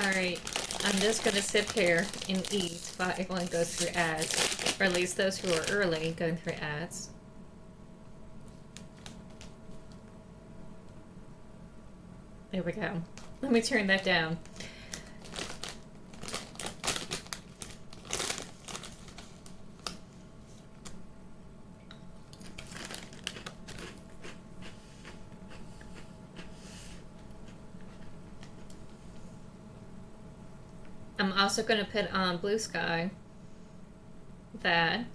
Alright, I'm just gonna sit here and eat while everyone goes through ads. Or at least those who are early going through ads. There we go. Let me turn that down. I'm also going to put on Blue Sky that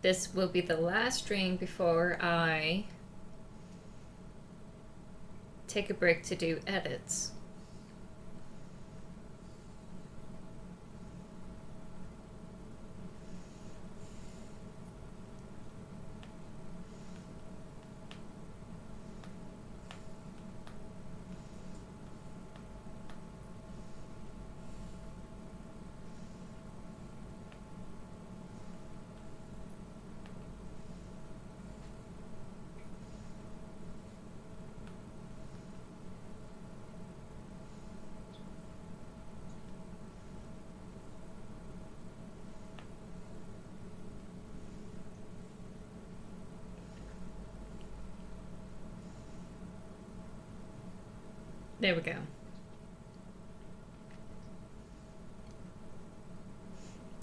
this will be the last stream before I take a break to do edits. There we go.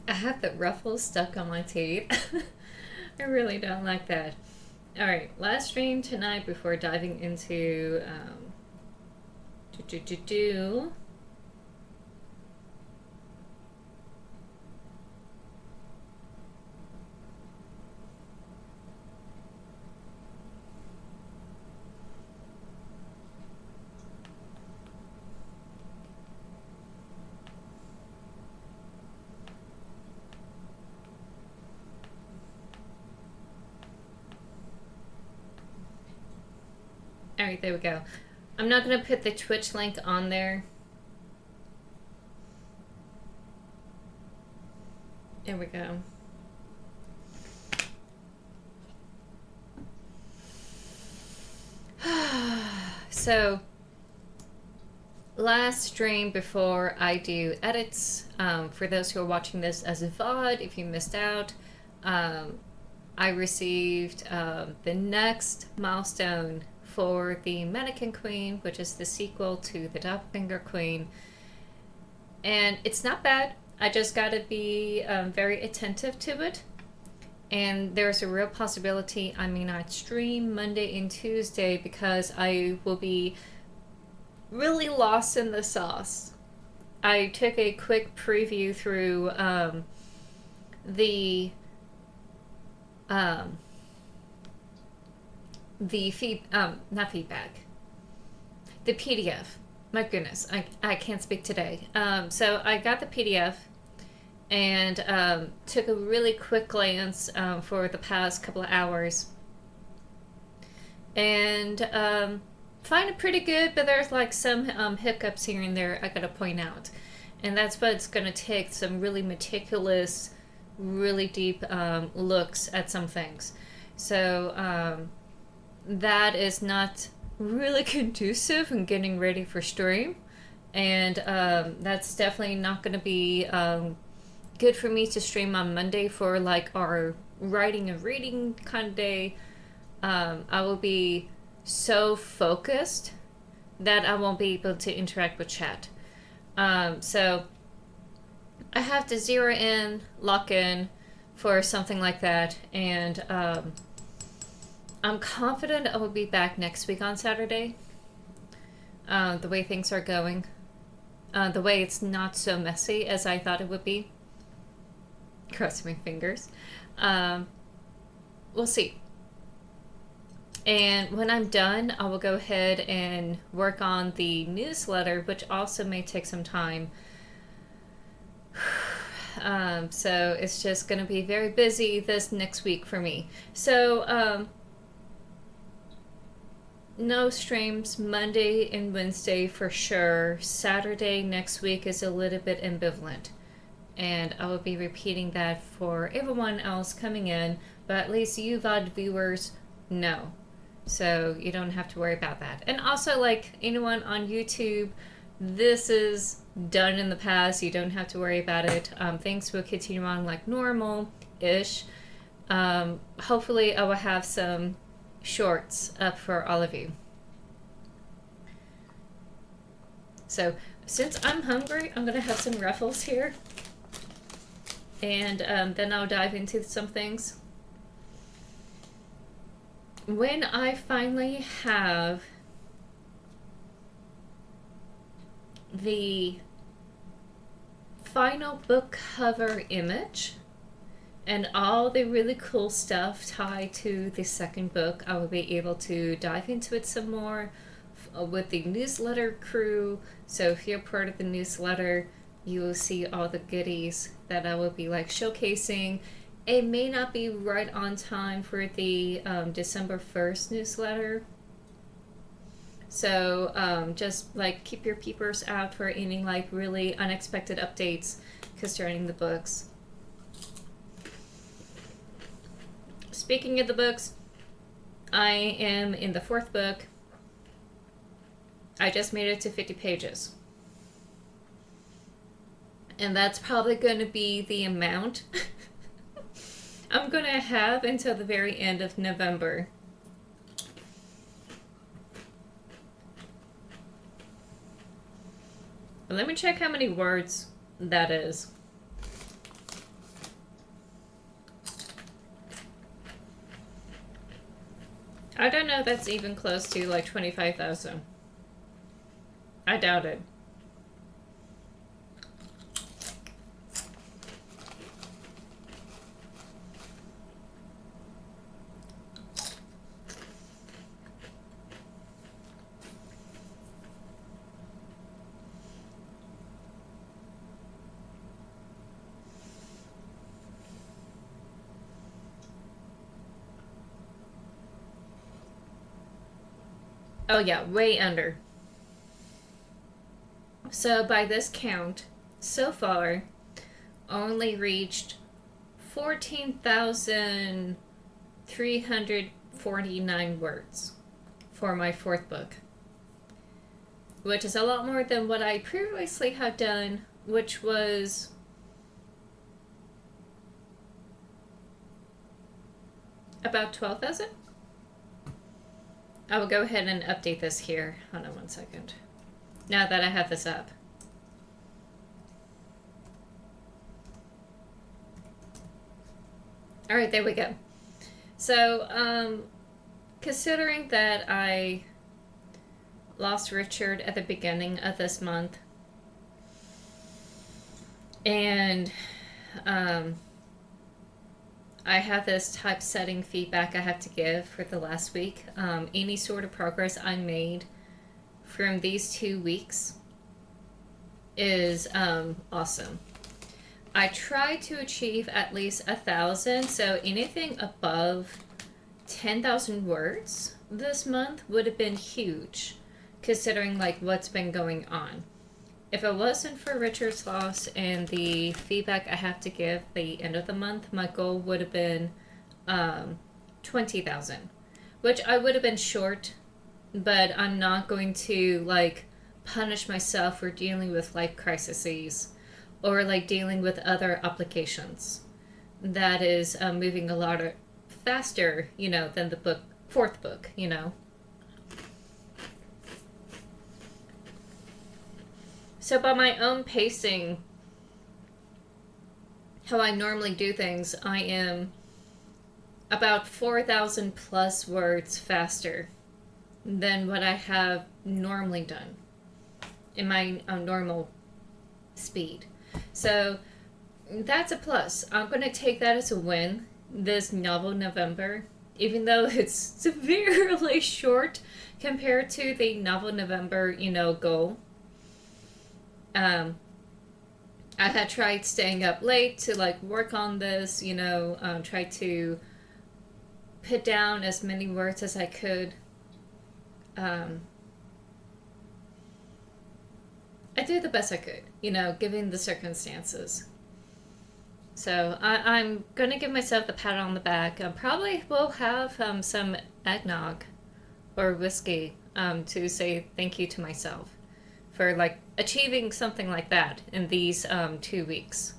I have the ruffles stuck on my teeth. I really don't like that. Alright, last stream tonight before diving into Alright, there we go. I'm not going to put the Twitch link on there. There we go. So, last stream before I do edits, for those who are watching this as a VOD, if you missed out, I received the next milestone for the Mannequin Queen, which is the sequel to the Doppelganger Queen. And it's not bad. I just gotta be very attentive to it. And there's a real possibility I may not stream Monday and Tuesday because I will be really lost in the sauce. I took a quick preview through the PDF. My goodness, I can't speak today. So I got the PDF and took a really quick glance for the past couple of hours. And find it pretty good, but there's like some hiccups here and there I gotta point out. And that's what it's gonna take, some really meticulous, really deep looks at some things. So that is not really conducive in getting ready for stream, and that's definitely not going to be good for me to stream on Monday for like our writing and reading kind of day. I will be so focused that I won't be able to interact with chat. So I have to zero in, lock in for something like that, and I'm confident I will be back next week on Saturday. The way things are going. The way it's not so messy as I thought it would be. Cross my fingers. We'll see. And when I'm done, I will go ahead and work on the newsletter, which also may take some time. So it's just going to be very busy this next week for me. So, no streams Monday and Wednesday for sure. Saturday next week is a little bit ambivalent. And I will be repeating that for everyone else coming in, but at least you VOD viewers know. So you don't have to worry about that. And also, like, anyone on YouTube this is done in the past. You don't have to worry about it. Things will continue on like normal-ish. Hopefully I will have some shorts up for all of you. So since I'm hungry, I'm going to have some Ruffles here. And then I'll dive into some things. When I finally have the final book cover image and all the really cool stuff tied to the second book, I will be able to dive into it some more with the newsletter crew. So if you're part of the newsletter, you will see all the goodies that I will be like showcasing. It may not be right on time for the December 1st newsletter. So just like keep your peepers out for any like really unexpected updates concerning the books. Speaking of the books, I am in the 4th book. I just made it to 50 pages. And that's probably going to be the amount I'm going to have until the very end of November. Let me check how many words that is. I don't know if that's even close to like 25,000. I doubt it. Oh yeah, way under. So by this count, so far, only reached 14,349 words for my 4th book, which is a lot more than what I previously had done, which was about 12,000. I will go ahead and update this here. Hold on one second. Now that I have this up. All right, there we go. So, considering that I lost Richard at the beginning of this month, and I have this typesetting feedback I have to give for the last week. Any sort of progress I made from these 2 weeks is awesome. I tried to achieve at least 1,000, so anything above 10,000 words this month would have been huge, considering like what's been going on. If it wasn't for Richard's loss and the feedback I have to give the end of the month, my goal would have been 20,000, which I would have been short, but I'm not going to like punish myself for dealing with life crises or like dealing with other applications. That is moving a lot faster, you know, than the 4th book, you know. So by my own pacing, how I normally do things, I am about 4,000 plus words faster than what I have normally done in my normal speed. So that's a plus. I'm going to take that as a win this novel November, even though it's severely short compared to the novel November, you know, goal. I had tried staying up late to like work on this, you know, try to put down as many words as I could. I did the best I could, you know, given the circumstances. So I'm going to give myself the pat on the back. Probably will have some eggnog or whiskey to say thank you to myself for like achieving something like that in these 2 weeks.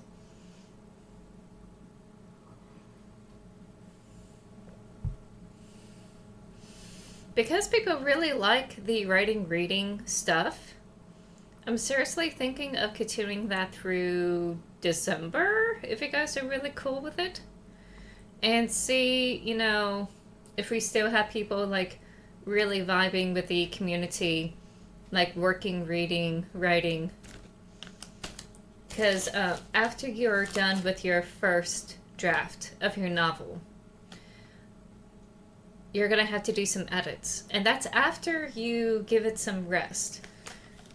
Because people really like the writing reading stuff, I'm seriously thinking of continuing that through December, if you guys are really cool with it. And see, if we still have people like really vibing with the community, like working, reading, writing. Because after you're done with your first draft of your novel, you're going to have to do some edits. And that's after you give it some rest.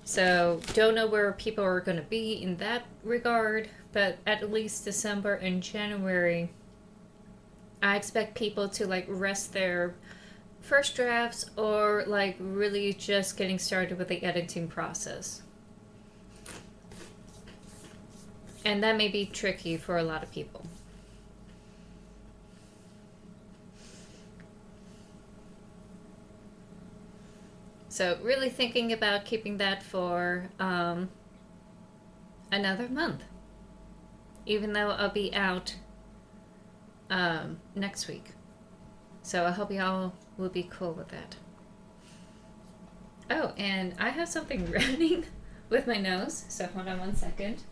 So don't know where people are going to be in that regard, but at least December and January, I expect people to like rest their first drafts or like really just getting started with the editing process. And that may be tricky for a lot of people. So really thinking about keeping that for another month. Even though I'll be out next week. So I hope y'all will be cool with that. Oh, and I have something running with my nose. So hold on one second.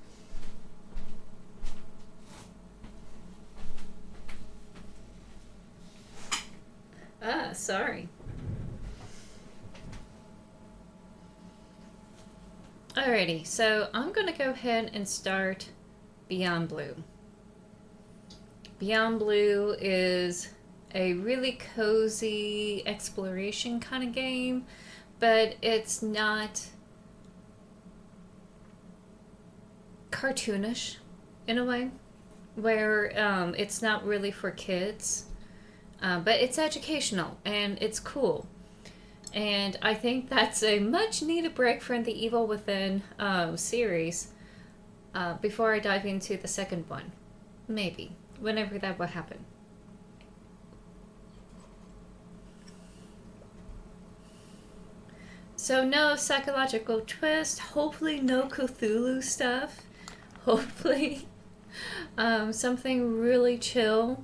Sorry. Alrighty, so I'm going to go ahead and start Beyond Blue. Beyond Blue is a really cozy exploration kind of game, but it's not cartoonish in a way, where it's not really for kids, but it's educational and it's cool. And I think that's a much needed break from the Evil Within series before I dive into the second one. Maybe. Whenever that will happen. So no psychological twist. Hopefully no Cthulhu stuff. Hopefully something really chill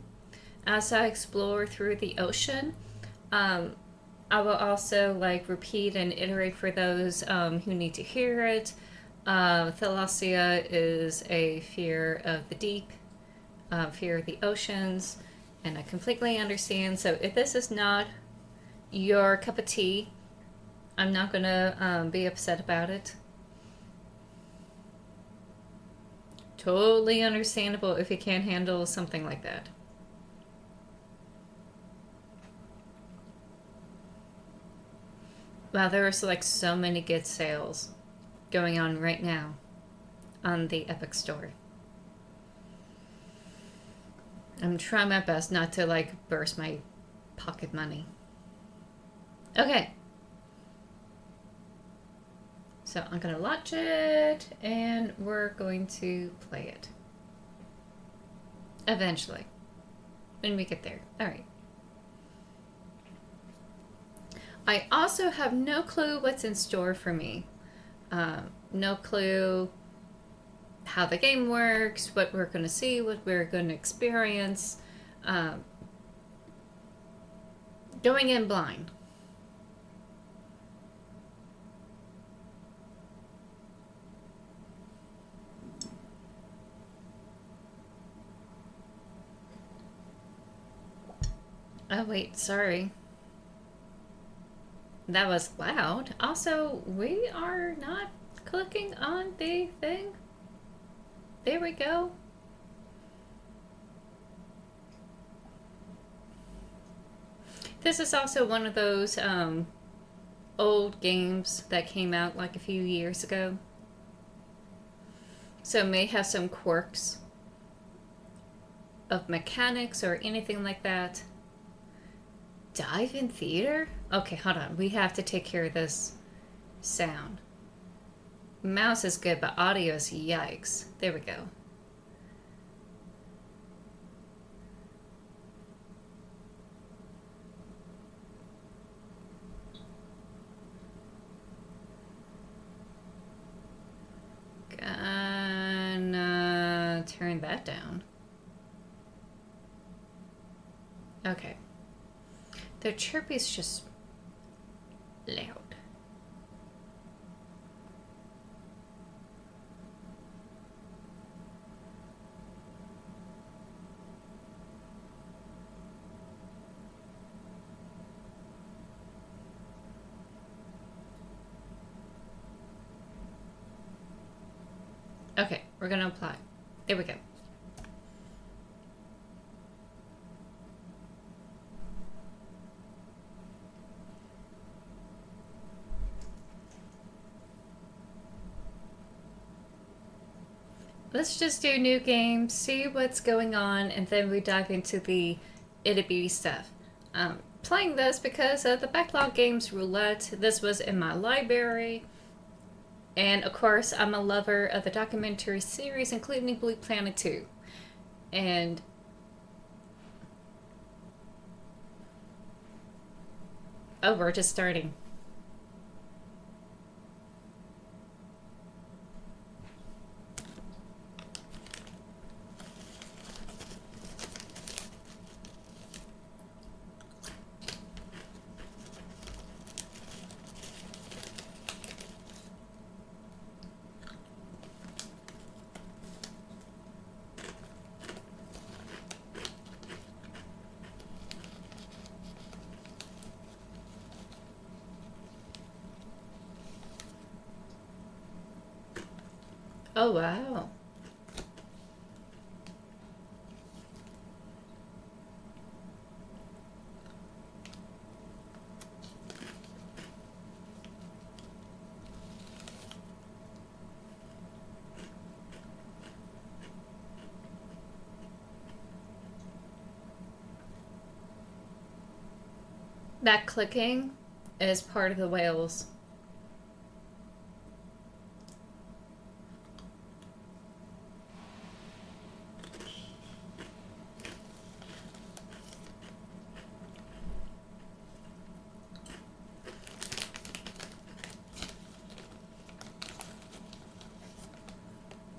as I explore through the ocean. I will also like repeat and iterate for those who need to hear it. Thalassia is a fear of the deep, fear of the oceans, and I completely understand. So if this is not your cup of tea, I'm not going to be upset about it. Totally understandable if you can't handle something like that. Wow, there's like so many good sales going on right now on the Epic Store. I'm trying my best not to like burst my pocket money. Okay. So I'm gonna launch it and we're going to play it. Eventually. When we get there. Alright. I also have no clue what's in store for me. No clue how the game works, what we're going to see, what we're going to experience. Going in blind. Oh, wait, sorry. That was loud. Also, we are not clicking on the thing. There we go. This is also one of those old games that came out like a few years ago. So it may have some quirks of mechanics or anything like that. Dive in theater? Okay, hold on. We have to take care of this sound. Mouse is good, but audio is yikes. There we go. turn that down. Okay. The chirpy's just loud. Okay, we're gonna apply. There we go. Let's just do new game, see what's going on, and then we dive into the itty bitty stuff. Playing this because of the Backlog Games Roulette. This was in my library. And of course, I'm a lover of the documentary series, including Blue Planet 2. And oh, we're just starting. Oh, wow. That clicking is part of the whales.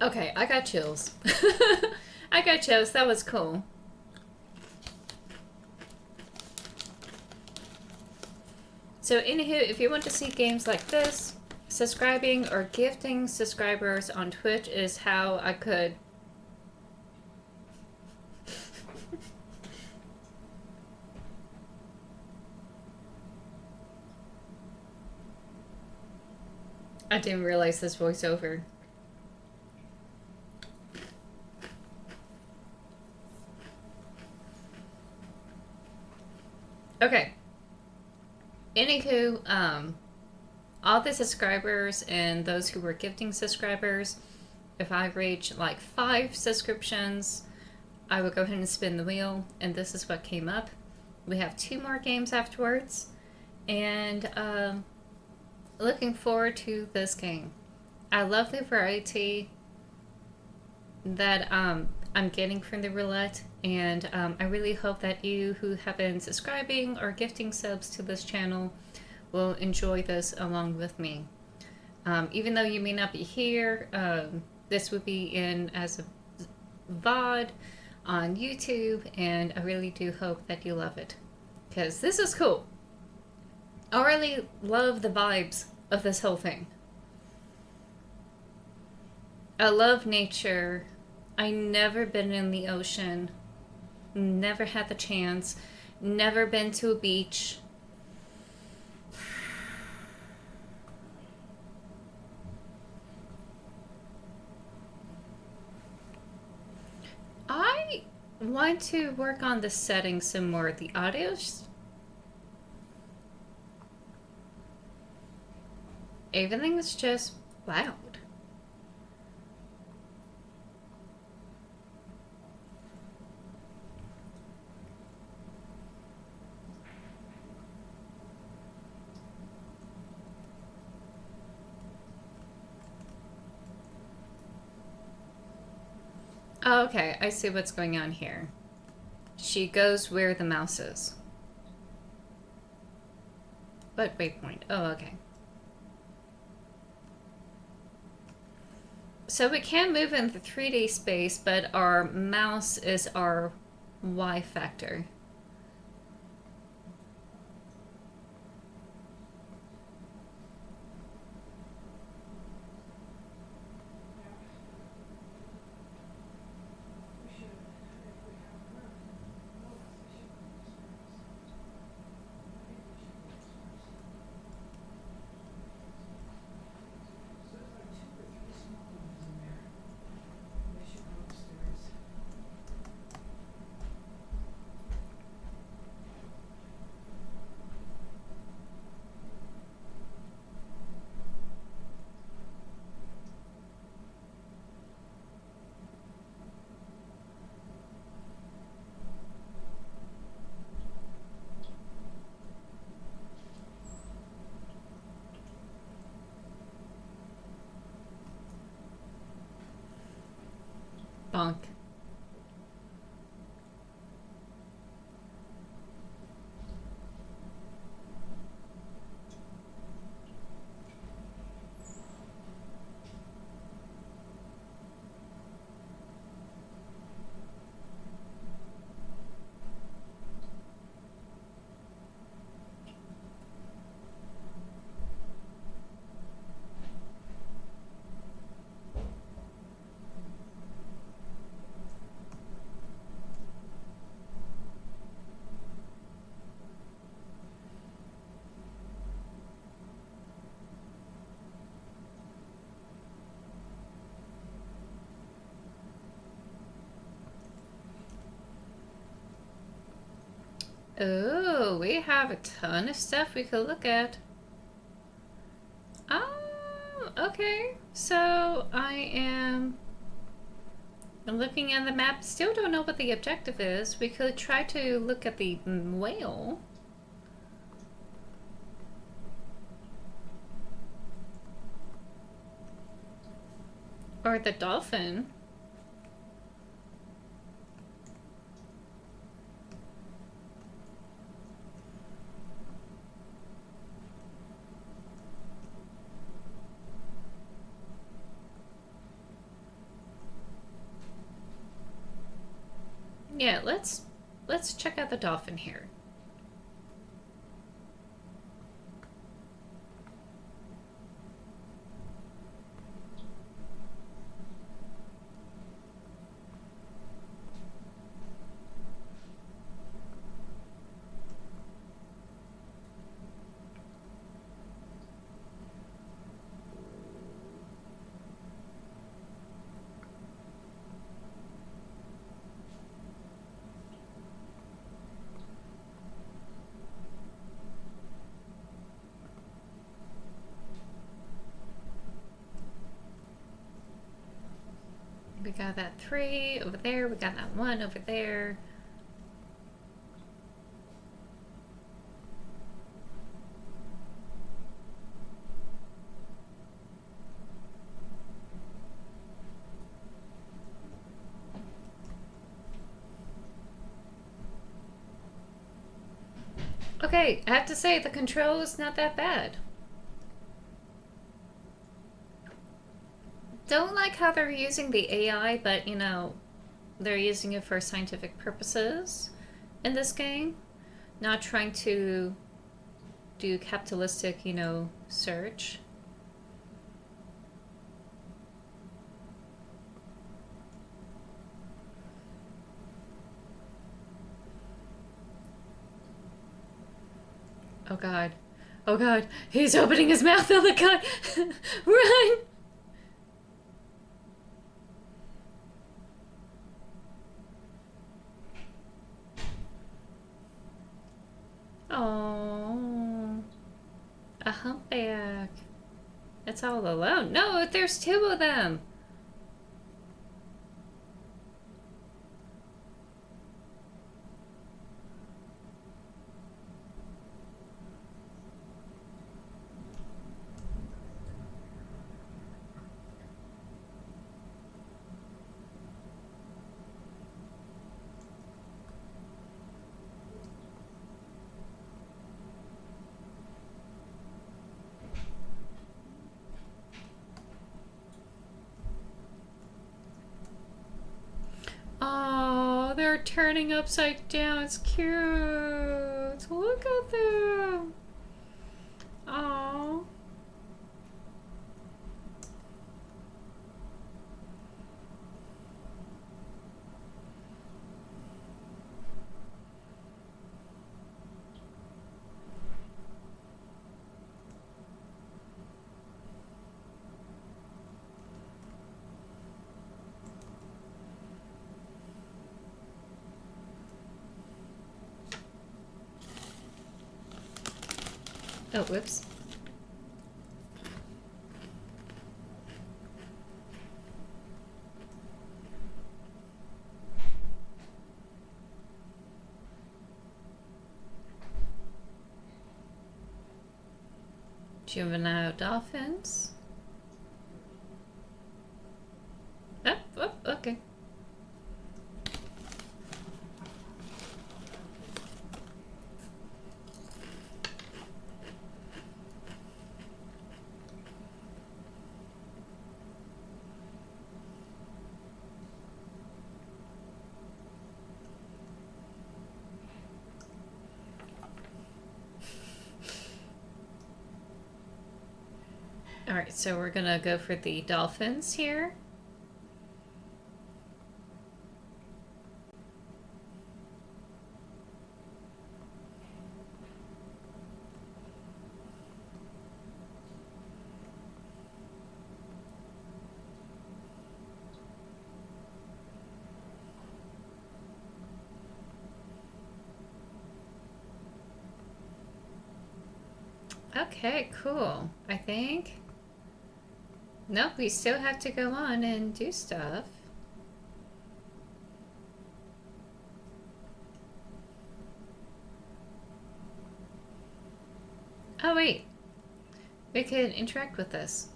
Okay, I got chills. I got chills. That was cool. So anywho, if you want to see games like this, subscribing or gifting subscribers on Twitch is how I could... I didn't realize this voiceover. Okay. Anywho, all the subscribers and those who were gifting subscribers, if I reach like 5 subscriptions, I will go ahead and spin the wheel, and this is what came up. We have 2 more games afterwards, and looking forward to this game. I love the variety that I'm getting from the roulette, and I really hope that you who have been subscribing or gifting subs to this channel will enjoy this along with me. Even though you may not be here, this would be in as a VOD on YouTube, and I really do hope that you love it, because this is cool. I really love the vibes of this whole thing. I love nature. I never been in the ocean, never had the chance, never been to a beach. I want to work on the settings some more. The audio's... everything is just loud. Oh, okay, I see what's going on here. She goes where the mouse is. What waypoint? Oh, okay. So we can move in the 3D space, but our mouse is our Y factor. Bonk. Oh, we have a ton of stuff we could look at. Okay. So I'm looking at the map. Still don't know what the objective is. We could try to look at the whale. Or the dolphin. Yeah, let's check out the dolphin here. We got that 3 over there. We got that 1 over there. Okay, I have to say the control is not that bad. Don't like how they're using the AI, but you know, they're using it for scientific purposes in this game. Not trying to do capitalistic, you know, search. Oh god. Oh god. He's opening his mouth. Oh my god. Run! Oh. A humpback. It's all alone. No, there's 2 of them. they're turning upside down. It's cute. Look at them. Aww. Oh, whoops. Juvenile dolphins. Oh, okay. All right, so we're gonna go for the dolphins here. Okay, cool. I think. Nope, we still have to go on and do stuff. Oh, wait. We could interact with this.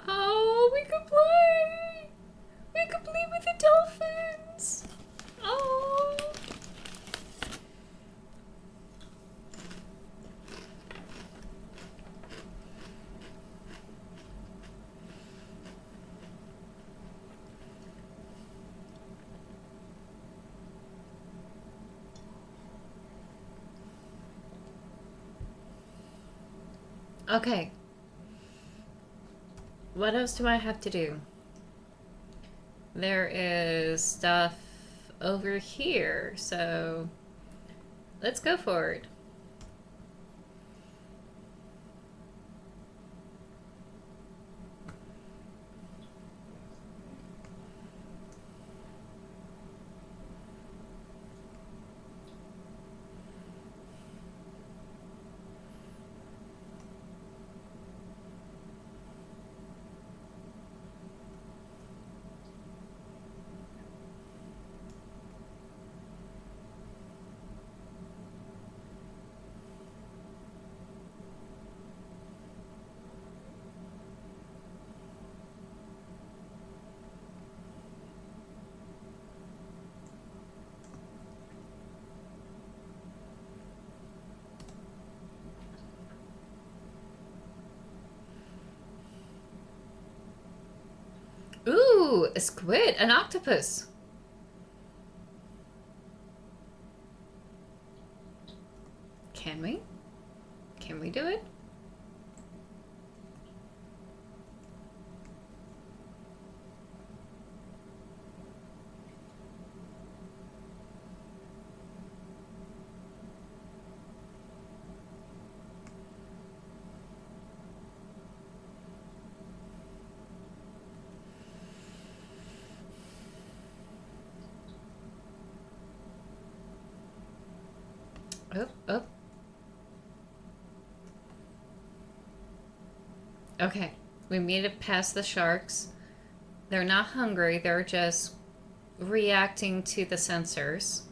Oh, we could play! We could play with the dolphins! Oh! Okay. What else do I have to do? There is stuff over here, so let's go for it. Ooh, a squid, an octopus. Can we? Can we do it? Oh, oh. Okay, we made it past the sharks. They're not hungry, they're just reacting to the sensors,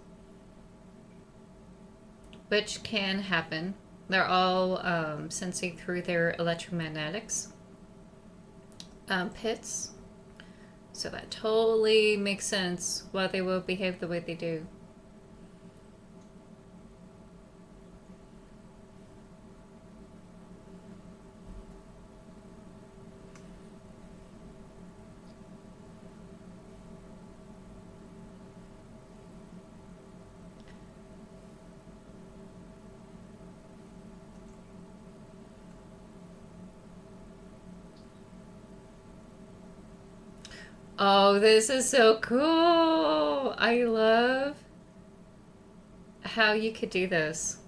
which can happen. They're all sensing through their electromagnetics pits. So that totally makes sense why they will behave the way they do. Oh, this is so cool. I love how you could do this.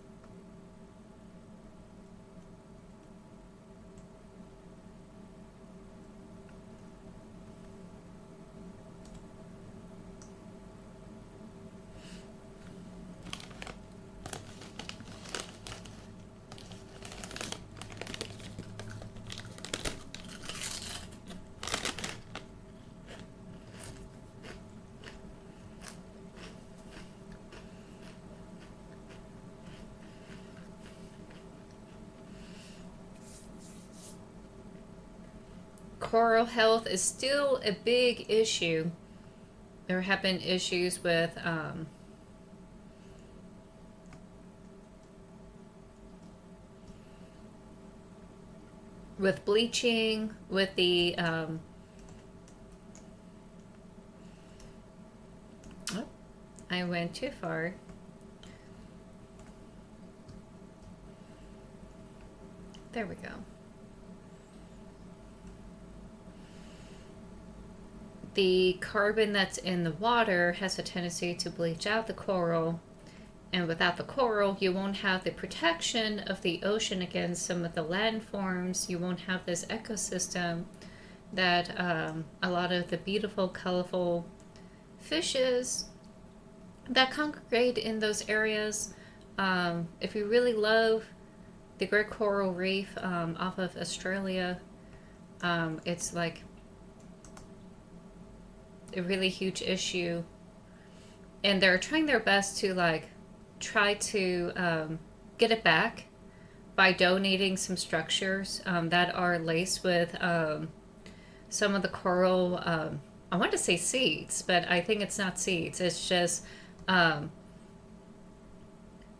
Coral health is still a big issue. There have been issues with bleaching, with the oh, I went too far. There we go. The carbon that's in the water has a tendency to bleach out the coral, and without the coral, you won't have the protection of the ocean against some of the landforms. You won't have this ecosystem that a lot of the beautiful, colorful fishes that congregate in those areas. If you really love the Great Coral Reef off of Australia, it's like a really huge issue, and they're trying their best to like try to get it back by donating some structures that are laced with some of the coral. I want to say seeds, but I think it's not seeds. It's just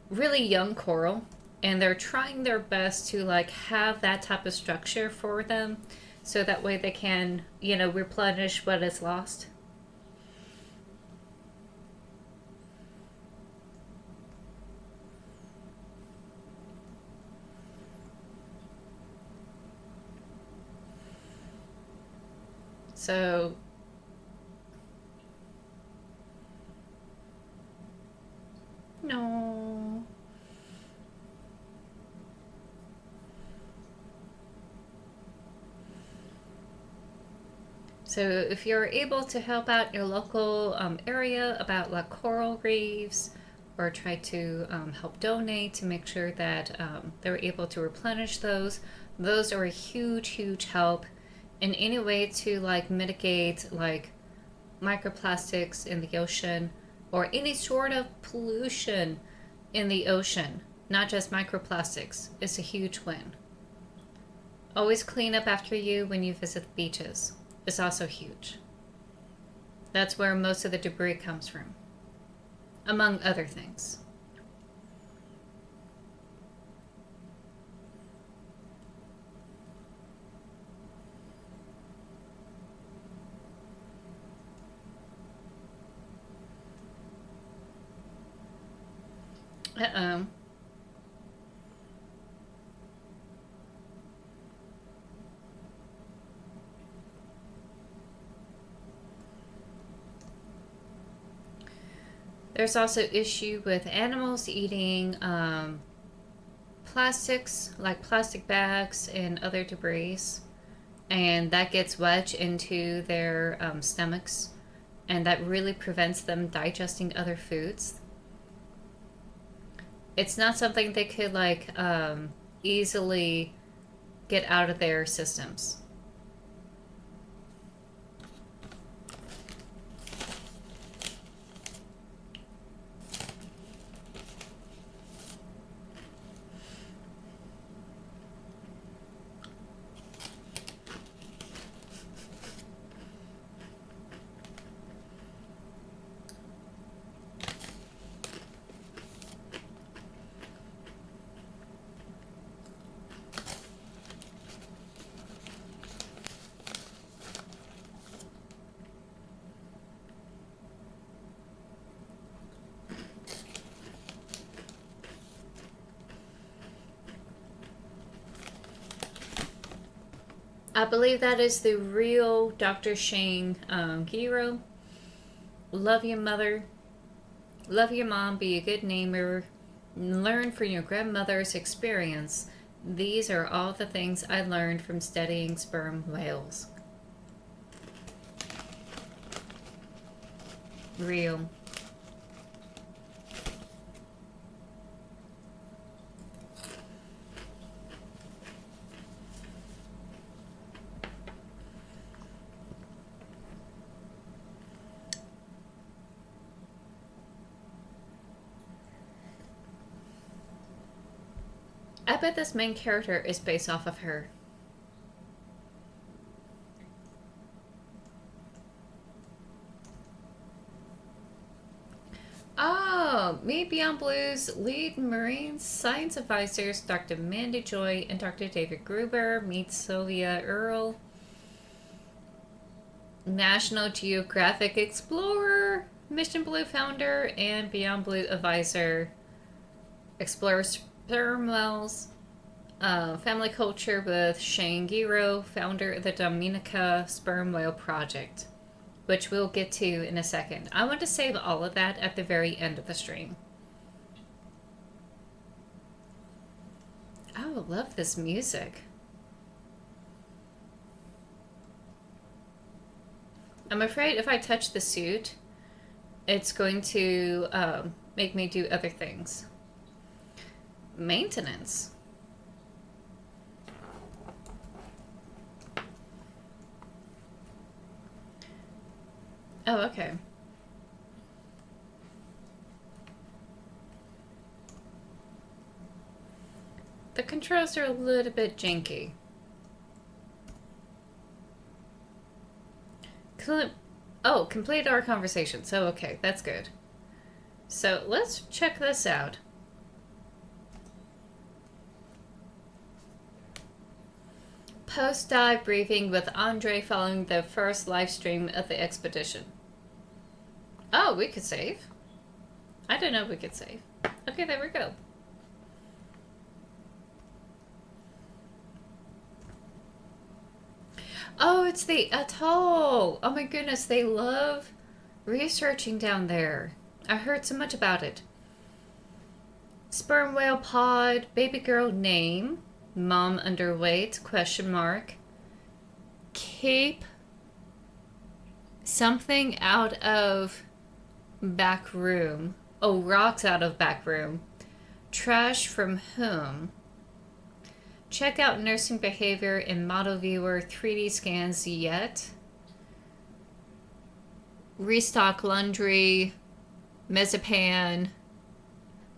really young coral, and they're trying their best to like have that type of structure for them, so that way they can, you know, replenish what is lost. So no. So if you're able to help out your local area about like coral reefs, or try to help donate to make sure that they're able to replenish those are a huge, huge help in any way to like mitigate like microplastics in the ocean or any sort of pollution in the ocean. Not just microplastics. It's a huge win. Always clean up after you when you visit the beaches. It's also huge. That's where most of the debris comes from, among other things. Uh-oh. There's also issue with animals eating plastics, like plastic bags and other debris, and that gets wedged into their stomachs, and that really prevents them digesting other foods. It's not something they could like easily get out of their systems. I believe that is the real Dr. Shane Giro. Love your mother. Love your mom. Be a good neighbor. Learn from your grandmother's experience. These are all the things I learned from studying sperm whales. Real. I bet this main character is based off of her. Oh, Meet Beyond Blue's lead marine science advisors, Dr. Mandy Joy and Dr. David Gruber, meet Sylvia Earle, National Geographic Explorer, Mission Blue founder, and Beyond Blue advisor, explore sperm whales, family culture with Shane Giro, founder of the Dominica Sperm Whale Project, which we'll get to in a second. I want to save all of that at the very end of the stream. Oh, I love this music. I'm afraid if I touch the suit, it's going to make me do other things. Maintenance. Oh, okay. The controls are a little bit janky. Complete our conversation. So, okay, that's good. So, let's check this out. Post-dive briefing with Andre following the first live stream of the expedition. Oh, we could save. I didn't know we could save. Okay, there we go. Oh, it's the atoll. Oh my goodness, they love researching down there. I heard so much about it. Sperm whale pod, baby girl name, mom underweight, question mark. Keep something out of back room. Oh, rocks out of back room. Trash from whom? Check out nursing behavior in model viewer 3D scans yet. Restock laundry, mesopan,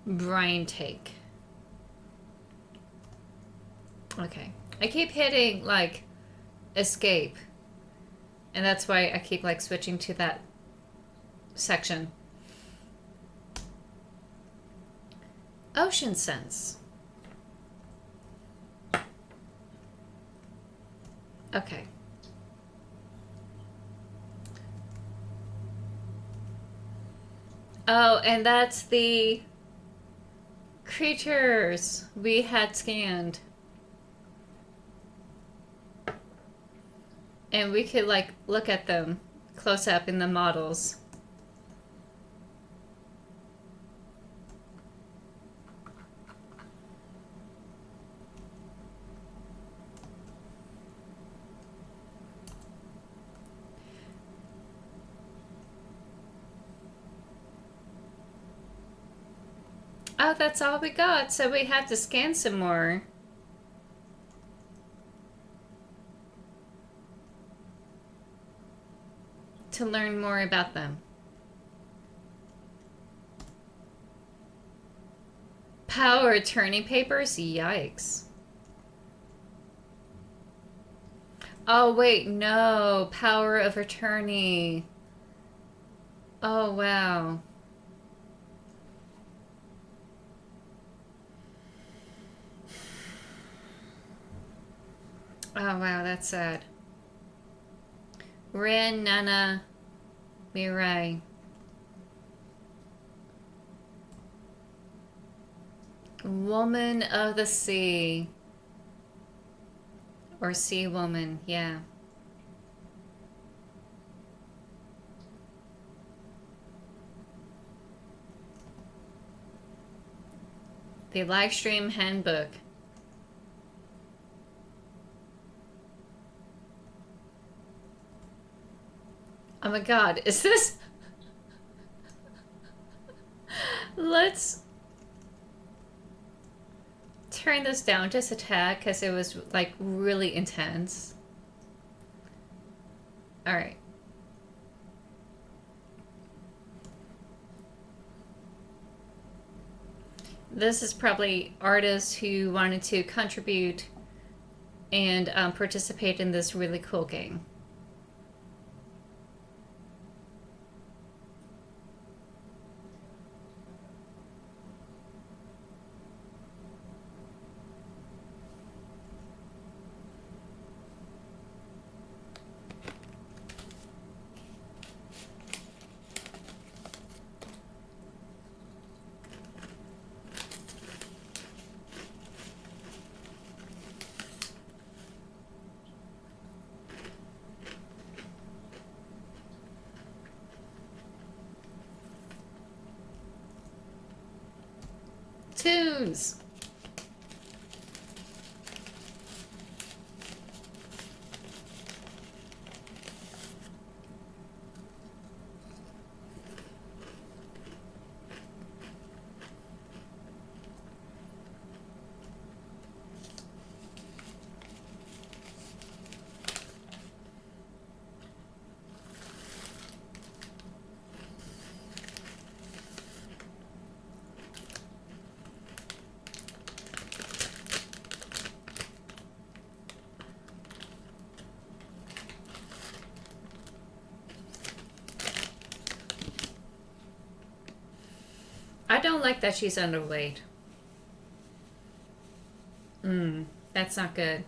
brain take. Okay. I keep hitting like escape. And that's why I keep like switching to that section. Ocean sense. Okay. Oh, and that's the creatures we had scanned. And we could like look at them close up in the models. Oh, that's all we got, so we have to scan some more. To learn more about them. Power attorney papers? Yikes. Oh, wait, no. Power of attorney. Oh, wow. Oh, wow, that's sad. Rin, Nana, Mirai. Woman of the Sea. Or sea woman, yeah. The live stream handbook. Oh my god, is this... Let's turn this down just a tad because it was like really intense. Alright. This is probably artists who wanted to contribute and participate in this really cool game. Tunes! I don't like that she's underweight. That's not good.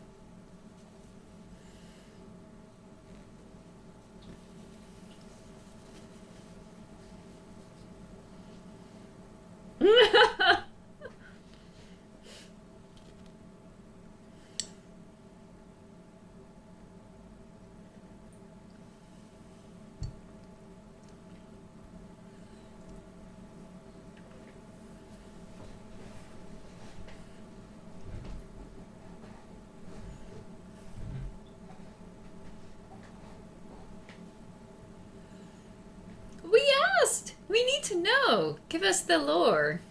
We asked! We need to know! Give us the lore.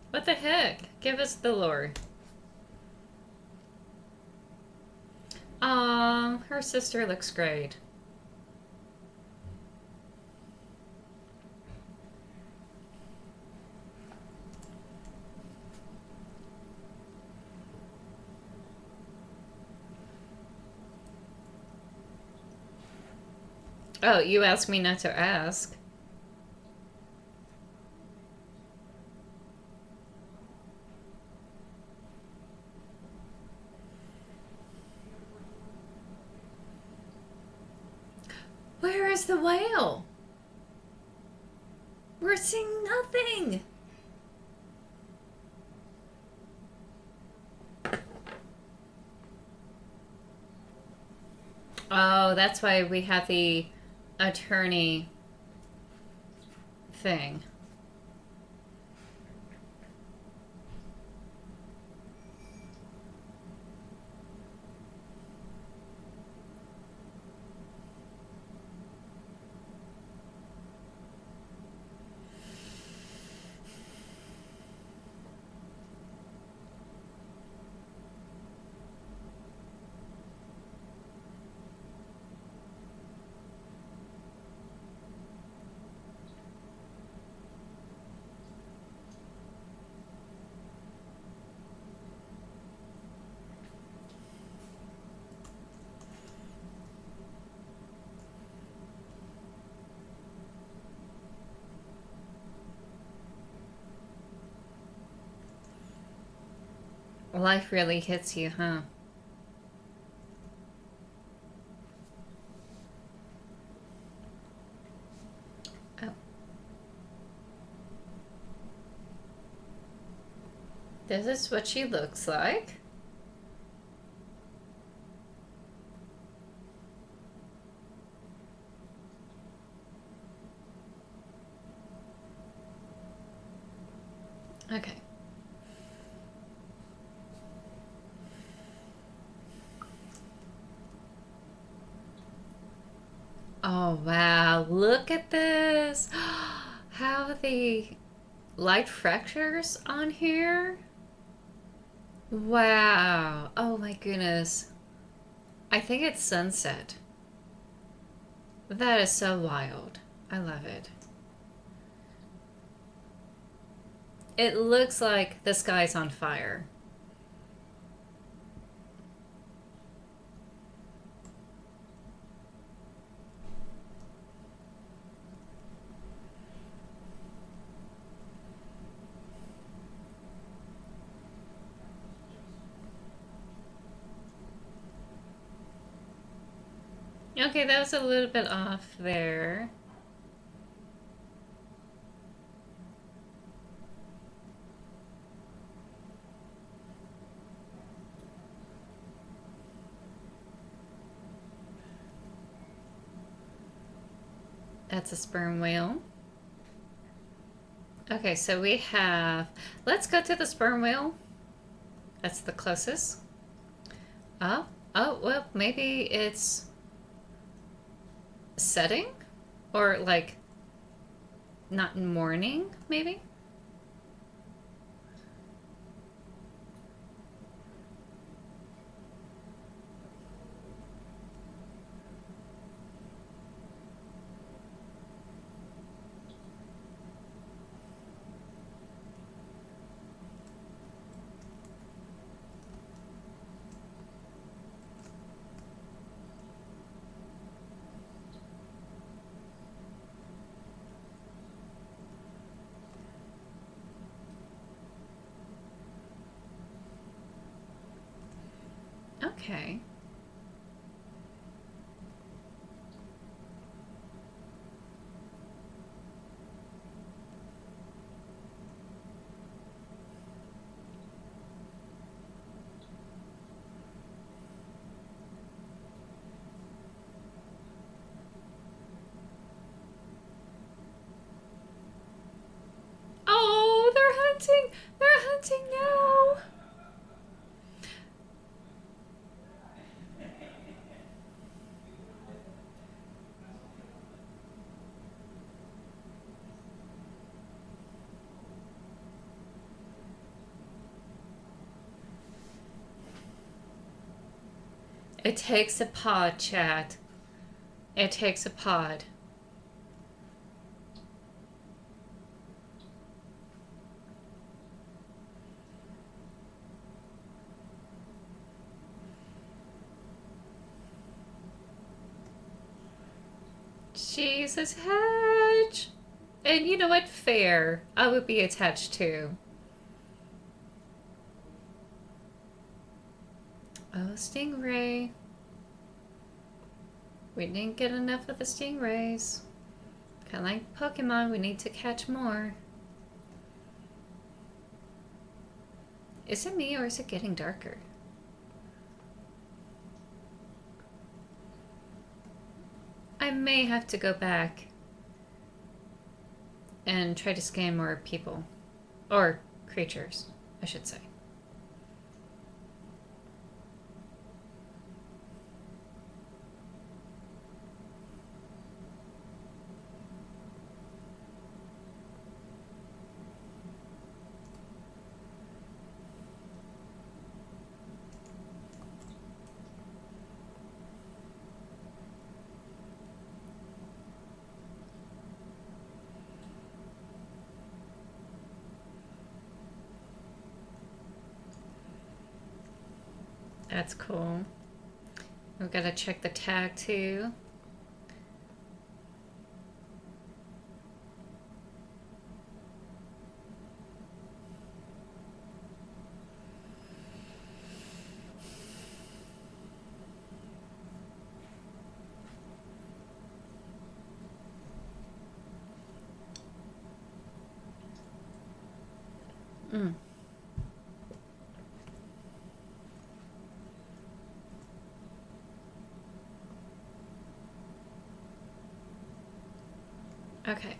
What the heck? Give us the lore. Her sister looks great. Oh, you asked me not to ask. Where is the whale? We're seeing nothing. Oh, that's why we have the attorney thing. Life really hits you, huh? Oh. This is what she looks like. Okay. Oh, wow. Look at this. How are the light fractures on here? Wow. Oh my goodness. I think it's sunset. That is so wild. I love it. It looks like the sky's on fire. Okay, that was a little bit off there. That's a sperm whale. Okay, so we have... Let's go to the sperm whale. That's the closest. Oh, well, maybe it's setting? Or like not morning, maybe? Okay. Oh, they're hunting! They're hunting now! It takes a pod, chat. It takes a pod. Jesus, Hedge! And you know what? Fair. I would be attached too. Oh, stingray. We didn't get enough of the stingrays. Kind of like Pokemon, we need to catch more. Is it me or is it getting darker? I may have to go back and try to scan more people. Or creatures, I should say. That's cool. We've got to check the tag too. Mm. Okay.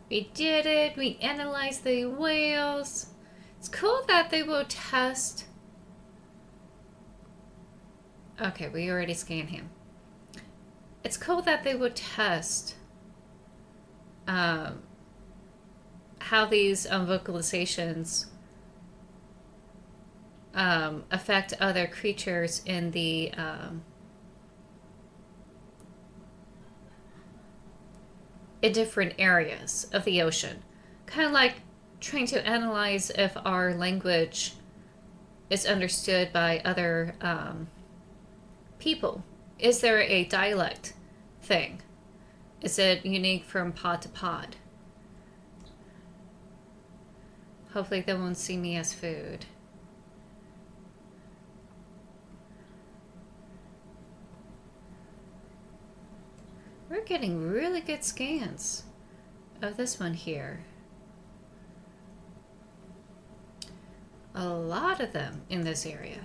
We did it. We analyzed the whales. It's cool that they will test. Okay, we already scanned him. It's cool that they would test how these vocalizations affect other creatures in the in different areas of the ocean. Kind of like trying to analyze if our language is understood by other people. Is there a dialect thing? Is it unique from pod to pod? Hopefully they won't see me as food. We're getting really good scans of this one here. A lot of them in this area.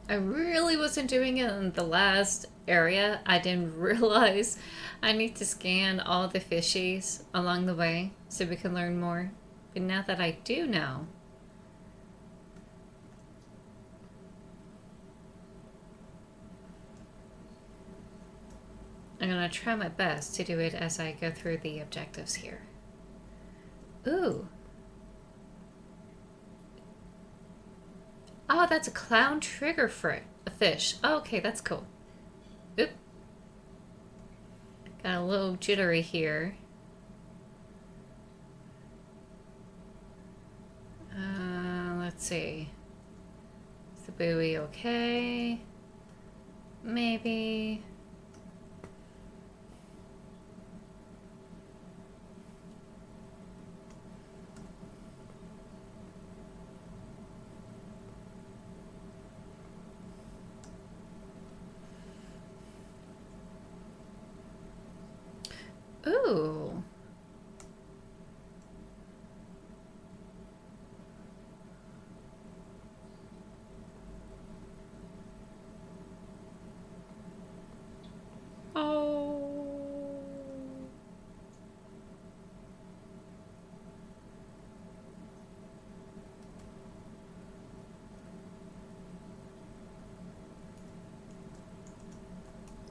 I really wasn't doing it in the last area. I didn't realize I need to scan all the fishies along the way so we can learn more. But now that I do know, I'm gonna try my best to do it as I go through the objectives here. Ooh. Oh, that's a clown trigger fish. Oh, okay, that's cool. Oop. Got a little jittery here. Let's see. Is the buoy okay? Maybe. Ooh. Oh.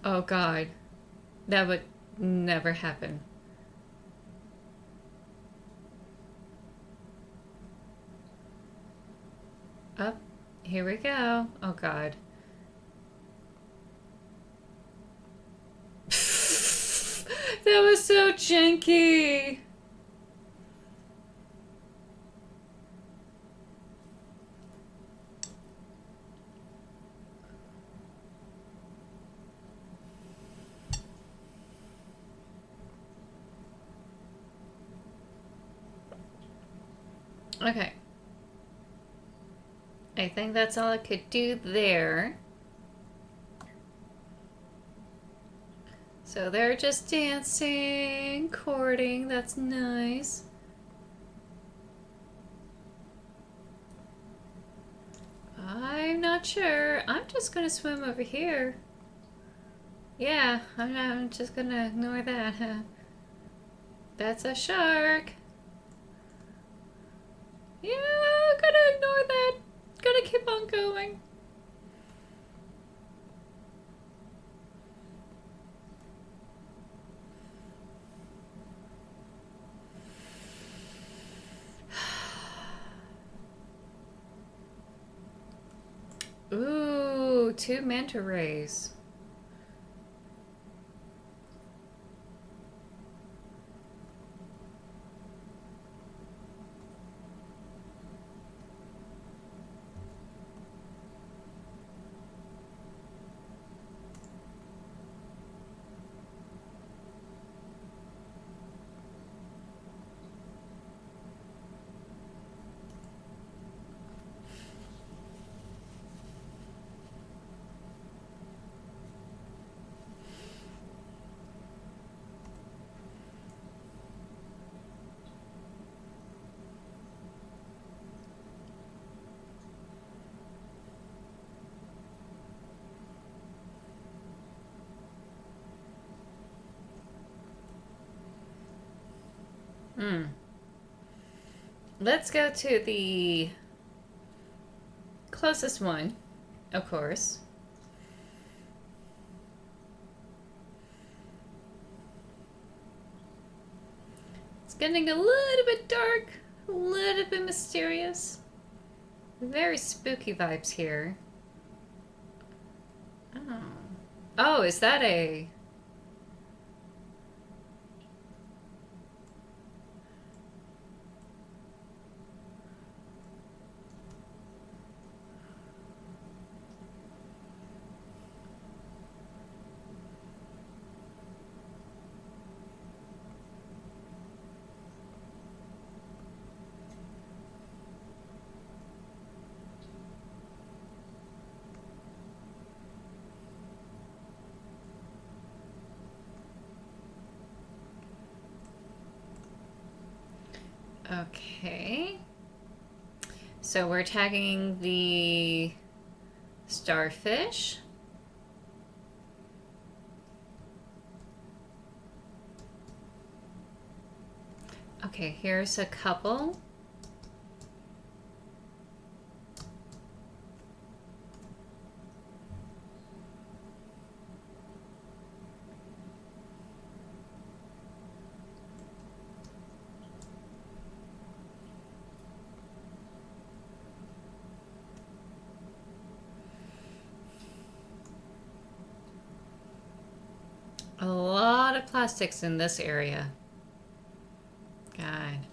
Oh God. That would never happen. Up. Here we go. Oh God. That was so janky. Okay. I think that's all I could do there. So they're just dancing, courting. That's nice. I'm not sure. I'm just gonna swim over here. Yeah, I'm just gonna ignore that. That's a shark. Yeah, gonna ignore that. Gonna keep on going. Ooh, 2 manta rays. Hmm. Let's go to the closest one, of course. It's getting a little bit dark, a little bit mysterious. Very spooky vibes here. Oh. Oh, is that a... Okay. So we're tagging the starfish. Okay, here's a couple. A lot of plastics in this area. God.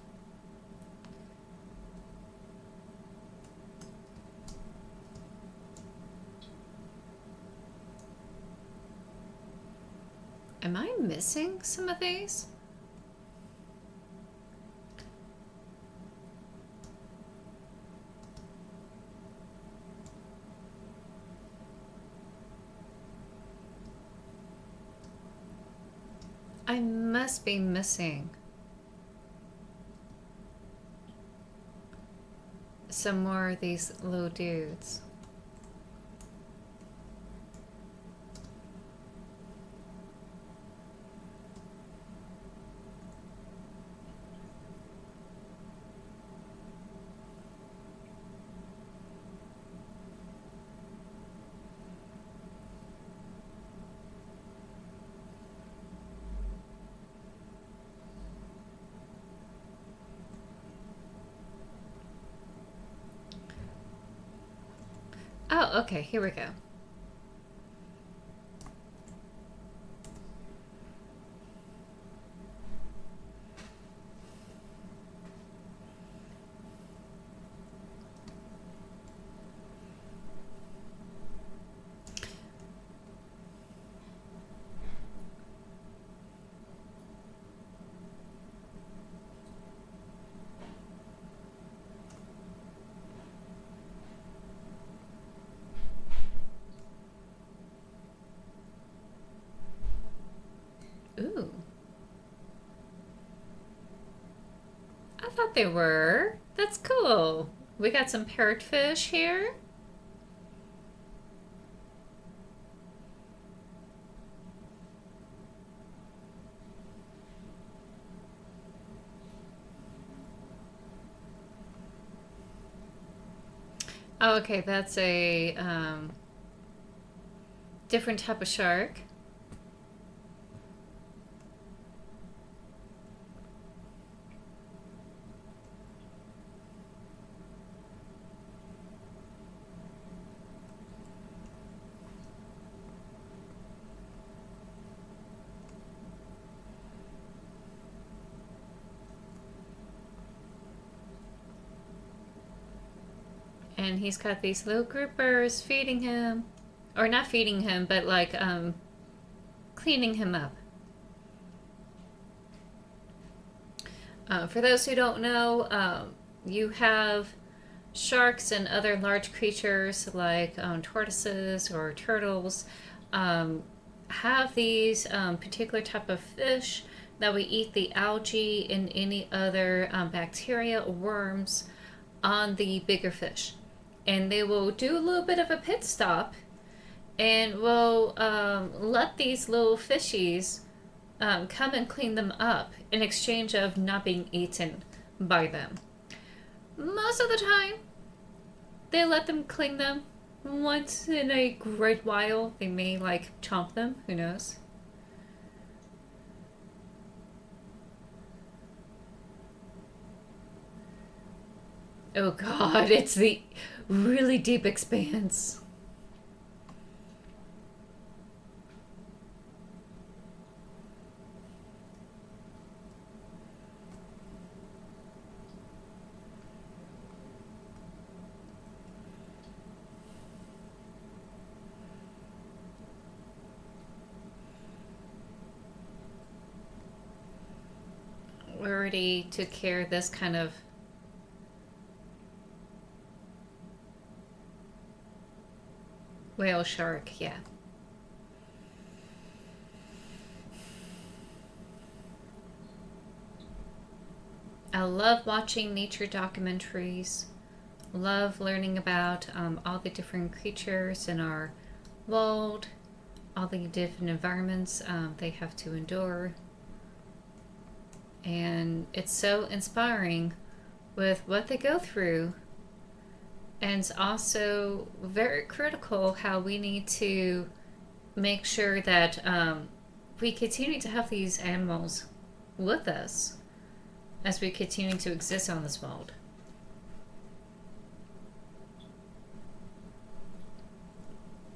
Am I missing some of these? I must be missing some more of these little dudes. Oh, okay, here we go. Ooh. I thought they were. That's cool. We got some parrotfish here. Oh, okay, that's a different type of shark. And he's got these little groupers feeding him. Or not feeding him, but like cleaning him up. For those who don't know, you have sharks and other large creatures like tortoises or turtles have these particular type of fish that we eat the algae and any other bacteria or worms on the bigger fish. And they will do a little bit of a pit stop and will let these little fishies come and clean them up in exchange of not being eaten by them. Most of the time, they let them clean them. Once in a great while, they may like chomp them. Who knows? Oh god, it's the really deep expanse. We already took care of this kind of whale shark, yeah. I love watching nature documentaries. Love learning about all the different creatures in our world, all the different environments they have to endure. And it's so inspiring with what they go through. And it's also very critical how we need to make sure that we continue to have these animals with us as we continue to exist on this world.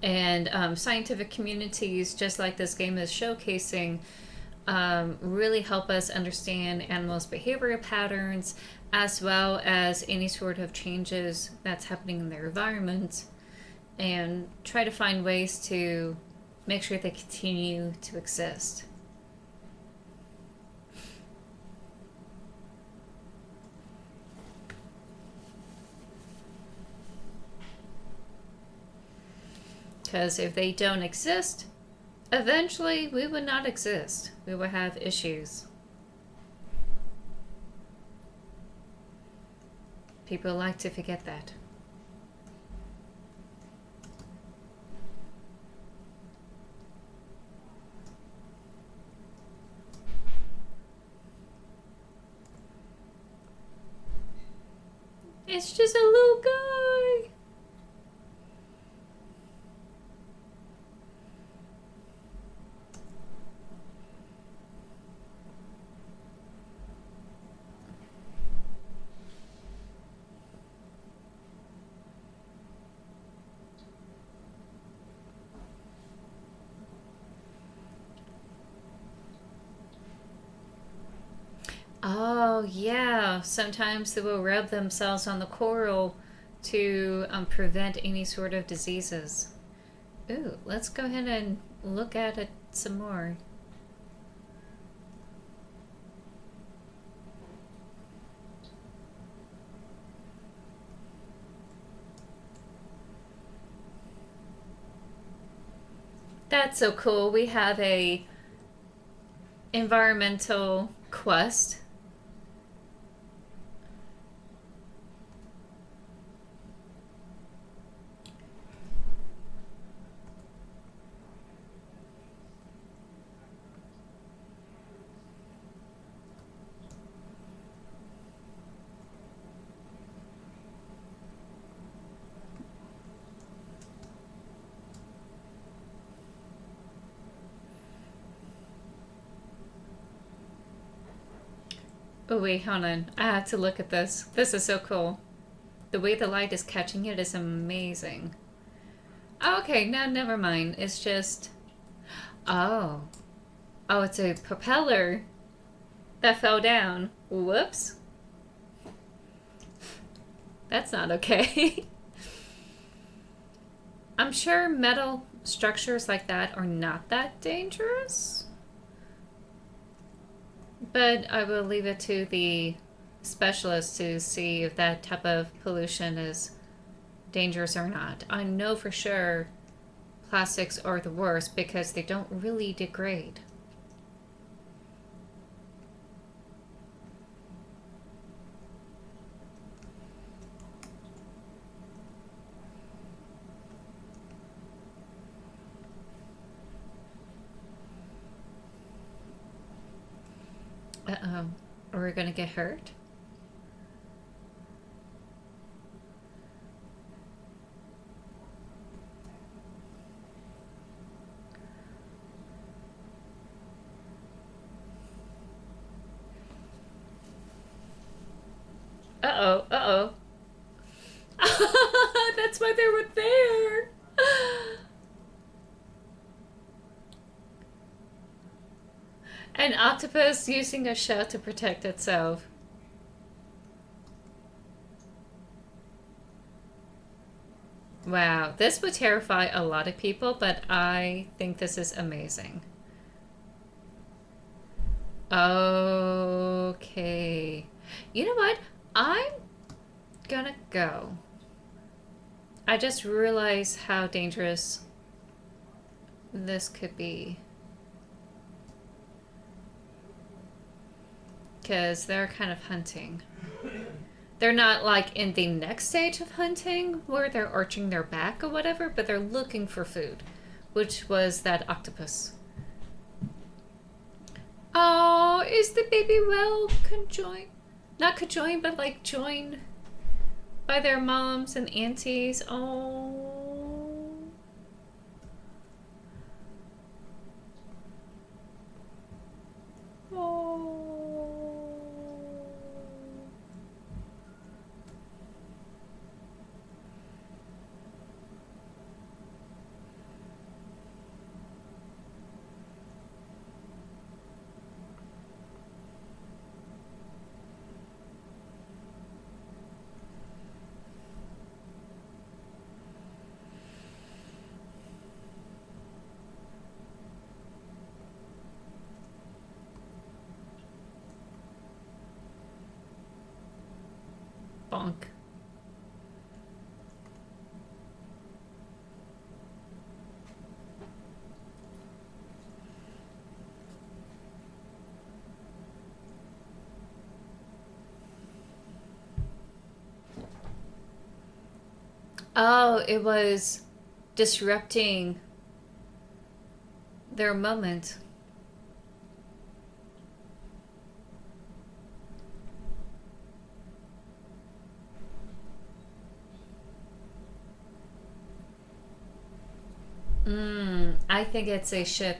And scientific communities, just like this game is showcasing, really help us understand animals' behavioral patterns as well as any sort of changes that's happening in their environment, and try to find ways to make sure they continue to exist. Because if they don't exist, eventually we would not exist. We would have issues. People like to forget that. It's just a little guy. Oh, yeah. Sometimes they will rub themselves on the coral to prevent any sort of diseases. Ooh, let's go ahead and look at it some more. That's so cool. We have a environmental quest. Oh wait, hold on. I have to look at this. This is so cool. The way the light is catching it is amazing. Okay, now never mind. It's just... Oh. Oh, it's a propeller that fell down. Whoops. That's not okay. I'm sure metal structures like that are not that dangerous. But I will leave it to the specialists to see if that type of pollution is dangerous or not. I know for sure plastics are the worst because they don't really degrade. Uh-oh. Are we gonna get hurt? Uh-oh. Uh-oh. That's why they were there. An octopus using a shell to protect itself. Wow, this would terrify a lot of people, but I think this is amazing. Okay. You know what? I'm gonna go. I just realized how dangerous this could be. Because they're kind of hunting. They're not like in the next stage of hunting where they're arching their back or whatever, but they're looking for food, which was that octopus. Oh, is the baby well conjoined? Not conjoined, but like joined by their moms and aunties. Oh. Oh. Bonk. Oh, it was disrupting their moment. I think it's a ship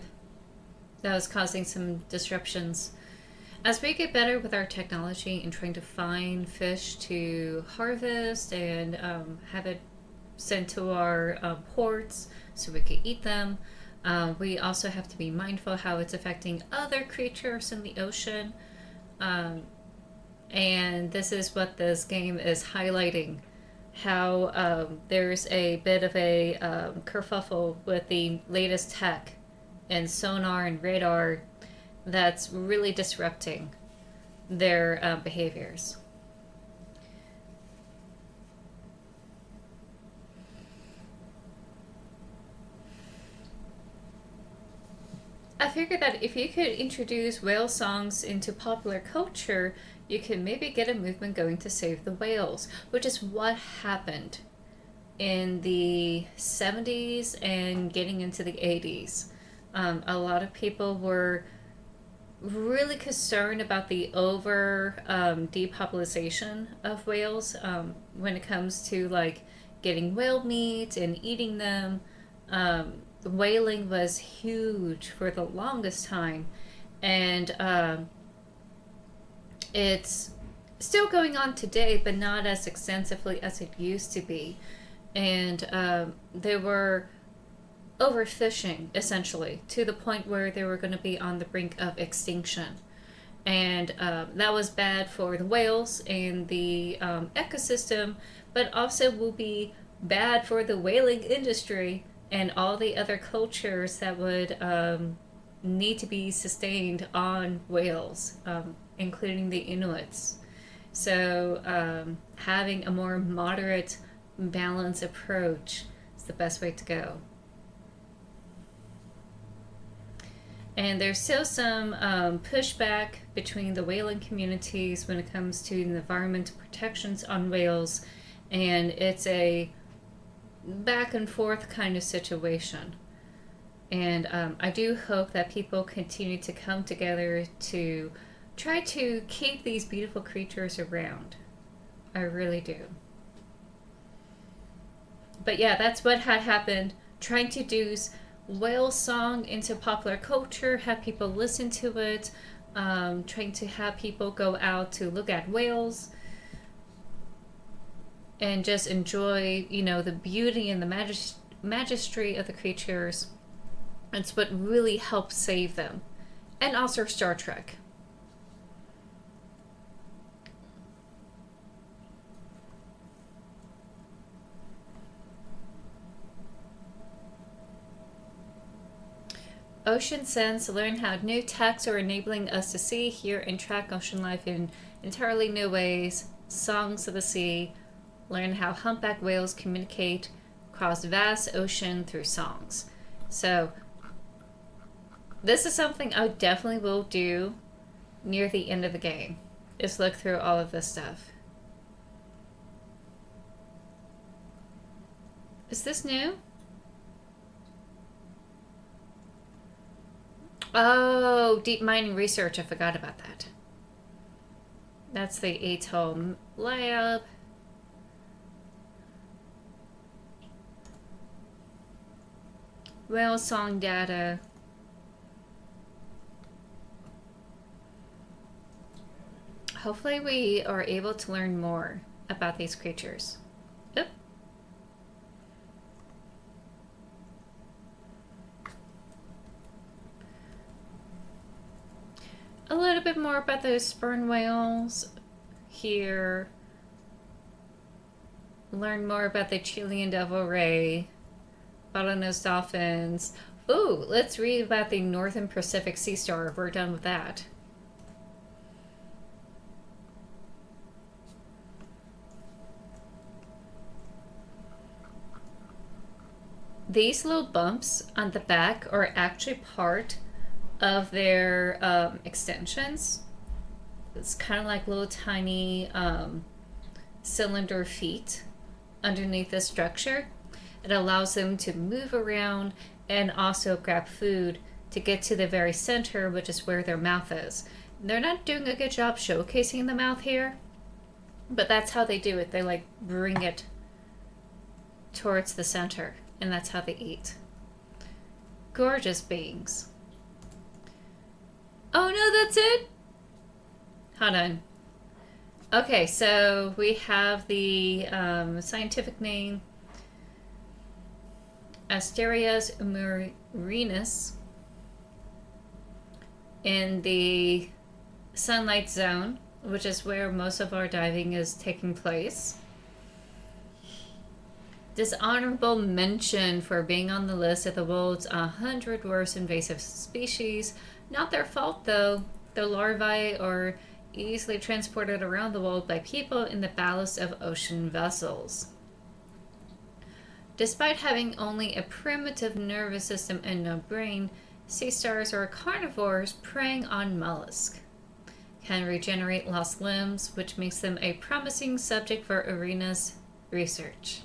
that was causing some disruptions. As we get better with our technology and trying to find fish to harvest and have it sent to our ports so we can eat them, we also have to be mindful how it's affecting other creatures in the ocean. Um, and this is what this game is highlighting, how there's a bit of a kerfuffle with the latest tech and sonar and radar that's really disrupting their behaviors. I figured that if you could introduce whale songs into popular culture, you could maybe get a movement going to save the whales, which is what happened in the 70s and getting into the 80s. A lot of people were really concerned about the over depopulation of whales when it comes to like getting whale meat and eating them. Whaling was huge for the longest time, and it's still going on today, but not as extensively as it used to be. And they were overfishing essentially to the point where they were going to be on the brink of extinction. And that was bad for the whales and the ecosystem, but also will be bad for the whaling industry and all the other cultures that would need to be sustained on whales, including the Inuits. So having a more moderate, balanced approach is the best way to go. And there's still some pushback between the whaling communities when it comes to the environmental protections on whales, and it's a back and forth kind of situation. And I do hope that people continue to come together to try to keep these beautiful creatures around. I really do. But yeah, that's what had happened. Trying to do whale song into popular culture, have people listen to it, trying to have people go out to look at whales and just enjoy, you know, the beauty and the magistry of the creatures. It's what really helped save them. And also Star Trek. Ocean Sense, learn how new techs are enabling us to see, hear, and track ocean life in entirely new ways. Songs of the Sea, learn how humpback whales communicate across vast ocean through songs. So, this is something I definitely will do near the end of the game, is look through all of this stuff. Is this new? Oh, deep mining research. I forgot about that. That's the Atoll lab. Whale song data. Hopefully we are able to learn more about these creatures. Oop. A little bit more about those sperm whales here. Learn more about the Chilean devil ray, bottlenose dolphins. Ooh, let's read about the Northern Pacific sea star. We're done with that. These little bumps on the back are actually part of their extensions. It's kind of like little tiny cylinder feet underneath the structure. It allows them to move around and also grab food to get to the very center, which is where their mouth is. They're not doing a good job showcasing the mouth here, but that's how they do it. They like bring it towards the center, and that's how they eat. Gorgeous beings. Oh no, that's it? Hold on. Okay, so we have the scientific name Asterias murinus in the sunlight zone, which is where most of our diving is taking place. Dishonorable mention for being on the list of the world's 100 worst invasive species. Not their fault though. The larvae are easily transported around the world by people in the ballast of ocean vessels. Despite having only a primitive nervous system and no brain, sea stars are carnivores preying on mollusks. Can regenerate lost limbs, which makes them a promising subject for arenas research.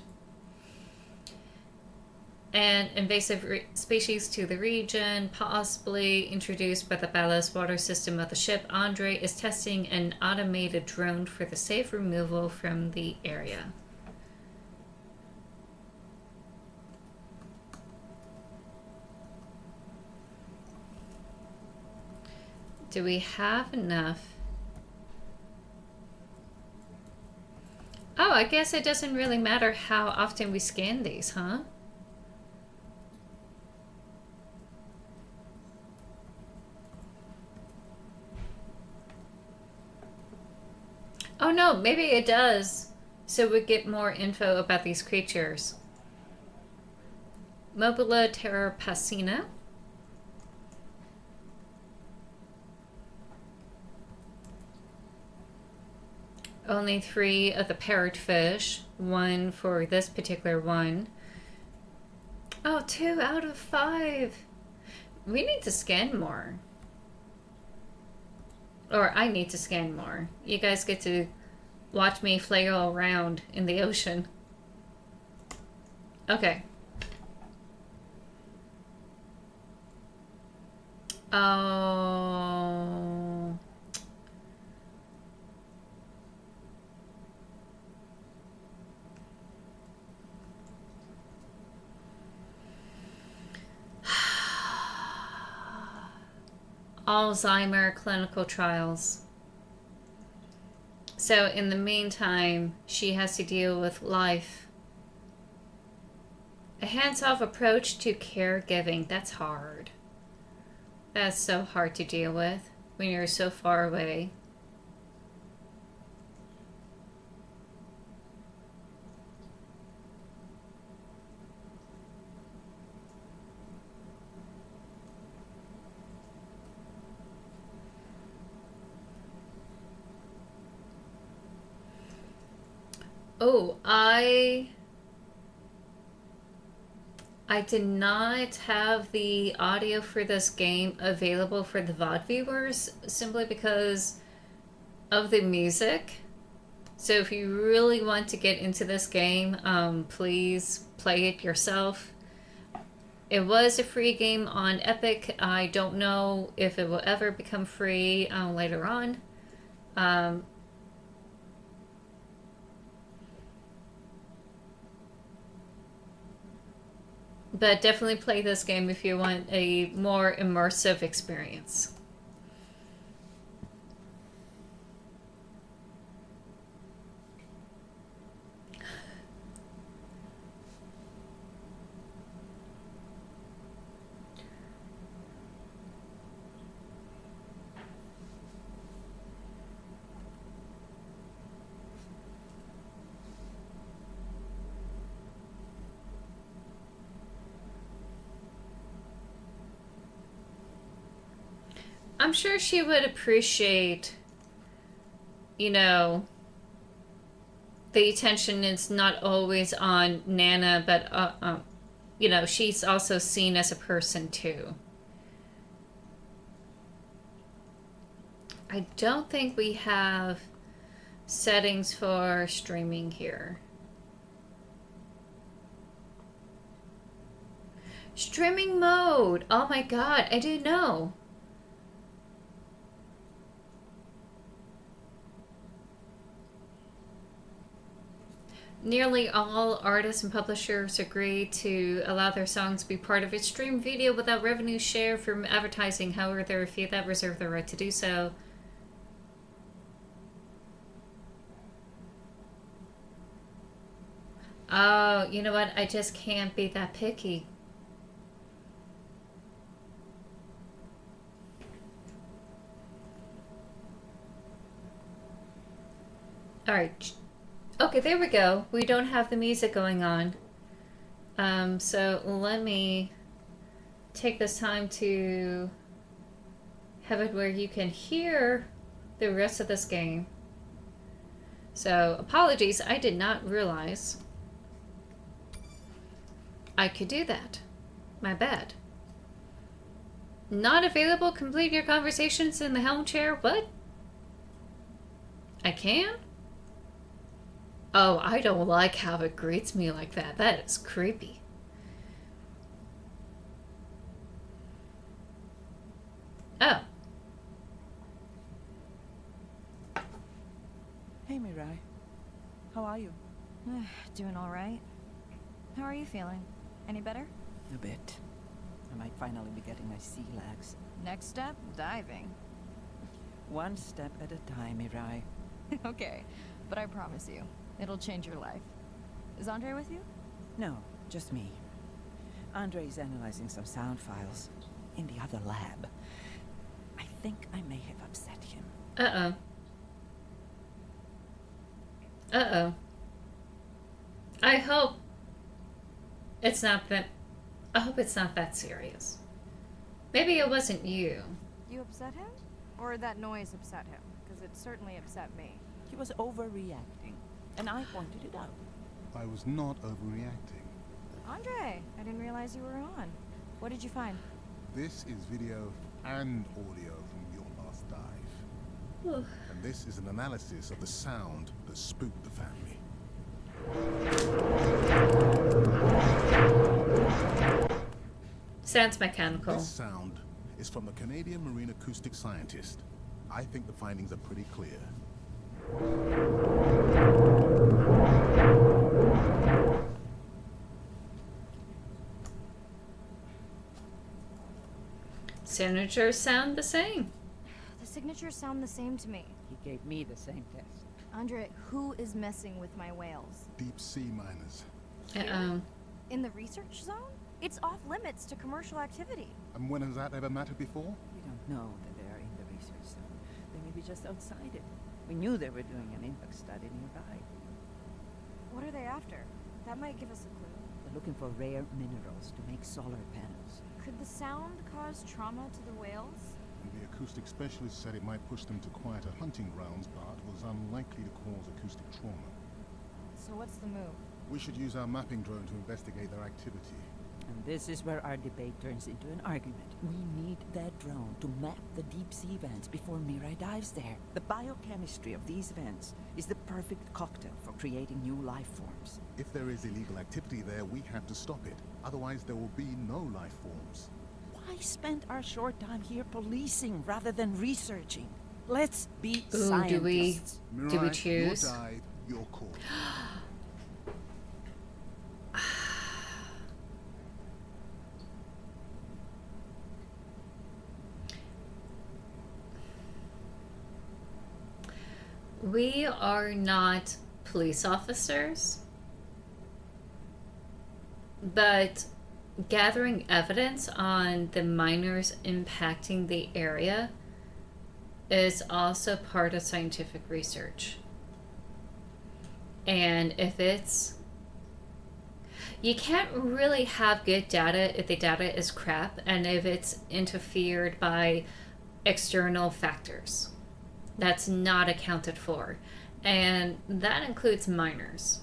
And invasive species to the region, possibly introduced by the ballast water system of the ship. Andre is testing an automated drone for the safe removal from the area. Do we have enough? Oh, I guess it doesn't really matter how often we scan these, huh? Oh no, maybe it does. So we get more info about these creatures. Mobila terrapacina. Only 3 of the parrotfish. 1 for this particular one. Oh, 2 out of 5. We need to scan more. Or I need to scan more. You guys get to watch me flail around in the ocean. Okay. Oh. Alzheimer clinical trials. So in the meantime, she has to deal with life. A hands-off approach to caregiving. That's hard. That's so hard to deal with when you're so far away. Oh, I did not have the audio for this game available for the VOD viewers simply because of the music. So if you really want to get into this game, please play it yourself. It was a free game on Epic. I don't know if it will ever become free later on. But definitely play this game if you want a more immersive experience. I'm sure she would appreciate, you know, the attention is not always on Nana, but, you know, she's also seen as a person too. I don't think we have settings for streaming here. Streaming mode! Oh my god, I didn't know. Nearly all artists and publishers agree to allow their songs be part of a stream video without revenue share from advertising. However, there are a few that reserve the right to do so. Oh, you know what? I just can't be that picky. Alright. Okay, there we go. We don't have the music going on. So let me take this time to have it where you can hear the rest of this game. So apologies, I did not realize I could do that. My bad. Not available. Complete your conversations in the helm chair. What? I can? Oh, I don't like how it greets me like that. That is creepy. Oh. Hey, Mirai. How are you? Doing all right. How are you feeling? Any better? A bit. I might finally be getting my sea legs. Next step, diving. One step at a time, Mirai. Okay, but I promise you, it'll change your life. Is Andre with you? No, just me. Andre is analyzing some sound files in the other lab. I think I may have upset him. Uh-oh. Uh-oh. I hope it's not that... I hope it's not that serious. Maybe it wasn't you. You upset him? Or that noise upset him? Because it certainly upset me. He was overreacting, and I pointed it out. I was not overreacting. Andre, I didn't realize you were on. What did you find? This is video and audio from your last dive. And this is an analysis of the sound that spooked the family. Sounds mechanical. This sound is from a Canadian marine acoustic scientist. I think the findings are pretty clear. Signatures sound the same. The signatures sound the same to me. He gave me the same test. Andre, who is messing with my whales? Deep sea miners. In the research zone? It's off limits to commercial activity. And when has that ever mattered before? We don't know that they are in the research zone. They may be just outside it. We knew they were doing an impact study nearby. What are they after? That might give us a clue. They're looking for rare minerals to make solar panels. Could the sound cause trauma to the whales? And the acoustic specialist said it might push them to quieter hunting grounds, but was unlikely to cause acoustic trauma. So what's the move? We should use our mapping drone to investigate their activity. And this is where our debate turns into an argument. We need that drone to map the deep sea vents before Mirai dives there. The biochemistry of these vents is the perfect cocktail for creating new life forms. If there is illegal activity there, we have to stop it. Otherwise, there will be no life forms. Why spend our short time here policing rather than researching? Let's be Ooh, scientists. do we choose? Your dive, your call. We are not police officers, but gathering evidence on the miners impacting the area is also part of scientific research. And if it's... You can't really have good data if the data is crap and if it's interfered by external factors. That's not accounted for. And that includes minors.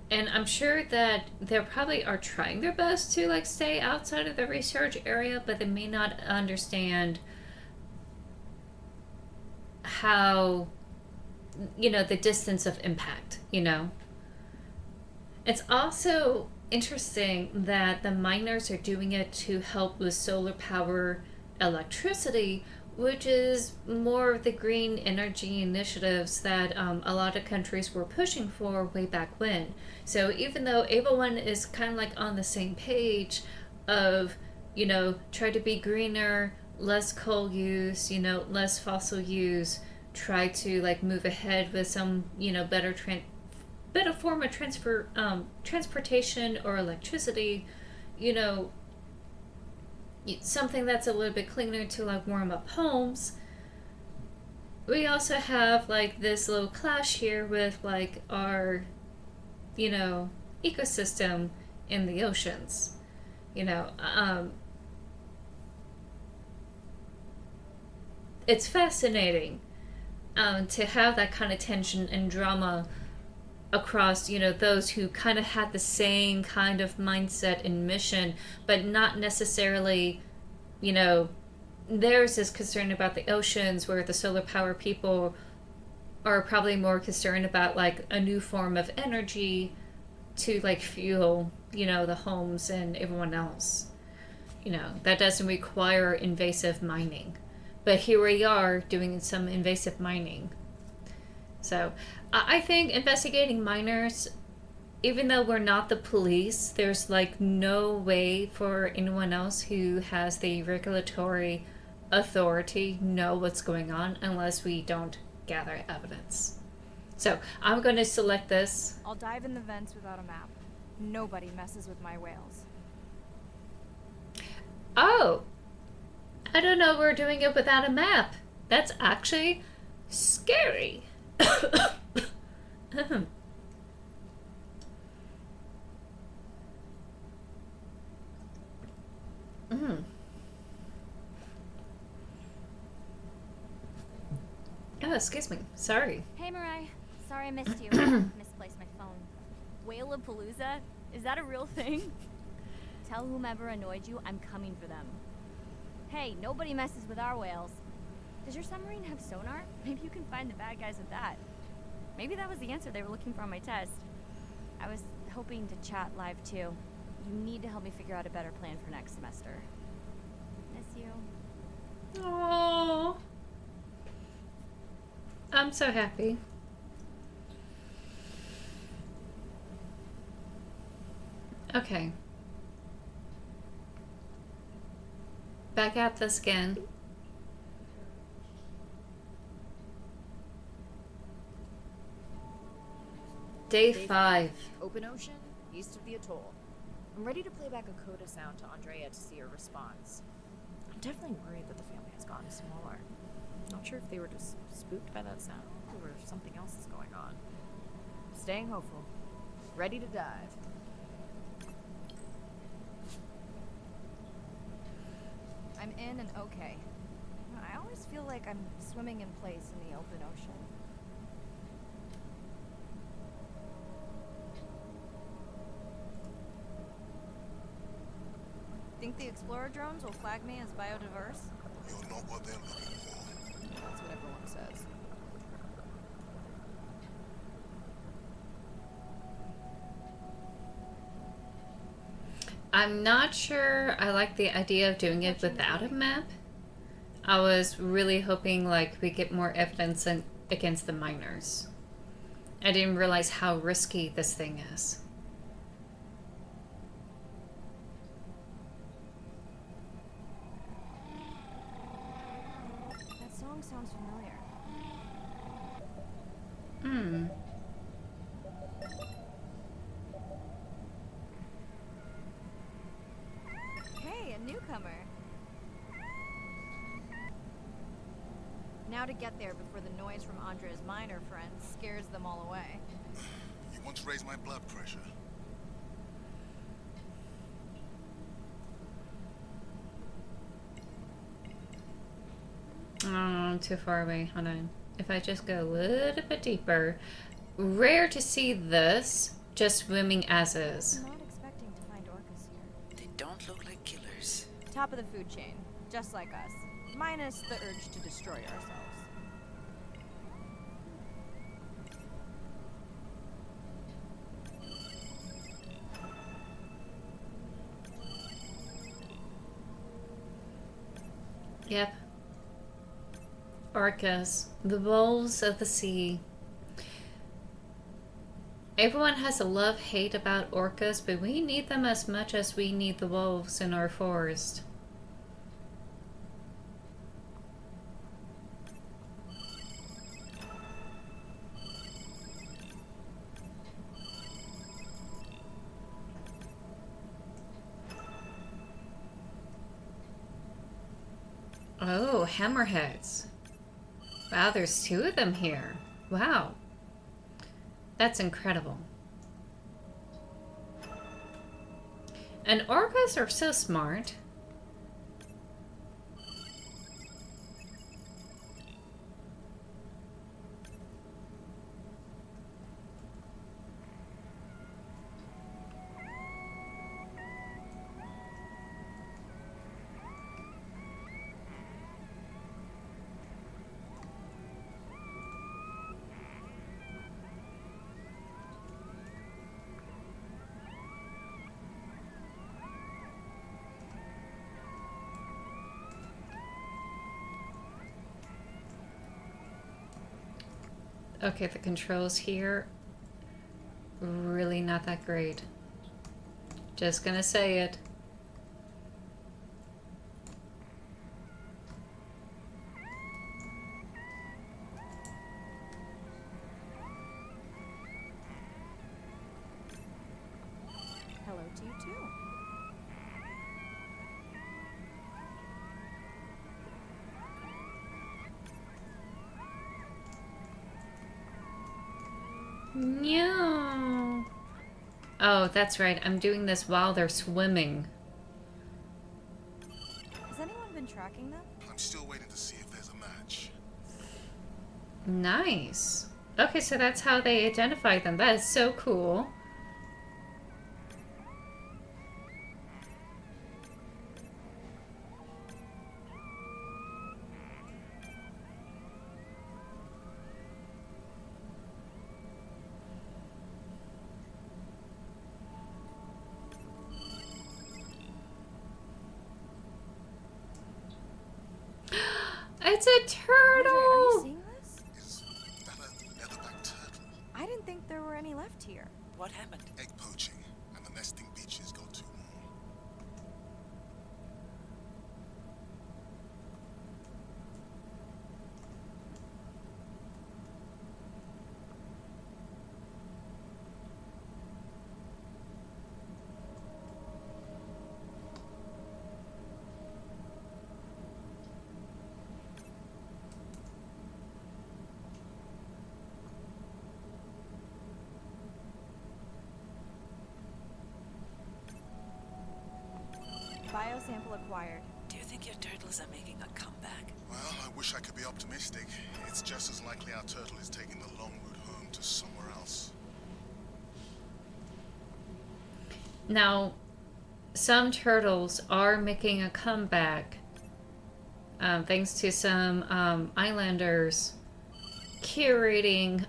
And I'm sure that they probably are trying their best to like stay outside of the research area, but they may not understand how, the distance of impact, It's also interesting that the miners are doing it to help with solar power electricity, which is more of the green energy initiatives that a lot of countries were pushing for way back when. So even though everyone is kind of like on the same page of, try to be greener, less coal use, less fossil use, try to like move ahead with some, better form of transportation or electricity, something that's a little bit cleaner to like warm up homes. We also have like this little clash here with like our ecosystem in the oceans. It's fascinating to have that kind of tension and drama across, those who kind of had the same kind of mindset and mission, but not necessarily, theirs is concerned about the oceans, where the solar power people are probably more concerned about like a new form of energy to like fuel, the homes and everyone else. That doesn't require invasive mining. But here we are doing some invasive mining. So I think investigating miners, even though we're not the police, there's like no way for anyone else who has the regulatory authority know what's going on unless we don't gather evidence. So I'm going to select this. I'll dive in the vents without a map. Nobody messes with my whales. Oh, I don't know we're doing it without a map. That's actually scary. Oh, excuse me. Sorry. Hey, Mirai. Sorry I missed you. Misplaced my phone. Whale-a-palooza? Is that a real thing? Tell whomever annoyed you I'm coming for them. Hey, nobody messes with our whales. Does your submarine have sonar? Maybe you can find the bad guys with that. Maybe that was the answer they were looking for on my test. I was hoping to chat live too. You need to help me figure out a better plan for next semester. Miss you. Aww. I'm so happy. Okay. Back at this again. Day 5. Open ocean, east of the atoll. I'm ready to play back a coda sound to Andrea to see her response. I'm definitely worried that the family has gotten smaller. Not sure if they were just spooked by that sound or if something else is going on. Staying hopeful. Ready to dive. I'm in and okay. I always feel like I'm swimming in place in the open ocean. Think the Explorer drones will flag me as biodiverse? You're not what they're looking for. That's what everyone says. I'm not sure I like the idea of doing it without a map. I was really hoping like we get more evidence against the miners. I didn't realize how risky this thing is. That song sounds familiar. Hmm. Hey, a newcomer. Now to get there before the noise from Andrea's miner friends scares them all away. You want to raise my blood pressure? Oh, I'm too far away. Hold on. If I just go a little bit deeper. Rare to see this just swimming as is. I'm not expecting to find orcas here. They don't look like killers. Top of the food chain, just like us. Minus the urge to destroy ourselves. Yep. Orcas. The wolves of the sea. Everyone has a love-hate about orcas, but we need them as much as we need the wolves in our forest. Oh, hammerheads. Wow, there's 2 of them here. Wow. That's incredible. And orcas are so smart. Okay, the controls here, really not that great. Just gonna say it. Hello to you too. No. Oh, that's right. I'm doing this while they're swimming. Has anyone been tracking them? I'm still waiting to see if there's a match. Nice. Okay, so that's how they identify them. That is so cool. It's a Andre, are you turtle! seeing this? Is that a leatherback turtle? I didn't think there were any left here. What happened? Egg poaching, and the nesting beaches got too warm. Biosample acquired. Do you think your turtles are making a comeback? Well, I wish I could be optimistic. It's just as likely our turtle is taking the long route home to somewhere else. Now, some turtles are making a comeback, thanks to some islanders curating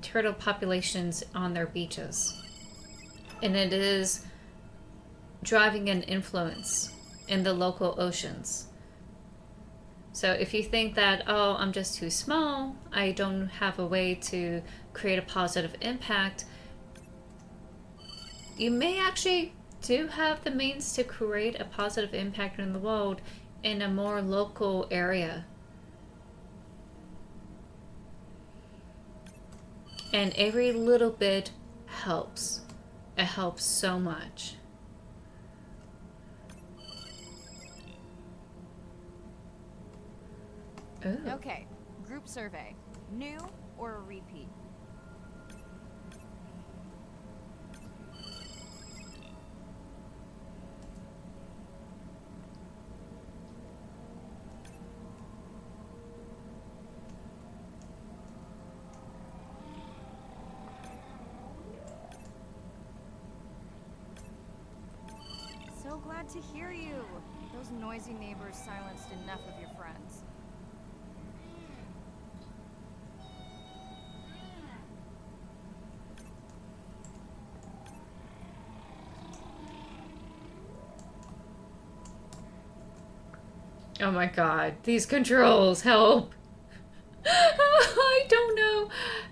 turtle populations on their beaches. And it is driving an influence in the local oceans. So if you think that, oh, I'm just too small, I don't have a way to create a positive impact, you may actually do have the means to create a positive impact in the world in a more local area. And every little bit helps. It helps so much. Ooh. Okay, group survey. New or a repeat? So glad to hear you. Those noisy neighbors silenced enough of your friends. Oh my god, these controls, help! I don't know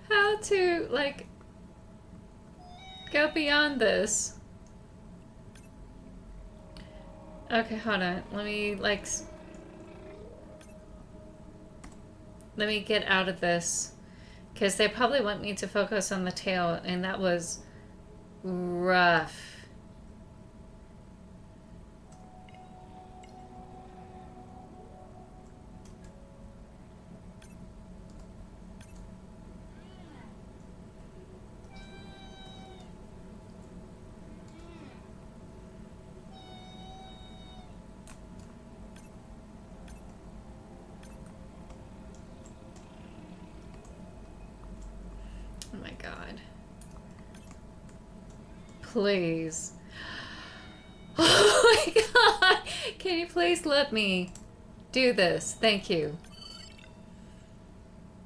how to, like, go beyond this. Okay, hold on. Let me, like, let me get out of this. Because they probably want me to focus on the tail, and that was rough. Oh my god. Please. Oh my god! Can you please let me do this? Thank you.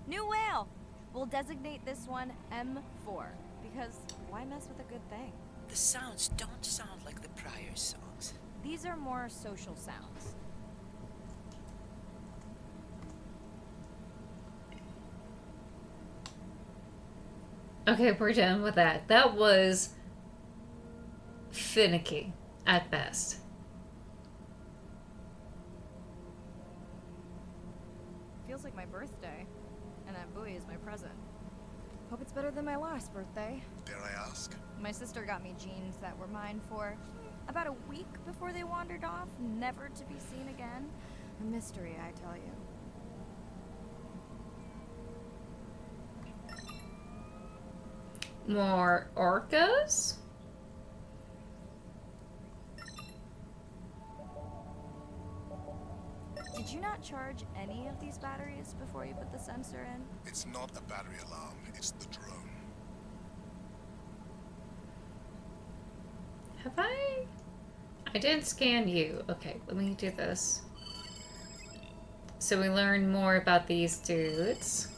New whale! We'll designate this one M4, because why mess with a good thing? The sounds don't sound like the prior songs. These are more social sounds. Okay, we're done with that. That was finicky at best. Feels like my birthday, and that buoy is my present. Hope it's better than my last birthday. Dare I ask? My sister got me jeans that were mine for about a week before they wandered off, never to be seen again. A mystery, I tell you. More orcas? Did you not charge any of these batteries before you put the sensor in? It's not a battery alarm, it's the drone. Have I? I didn't scan you. Okay, let me do this. So we learn more about these dudes.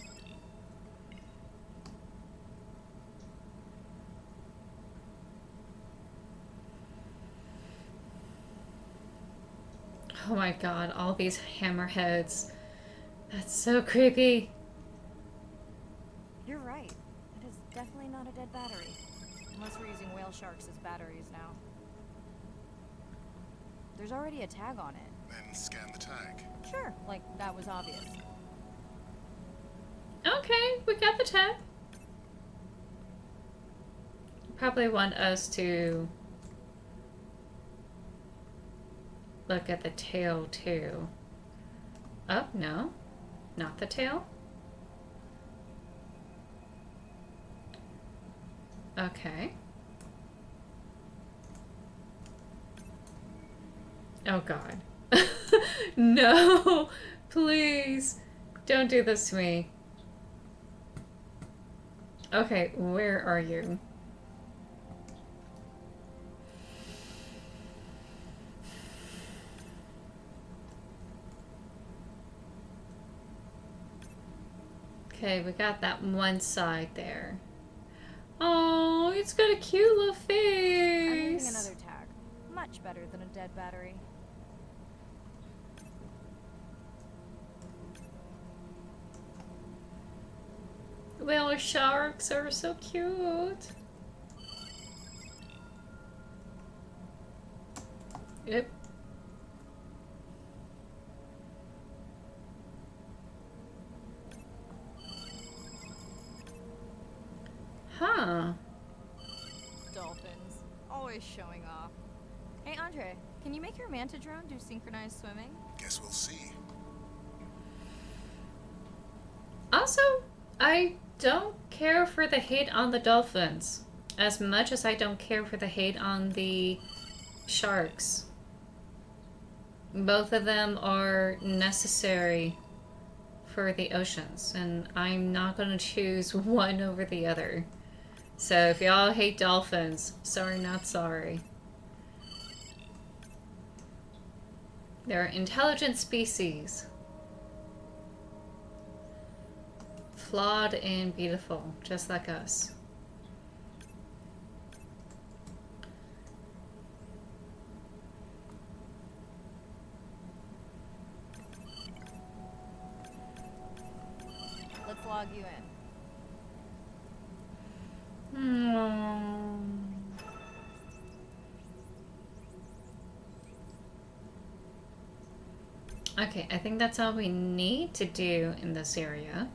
Oh my god, all these hammerheads. That's so creepy. You're right. It is definitely not a dead battery. Unless we're using whale sharks as batteries now. There's already a tag on it. Then scan the tag. Sure, like that was obvious. Okay, we got the tag. Probably want us to look at the tail too. Oh, no. Not the tail. Okay. Oh god. No! Please! Don't do this to me. Okay, where are you? Okay, we got that one side there. Oh, it's got a cute little I'm leaving face. another tag. Much better than a dead battery. Well, sharks are so cute. Yep. Huh. Dolphins. Always showing off. Hey, Andre, can you make your manta drone do synchronized swimming? Guess we'll see. Also, I don't care for the hate on the dolphins as much as I don't care for the hate on the sharks. Both of them are necessary for the oceans, and I'm not going to choose one over the other. So if y'all hate dolphins, sorry not sorry. They're intelligent species. Flawed and beautiful, just like us. Let's log you in. Okay, I think that's all we need to do in this area.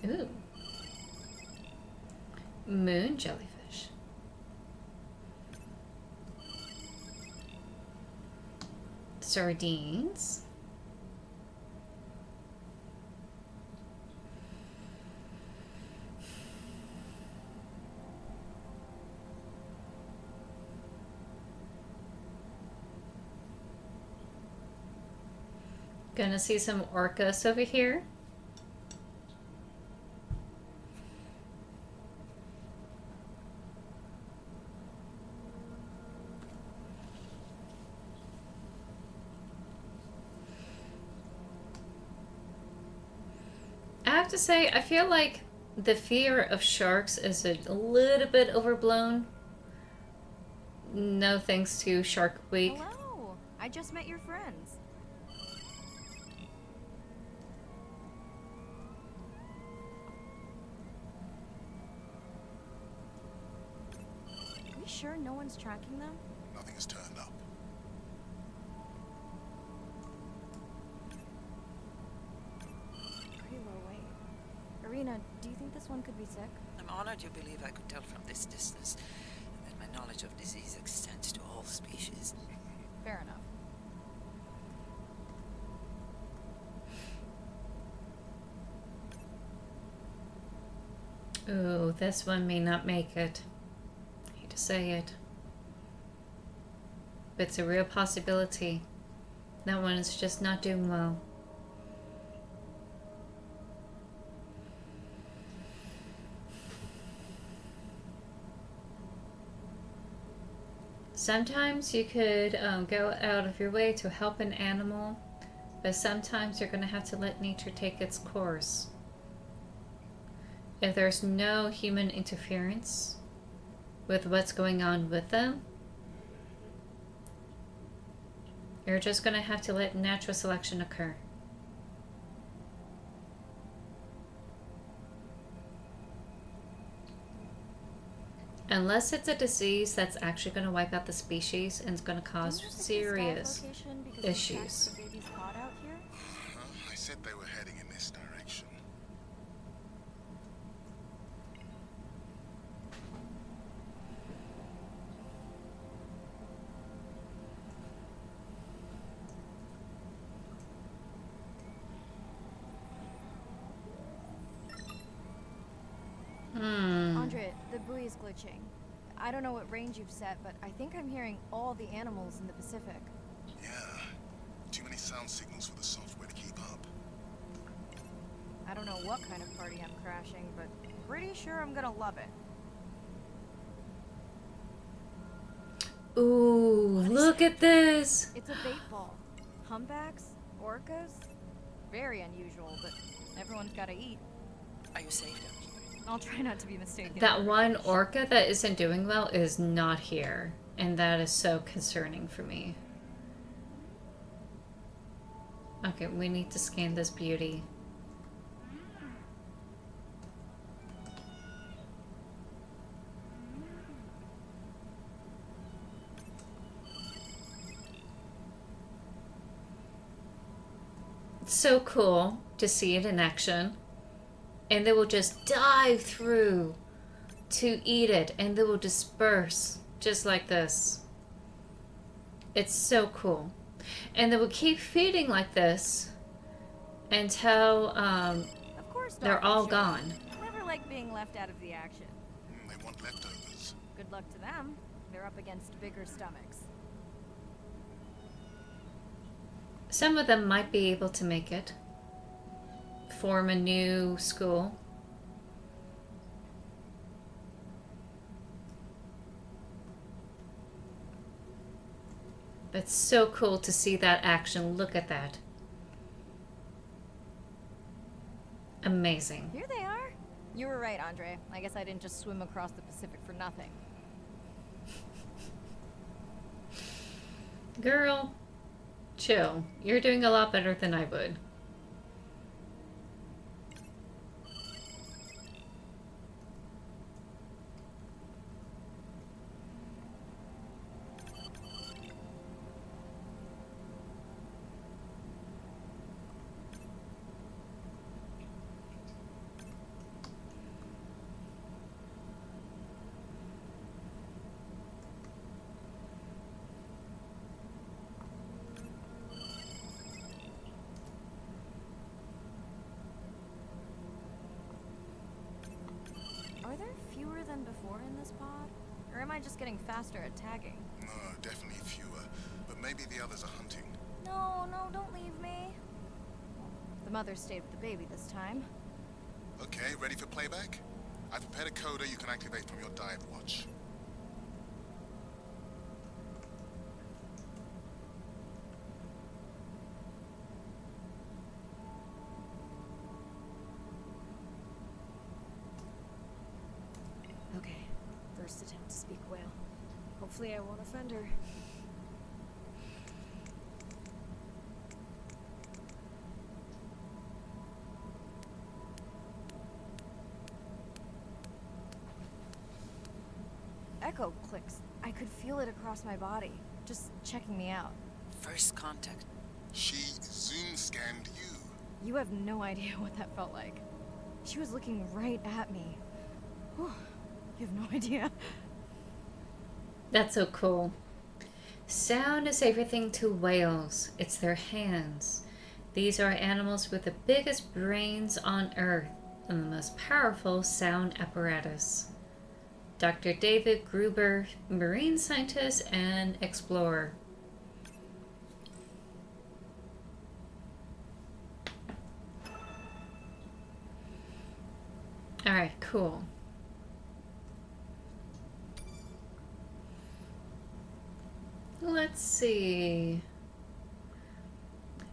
Ooh. Moon jellyfish. Sardines. Gonna see some orcas over here. I have to say, I feel like the fear of sharks is a little bit overblown. No thanks to Shark Week. Hello. I just met your friends. Are we sure no one's tracking them? Nothing has turned up. Pretty low weight. Irina, do you think this one could be sick? I'm honored you believe I could tell from this distance that my knowledge of disease extends to all species. Fair enough. Ooh, this one may not make it. I hate to say it. But it's a real possibility. That one is just not doing well. Sometimes you could go out of your way to help an animal, but sometimes you're going to have to let nature take its course. If there's no human interference with what's going on with them, you're just going to have to let natural selection occur. Unless it's a disease that's actually going to wipe out the species and it's going to cause serious issues. The baby's pod out here? I said they were heading in this direction. Andre, the buoy is glitching. I don't know what range you've set, but I think I'm hearing all the animals in the Pacific. Yeah. Too many sound signals for the software to keep up. I don't know what kind of party I'm crashing, but pretty sure I'm gonna love it. Ooh, look at this. It's a bait ball. Humpbacks? Orcas? Very unusual, but everyone's gotta eat. Are you safe down here? I'll try not to be mistaken. That one orca that isn't doing well is not here. And that is so concerning for me. Okay, we need to scan this beauty. It's so cool to see it in action. And they will just dive through to eat it, and they will disperse just like this. It's so cool. And they will keep feeding like this until Of course they're all gone. Never like being left out of the action. They want leftovers. Good luck to them. They're up against bigger stomachs. Some of them might be able to make it. Form a new school. But it's so cool to see that action. Look at that. Amazing. Here they are. You were right, Andre. I guess I didn't just swim across the Pacific for nothing. Girl, chill. You're doing a lot better than I would. Are there fewer than before in this pod? Or am I just getting faster at tagging? No, definitely fewer. But maybe the others are hunting. No, don't leave me. The mother stayed with the baby this time. Okay, ready for playback? I've prepared a coder you can activate from your dive watch. Okay, first attempt to speak whale. Hopefully I won't offend her. Echo clicks. I could feel it across my body, just checking me out. First contact. She zoom scanned you. You have no idea what that felt like. She was looking right at me. Whew, you have no idea. That's so cool. Sound is everything to whales. It's their hands. These are animals with the biggest brains on Earth and the most powerful sound apparatus. Dr. David Gruber, marine scientist and explorer. All right, cool. Let's see.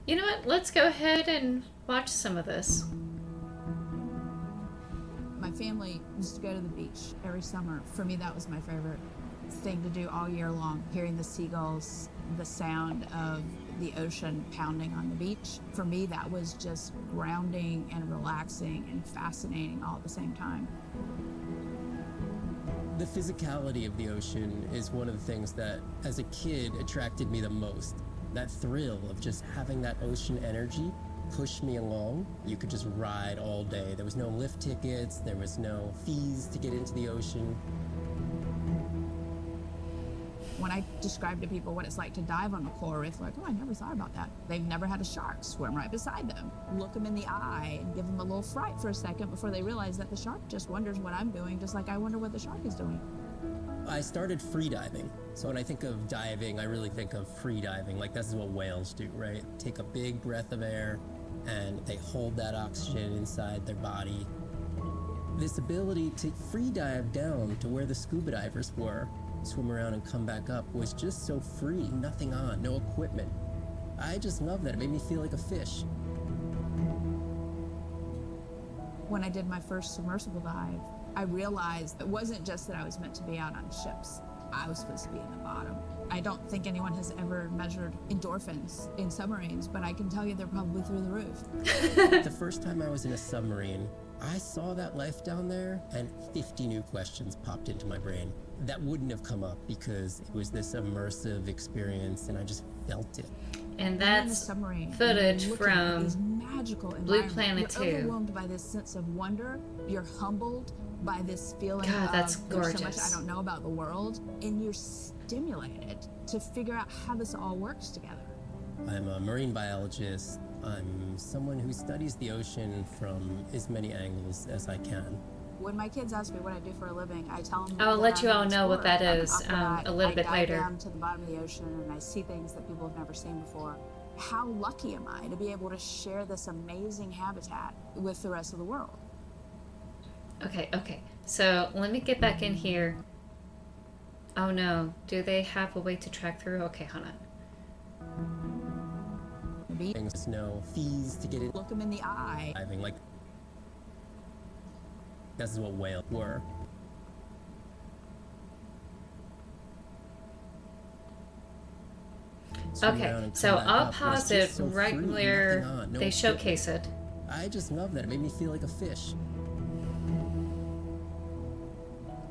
You know what? Let's go ahead and watch some of this. My family used to go to the beach every summer. For me, that was my favorite thing to do all year long. Hearing the seagulls, the sound of the ocean pounding on the beach. For me, that was just grounding and relaxing and fascinating all at the same time. The physicality of the ocean is one of the things that, as a kid, attracted me the most. That thrill of just having that ocean energy push me along. You could just ride all day. There was no lift tickets, there was no fees to get into the ocean. When I describe to people what it's like to dive on a coral reef, they're like, oh, I never thought about that. They've never had a shark swim right beside them. Look them in the eye and give them a little fright for a second before they realize that the shark just wonders what I'm doing, just like I wonder what the shark is doing. I started free diving. So when I think of diving, I really think of free diving. Like, this is what whales do, right? Take a big breath of air and they hold that oxygen inside their body. This ability to free dive down to where the scuba divers were, swim around and come back up, was just so free. Nothing on, no equipment. I just love that. It made me feel like a fish. When I did my first submersible dive, I realized it wasn't just that I was meant to be out on ships. I was supposed to be in the bottom. I don't think anyone has ever measured endorphins in submarines, but I can tell you they're probably through the roof. The first time I was in a submarine, I saw that life down there and 50 new questions popped into my brain that wouldn't have come up because it was this immersive experience and I just felt it. And that's footage from Blue Planet 2. You're overwhelmed by this sense of wonder. You're humbled by this feeling God, of that's there's so much gorgeous. I don't know about the world, and you're stimulated to figure out how this all works together. I'm a marine biologist. I'm someone who studies the ocean from as many angles as I can. When my kids ask me what I do for a living, I tell them I'll that let you I'm all an know what explorer. that I'm an is, aquanaut. a little bit I later. dive down to the bottom of the ocean and I see things that people have never seen before. How lucky am I to be able to share this amazing habitat with the rest of the world? Okay. So let me get back in here. Oh no, do they have a way to track through? Okay, hold on. Things, no fees to get in. Look them in the eye. Diving, like, this is what whales were. Okay, so I'll pause it right where they showcase it. I just love that. It made me feel like a fish.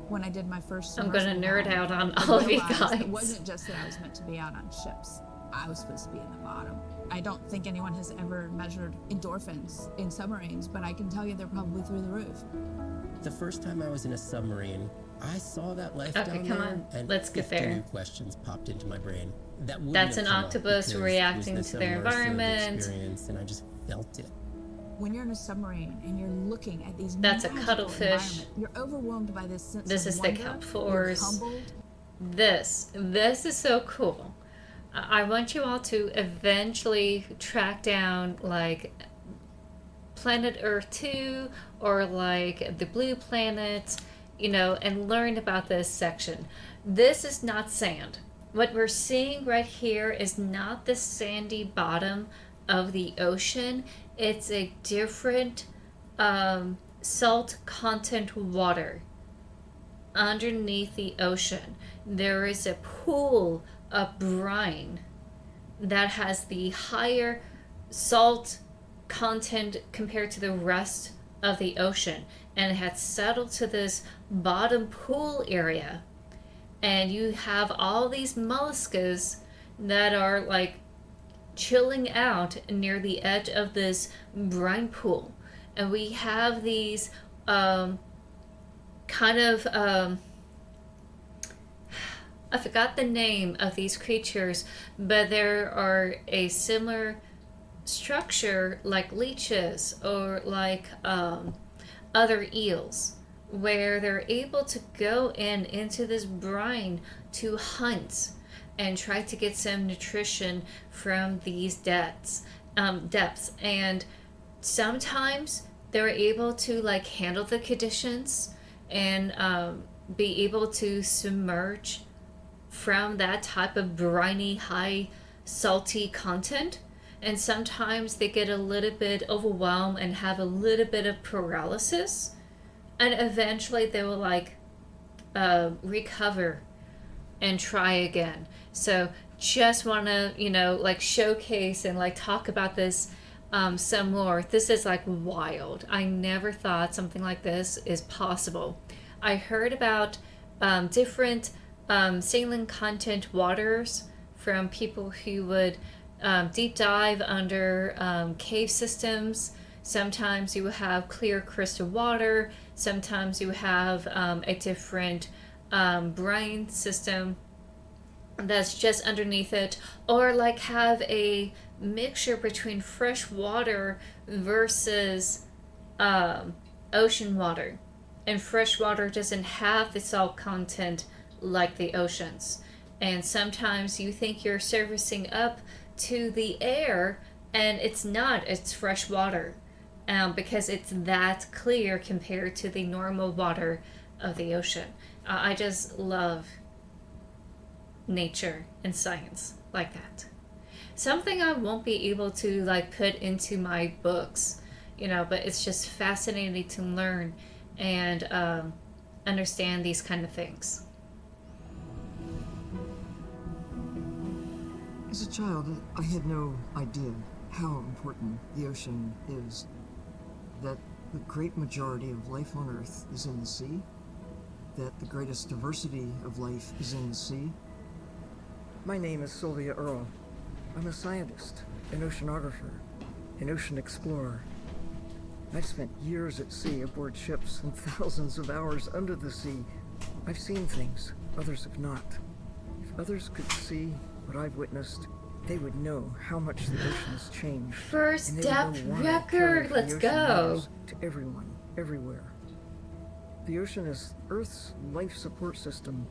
When I did my first I'm gonna submersible nerd dive, out on I all of you realized guys. It wasn't just that I was meant to be out on ships. I was supposed to be in the bottom. I don't think anyone has ever measured endorphins in submarines, but I can tell you they're probably through the roof. The first time I was in a submarine, I saw that life Okay, down come there, on. and Let's get 50 there. new questions popped into my brain. That wouldn't That's have an come up octopus because it was reacting this to their immersive environment. experience, and I just felt it. When you're in a submarine and you're looking at these That's a magical cuttlefish. environment, you're overwhelmed by this sense This of is the wonder. kelp You're forest. humbled. This is so cool. I want you all to eventually track down like Planet Earth 2 or like the Blue Planet, and learn about this section. This is not sand. What we're seeing right here is not the sandy bottom of the ocean. It's a different salt content water underneath the ocean. There is a pool of brine that has the higher salt content compared to the rest of the ocean, and it had settled to this bottom pool area, and you have all these mollusks that are like chilling out near the edge of this brine pool, and we have these I forgot the name of these creatures, but there are a similar structure like leeches or like other eels, where they're able to go into this brine to hunt and try to get some nutrition from these depths. And sometimes they're able to like handle the conditions and be able to submerge from that type of briny, high salty content, and sometimes they get a little bit overwhelmed and have a little bit of paralysis, and eventually they will like recover and try again. So just want to like showcase and like talk about this some more. This is like wild. I never thought something like this is possible. I heard about different saline content waters from people who would deep dive under cave systems. Sometimes you have clear crystal water. Sometimes you have a different brine system that's just underneath it, or like have a mixture between fresh water versus ocean water. And fresh water doesn't have the salt content like the oceans. And sometimes you think you're servicing up to the air, and it's not. It's fresh water, because it's that clear compared to the normal water of the ocean. I just love nature and science like that. Something I won't be able to like put into my books, but it's just fascinating to learn and understand these kind of things. As a child, I had no idea how important the ocean is. That the great majority of life on Earth is in the sea. That the greatest diversity of life is in the sea. My name is Sylvia Earle. I'm a scientist, an oceanographer, an ocean explorer. I've spent years at sea aboard ships and thousands of hours under the sea. I've seen things others have not. If others could see what I've witnessed, they would know how much the ocean has changed. First depth record, let's go. To everyone, everywhere. The ocean is Earth's life support system,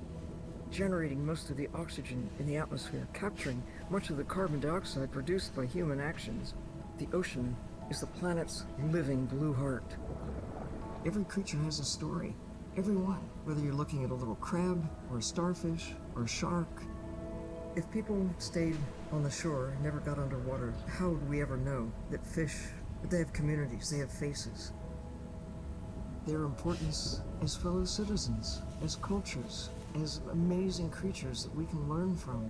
generating most of the oxygen in the atmosphere, capturing much of the carbon dioxide produced by human actions. The ocean is the planet's living blue heart. Every creature has a story. Every one. Whether you're looking at a little crab, or a starfish, or a shark. If people stayed on the shore and never got underwater, how would we ever know that fish, they have communities, they have faces? Their importance as fellow citizens, as cultures, as amazing creatures that we can learn from.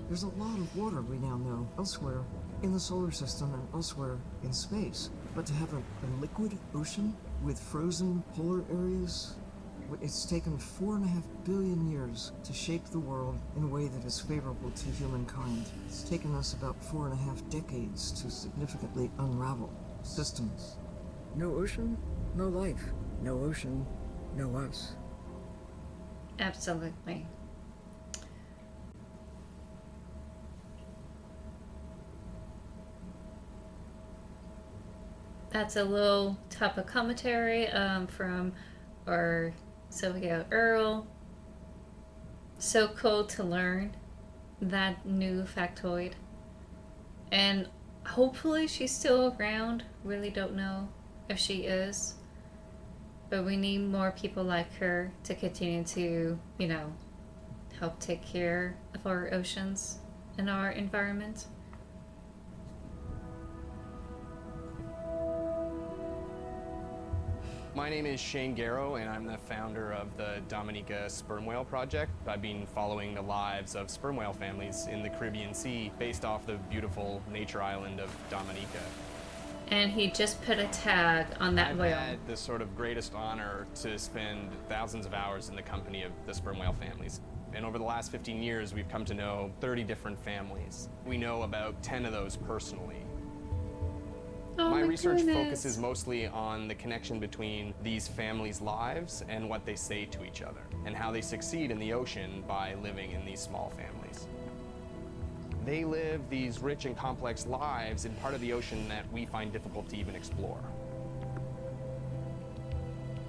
There's a lot of water we now know elsewhere in the solar system and elsewhere in space. But to have a liquid ocean with frozen polar areas, it's taken 4.5 billion years to shape the world in a way that is favorable to humankind. It's taken us about 4.5 decades to significantly unravel systems. No ocean, no life. No ocean, no us. Absolutely. That's a little type of commentary from our Sylvia Earle. So cool to learn that new factoid. And hopefully she's still around. Really don't know if she is. But we need more people like her to continue to, help take care of our oceans and our environment. My name is Shane Garrow, and I'm the founder of the Dominica Sperm Whale Project. I've been following the lives of sperm whale families in the Caribbean Sea based off the beautiful nature island of Dominica. And he just put a tag on that whale. I've had the sort of greatest honor to spend thousands of hours in the company of the sperm whale families. And over the last 15 years, we've come to know 30 different families. We know about 10 of those personally. Oh my research goodness. focuses mostly on the connection between these families' lives and what they say to each other, and how they succeed in the ocean by living in these small families. They live these rich and complex lives in part of the ocean that we find difficult to even explore.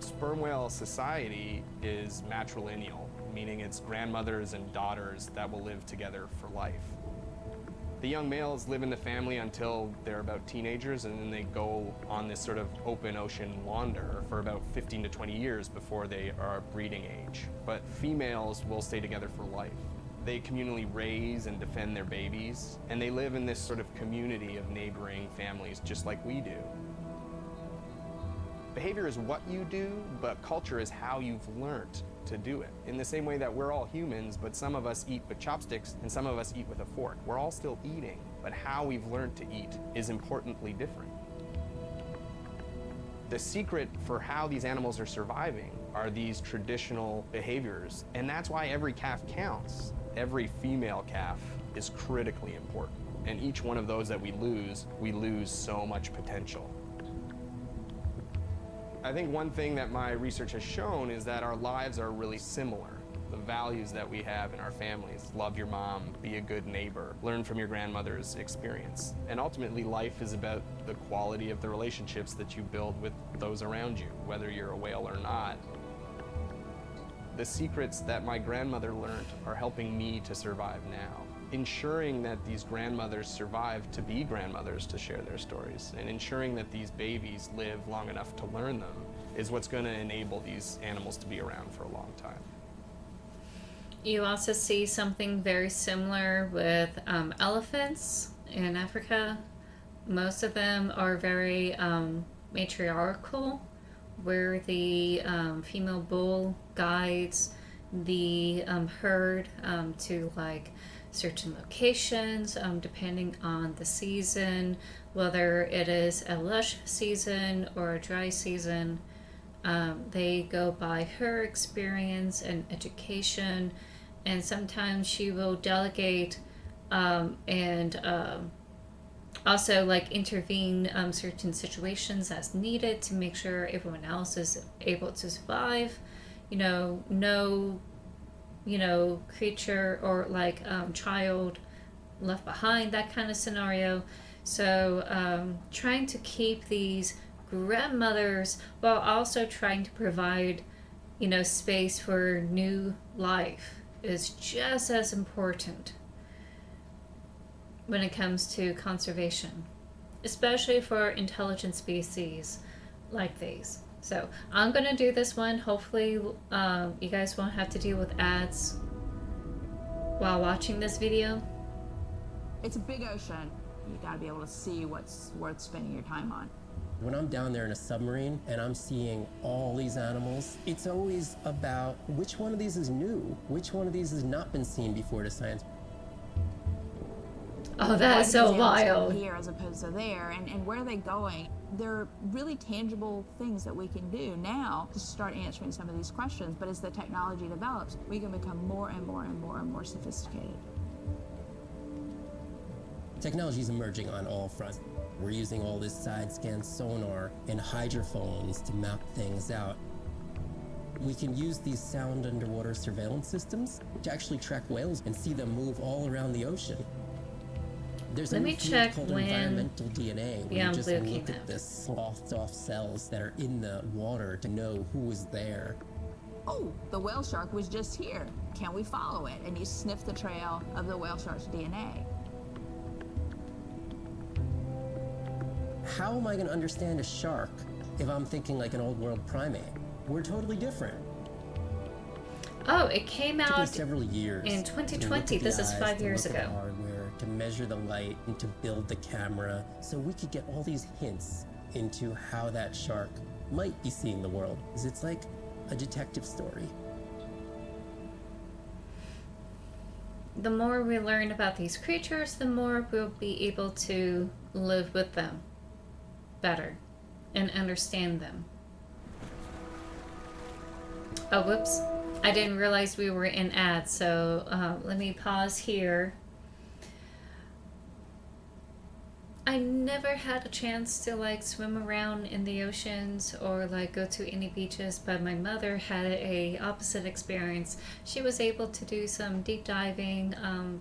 Sperm whale society is matrilineal, meaning it's grandmothers and daughters that will live together for life. The young males live in the family until they're about teenagers, and then they go on this sort of open ocean wander for about 15 to 20 years before they are breeding age. But females will stay together for life. They communally raise and defend their babies, and they live in this sort of community of neighboring families just like we do. Behavior is what you do, but culture is how you've learned to do it. In the same way that we're all humans, but some of us eat with chopsticks and some of us eat with a fork. We're all still eating, but how we've learned to eat is importantly different. The secret for how these animals are surviving are these traditional behaviors, and that's why every calf counts. Every female calf is critically important, and each one of those that we lose so much potential. I think one thing that my research has shown is that our lives are really similar. The values that we have in our families, love your mom, be a good neighbor, learn from your grandmother's experience. And ultimately, life is about the quality of the relationships that you build with those around you, whether you're a whale or not. The secrets that my grandmother learned are helping me to survive now. Ensuring that these grandmothers survive to be grandmothers to share their stories, and ensuring that these babies live long enough to learn them is what's going to enable these animals to be around for a long time. You also see something very similar with elephants in Africa. Most of them are very matriarchal, where the female bull guides the herd to like certain locations, depending on the season, whether it is a lush season or a dry season. They go by her experience and education, and sometimes she will delegate and also like intervene certain situations as needed to make sure everyone else is able to survive. No creature or like child left behind, that kind of scenario. So trying to keep these grandmothers while also trying to provide space for new life is just as important when it comes to conservation, especially for intelligent species like these. So I'm gonna do this one. Hopefully you guys won't have to deal with ads while watching this video. It's a big ocean. You gotta be able to see what's worth spending your time on. When I'm down there in a submarine and I'm seeing all these animals, it's always about which one of these is new, which one of these has not been seen before to science. Oh, that is so wild. Here as opposed to there, and where are they going? There are really tangible things that we can do now to start answering some of these questions, but as the technology develops, we can become more and more and more and more sophisticated. Technology is emerging on all fronts. We're using all this side-scan sonar and hydrophones to map things out. We can use these sound underwater surveillance systems to actually track whales and see them move all around the ocean. There's a field called environmental DNA, where you just look at the sloughed off cells that are in the water to know who is there. Oh, the whale shark was just here. Can we follow it? And you sniff the trail of the whale shark's DNA. How am I going to understand a shark if I'm thinking like an old world primate? We're totally different. Oh, it came out several years in 2020. This is 5 years ago. Hardware, to measure the light and to build the camera, so we could get all these hints into how that shark might be seeing the world. It's like a detective story. The more we learn about these creatures, the more we'll be able to live with them better and understand them. Oh, whoops. I didn't realize we were in ads, so let me pause here. I never had a chance to like swim around in the oceans or like go to any beaches, but my mother had a opposite experience. She was able to do some deep diving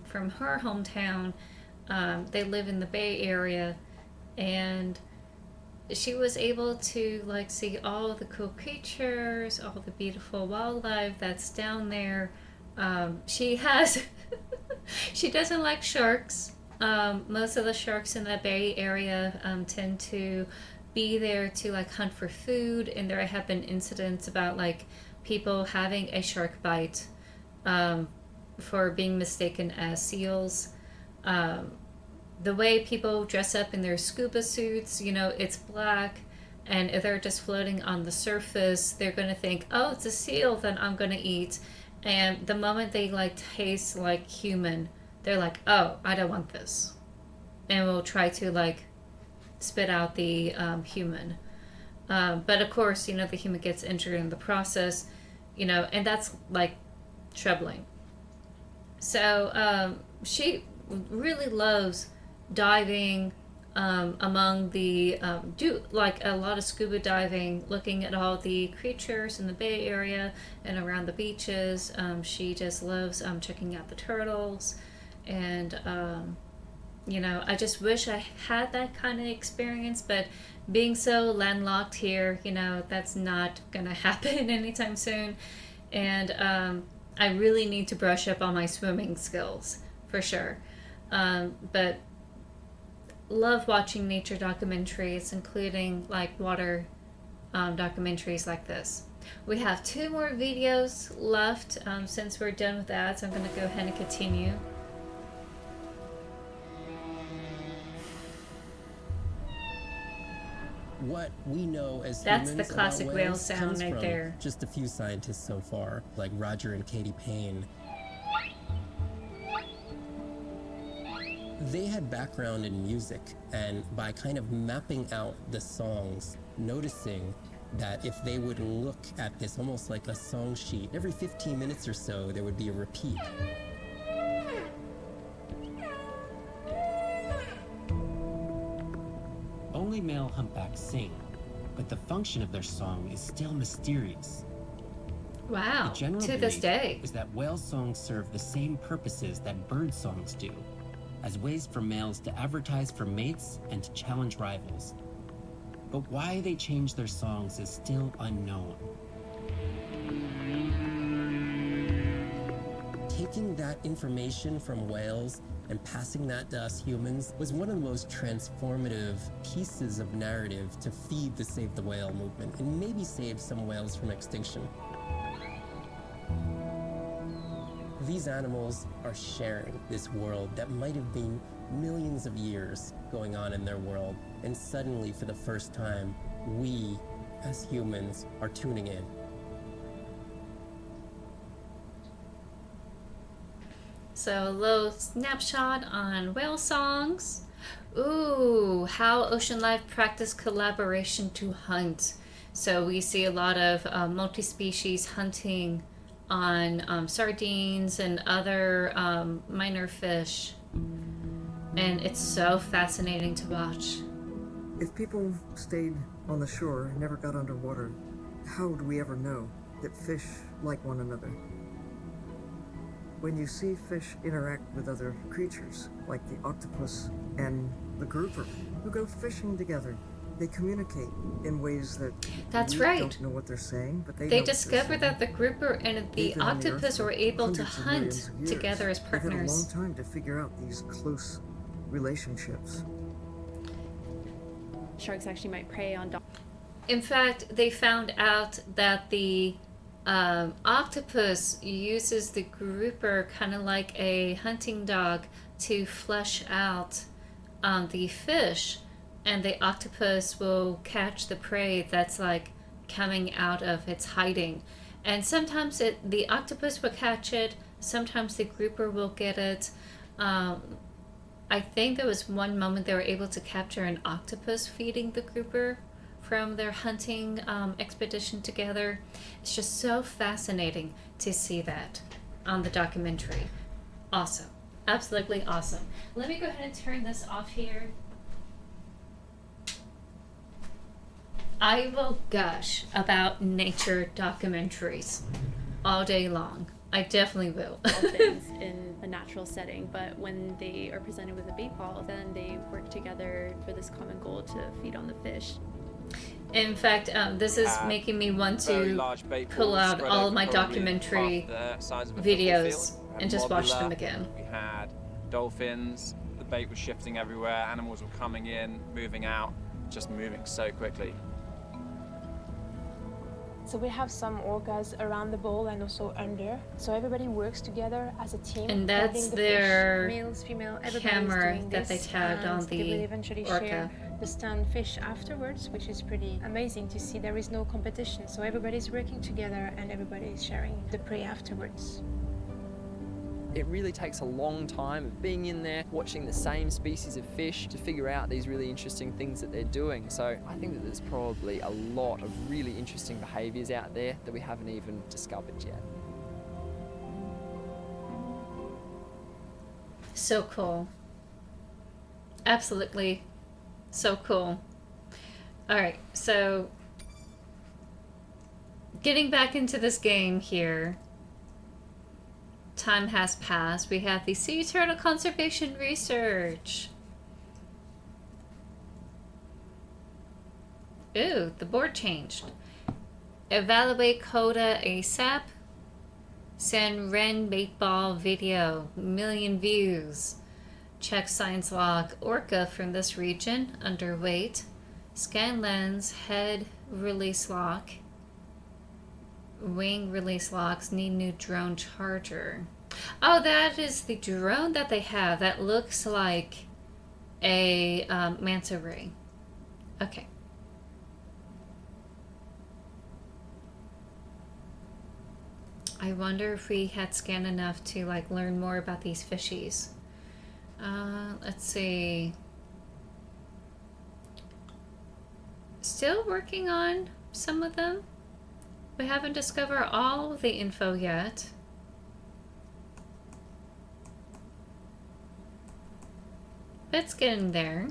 from her hometown. They live in the Bay Area, and she was able to like see all the cool creatures, all the beautiful wildlife that's down there. She has she doesn't like sharks. Most of the sharks in the Bay Area tend to be there to like hunt for food, and there have been incidents about like people having a shark bite for being mistaken as seals. The way people dress up in their scuba suits, it's black, and if they're just floating on the surface, they're going to think, oh, it's a seal that I'm going to eat. And the moment they like taste like human, they're like, oh, I don't want this. And will try to like spit out the human. But of course, the human gets injured in the process, and that's like troubling. So she really loves diving among the do like a lot of scuba diving, looking at all the creatures in the Bay Area and around the beaches. She just loves checking out the turtles, and I just wish I had that kind of experience, but being so landlocked here, that's not gonna happen anytime soon. And I really need to brush up on my swimming skills, for sure. But love watching nature documentaries, including like water documentaries like this. We have 2 more videos left since we're done with that, so I'm going to go ahead and continue. What we know as That's humans the classic about whale whales sound comes right from there. just a few scientists so far, like Roger and Katie Payne. They had background in music, and by kind of mapping out the songs, noticing that if they would look at this almost like a song sheet, every 15 minutes or so there would be a repeat. Only male humpbacks sing, but the function of their song is still mysterious. Wow, The general to this belief day. is that whale songs serve the same purposes that bird songs do, as ways for males to advertise for mates and to challenge rivals. But why they change their songs is still unknown. Taking that information from whales and passing that to us humans was one of the most transformative pieces of narrative to feed the Save the Whale movement and maybe save some whales from extinction. These animals are sharing this world that might have been millions of years going on in their world, and suddenly, for the first time, we, as humans, are tuning in. So a little snapshot on whale songs. Ooh, how ocean life practice collaboration to hunt. So we see a lot of multi-species hunting on sardines and other minor fish. And it's so fascinating to watch. If people stayed on the shore and never got underwater, how would we ever know that fish like one another? When you see fish interact with other creatures, like the octopus and the grouper, who go fishing together, they communicate in ways that That's we right. don't know what they're saying, but they They know what they're discovered saying. that the grouper and the They've been on the octopus Earth were for able to hundreds of millions hunt of years. together as They've had a partners. long time to figure out these close relationships. Sharks actually might prey on dogs. In fact, they found out that the octopus uses the grouper kind of like a hunting dog to flush out the fish, and the octopus will catch the prey that's like coming out of its hiding. And sometimes the octopus will catch it, sometimes the grouper will get it. I think there was one moment they were able to capture an octopus feeding the grouper from their hunting expedition together. It's just so fascinating to see that on the documentary. Awesome. Absolutely awesome. Let me go ahead and turn this off here. I will gush about nature documentaries all day long. I definitely will. Dolphins in a natural setting, but when they are presented with a bait ball, then they work together for this common goal to feed on the fish. In fact, this is making me want to pull out all of my documentary videos and just watch them again. We had dolphins, the bait was shifting everywhere, animals were coming in, moving out, just moving so quickly. So we have some orcas around the bowl and also under. So everybody works together as a team. And that's guarding the their fish. Males, female, everybody's camera doing that they this, tagged and on they the will eventually orca. share the stunned fish afterwards, which is pretty amazing to see. There is no competition, so everybody's working together and everybody's sharing the prey afterwards. It really takes a long time of being in there, watching the same species of fish to figure out these really interesting things that they're doing. So I think that there's probably a lot of really interesting behaviours out there that we haven't even discovered yet. So cool. Absolutely so cool. Alright, so getting back into this game here. Time has passed. We have the Sea Turtle Conservation Research. Ooh, the board changed. Evaluate quota ASAP. San Ren Baitball video, million views. Check science log. Orca from this region, underweight. Scan lens, head release lock. Wing release locks, need new drone charger. Oh, that is the drone that they have. That looks like a manta ray. Okay. I wonder if we had scanned enough to like learn more about these fishies. Let's see. Still working on some of them. We haven't discovered all of the info yet. But it's getting there.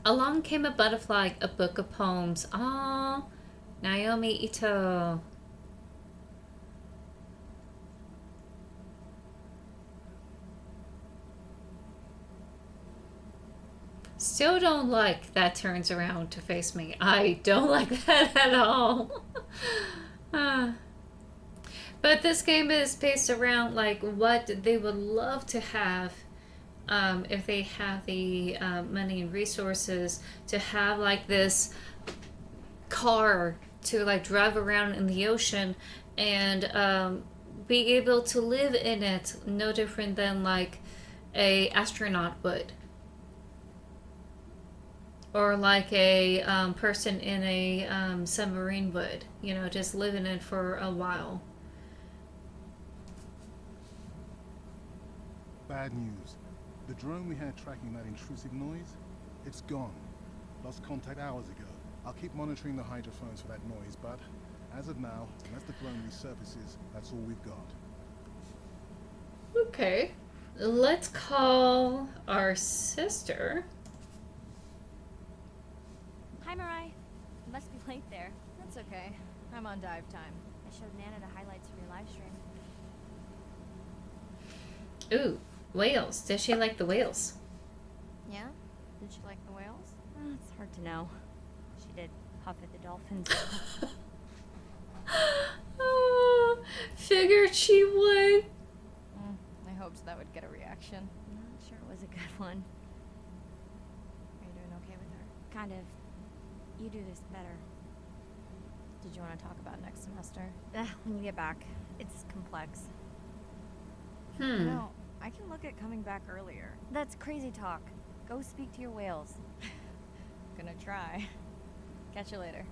Along came a butterfly, a book of poems. Ah, Naomi Ito. Still don't like that turns around to face me. I don't like that at all. But this game is based around like what they would love to have if they have the money and resources to have like this car to like drive around in the ocean and be able to live in it, no different than like a astronaut would, or like a person in a submarine would, you know, just live in it for a while. Bad news. The drone we had tracking that intrusive noise, it's gone. Lost contact hours ago. I'll keep monitoring the hydrophones for that noise, but as of now, unless the drone resurfaces, that's all we've got. Okay. Let's call our sister. Hi, Mirai. You must be late there. That's okay. I'm on dive time. I showed Nana the highlights from your live stream. Ooh, whales. Does she like the whales? Yeah? Did she like the whales? It's hard to know. She did huff at the dolphins. Oh, figured she would. I hoped that would get a reaction. I'm not sure it was a good one. Are you doing okay with her? Kind of. You do this better. Did you want to talk about next semester? When you get back. It's complex. No, I can look at coming back earlier. That's crazy talk. Go speak to your whales. Gonna try. Catch you later.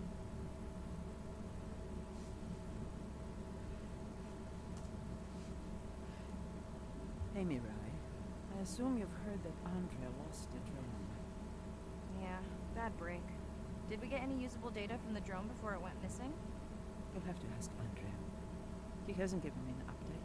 Hey, Mirai. I assume you've heard that Andrea lost the drone. Yeah, bad break. Did we get any usable data from the drone before it went missing? You'll have to ask Andrea. He hasn't given me an update.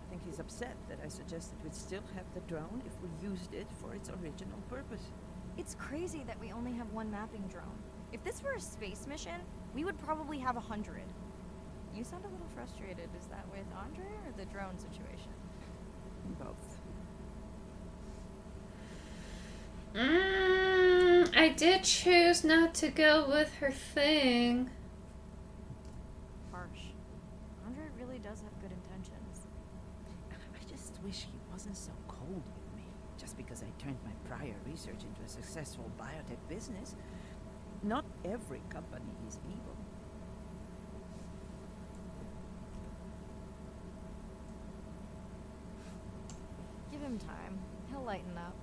I think he's upset that I suggested we'd still have the drone if we used it for its original purpose. It's crazy that we only have one mapping drone. If this were a space mission, we would probably have 100. You sound a little frustrated. Is that with Andre or the drone situation? Both. I did choose not to go with her thing. Harsh. Andre really does have good intentions. I just wish he wasn't so cold with me. Just because I turned my prior research into a successful biotech business. Not every company is evil. Give him time. He'll lighten up.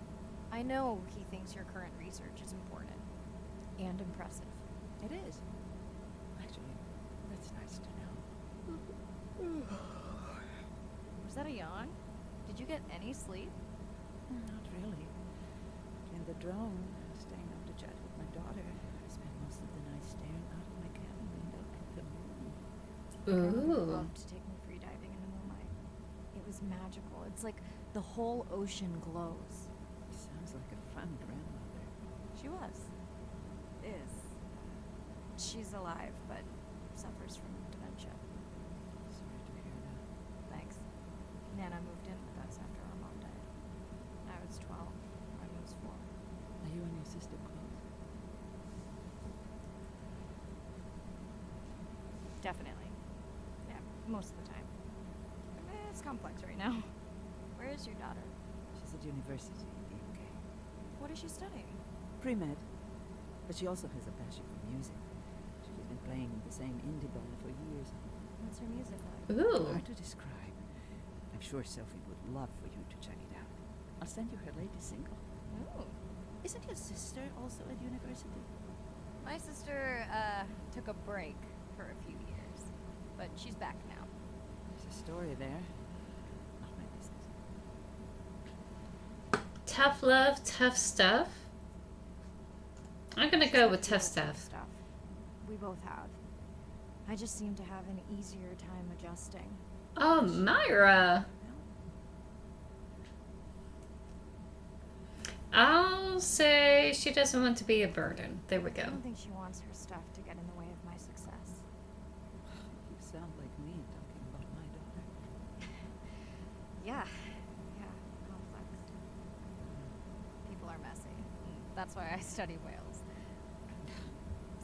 I know he thinks your current research is important. And impressive. It is. Actually, that's nice to know. Was that a yawn? Did you get any sleep? Not really. In the drone, staying up to chat with my daughter, I spent most of the night staring out of my cabin window at the moon. Ooh. Loved to take me free diving in the moonlight. It was magical. It's like the whole ocean glows. Sounds like a fun grandmother. She was. Is. She's alive, but suffers from dementia. Sorry to hear that. Thanks. Nana moved in with us after our mom died. I was 12. I was 4. Are you and your sister close? definitely. Yeah, most of the time. It's complex right now. Where is your daughter? She's at university in the UK. What is she studying? Pre-med. But she also has a passion for music. She's been playing in the same indie band for years. What's her music like? Ooh. Hard to describe. I'm sure Sophie would love for you to check it out. I'll send you her latest single. Ooh. Isn't your sister also at university? My sister, took a break for a few years. But she's back now. There's a story there. Not my business. Tough love, tough stuff. I'm gonna go with tough stuff. We both have. I just seem to have an easier time adjusting. Oh, Myra. I'll say she doesn't want to be a burden. There we go. I don't think she wants her stuff to get in the way of my success. You sound like me talking about my daughter. Yeah, complex. People are messy. That's why I study whales.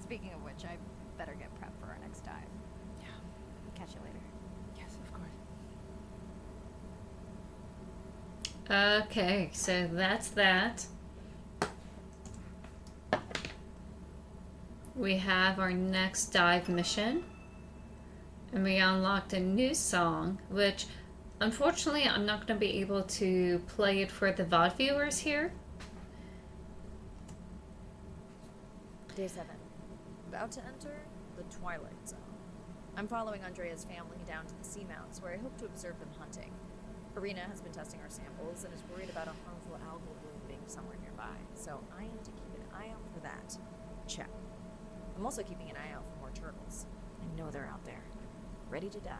Speaking of which, I better get prepped for our next dive. Yeah. Catch you later. Yes, of course. Okay, so that's that. We have our next dive mission. And we unlocked a new song, which unfortunately I'm not going to be able to play it for the VOD viewers here. Day 7. About to enter the Twilight Zone. I'm following Andrea's family down to the seamounts where I hope to observe them hunting. Arena has been testing our samples and is worried about a harmful algal bloom being somewhere nearby, so I am to keep an eye out for that. Check. I'm also keeping an eye out for more turtles. I know they're out there, ready to dive.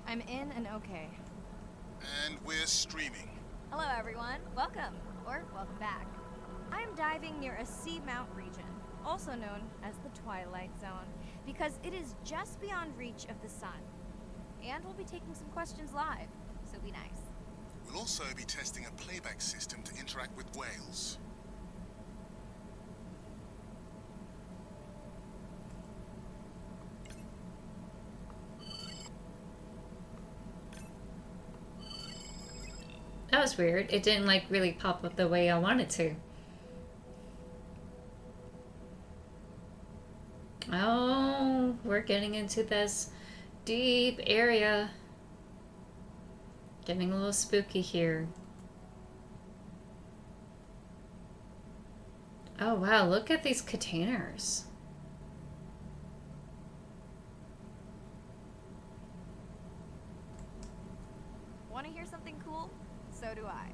I'm in and okay. And we're streaming. Hello, everyone. Welcome, or welcome back. I am diving near a seamount region, also known as the Twilight Zone, because it is just beyond reach of the sun. And we'll be taking some questions live, so be nice. We'll also be testing a playback system to interact with whales. That was weird. It didn't like really pop up the way I wanted to. Oh, we're getting into this deep area. Getting a little spooky here. Oh wow, look at these containers. Want to hear something cool? So do I.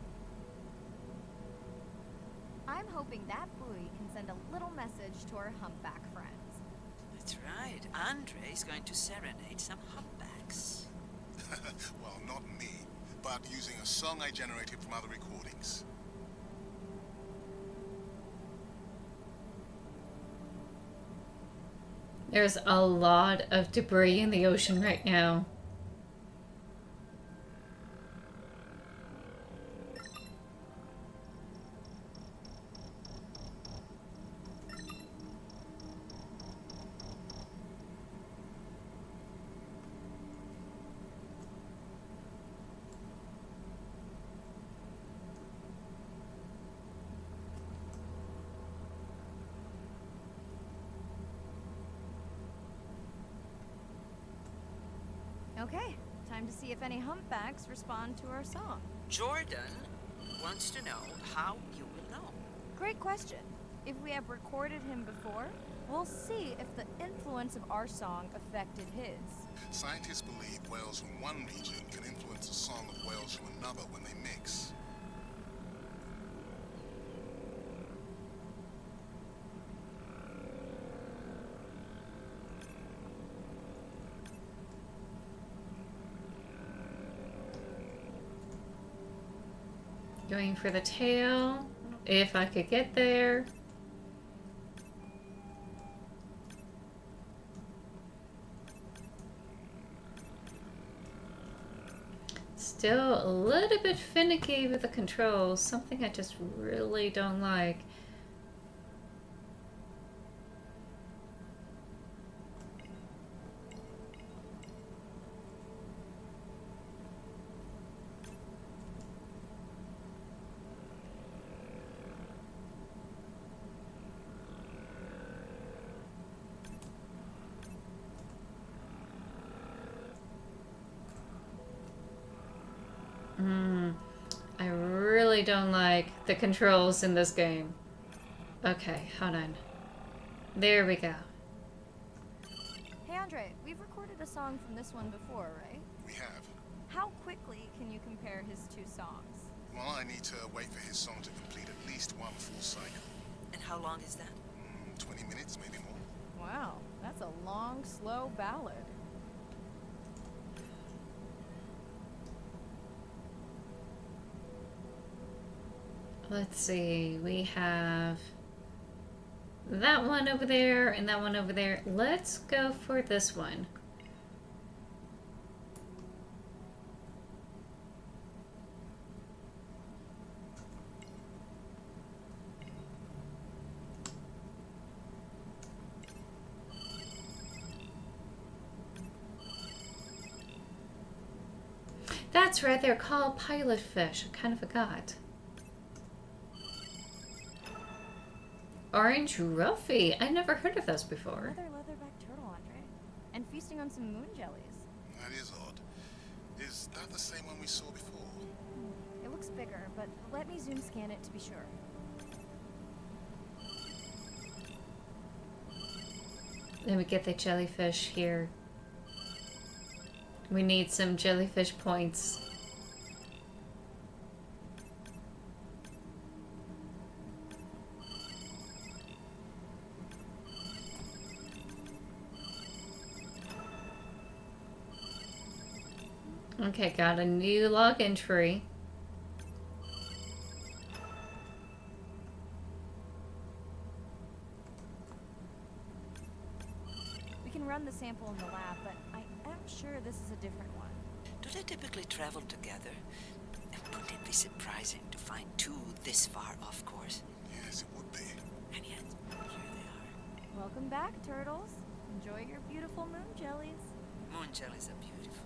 I'm hoping that buoy can send a little message to our humpback friends. That's right. Andre is going to serenade some humpbacks. Well, not me, but using a song I generated from other recordings. There's a lot of debris in the ocean right now. Okay, time to see if any humpbacks respond to our song. Jordan wants to know how you will know. Great question. If we have recorded him before, we'll see if the influence of our song affected his. Scientists believe whales from one region can influence the song of whales from another when they mix. Going for the tail, if I could get there. Still a little bit finicky with the controls, something I just really don't like. I really don't like the controls in this game. Okay, hold on. There we go. Hey Andre, we've recorded a song from this one before, right? We have. How quickly can you compare his two songs? Well, I need to wait for his song to complete at least one full cycle. And how long is that? 20 minutes, maybe more. Wow, that's a long, slow ballad. Let's see, we have that one over there and that one over there. Let's go for this one. That's right, they're called pilot fish. I kind of forgot. Orange Ruffy. I never heard of those before. Another leatherback turtle, Andre. And feasting on some moon jellies. That is odd. Is that the same one we saw before? It looks bigger, but let me zoom scan it to be sure. Let me get the jellyfish here. We need some jellyfish points. Okay, got a new log entry. We can run the sample in the lab, but I am sure this is a different one. Do they typically travel together? And wouldn't it be surprising to find two this far off course? Yes, it would be. And yet, here they Welcome back, turtles. Enjoy your beautiful moon jellies. are. Moon jellies are beautiful.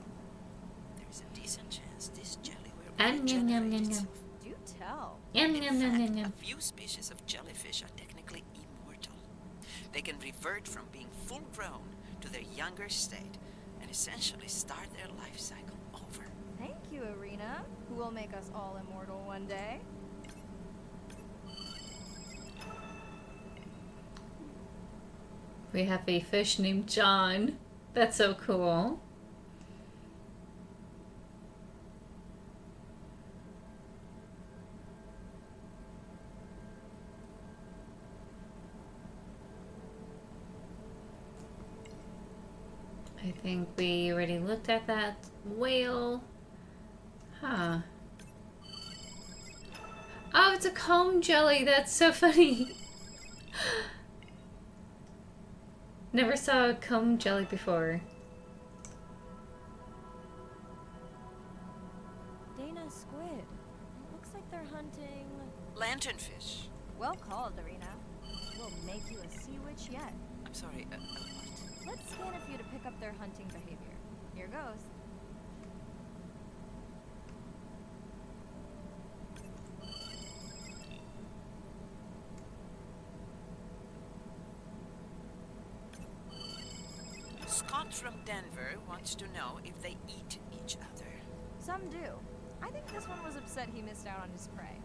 There is a decent chance this jelly will Yum, yum, yum, regenerate yum, itself. Do tell. Yum, In yum, yum, fact, yum, yum. a few species of jellyfish are technically immortal. They can revert from being full grown to their younger state and essentially start their life cycle over. Thank you, Arena, who will make us all immortal one day. We have a fish named John. That's so cool. I think we already looked at that whale. Huh. Oh, it's a comb jelly. That's so funny. Never saw a comb jelly before. Dana squid. It looks like they're hunting... Lanternfish. Well called, Arena. We'll make you a sea witch yet. I'm sorry, what? Let's scan a few to pick up their hunting behavior. Here goes. Scott from Denver wants to know if they eat each other. Some do. I think this one was upset he missed out on his prey.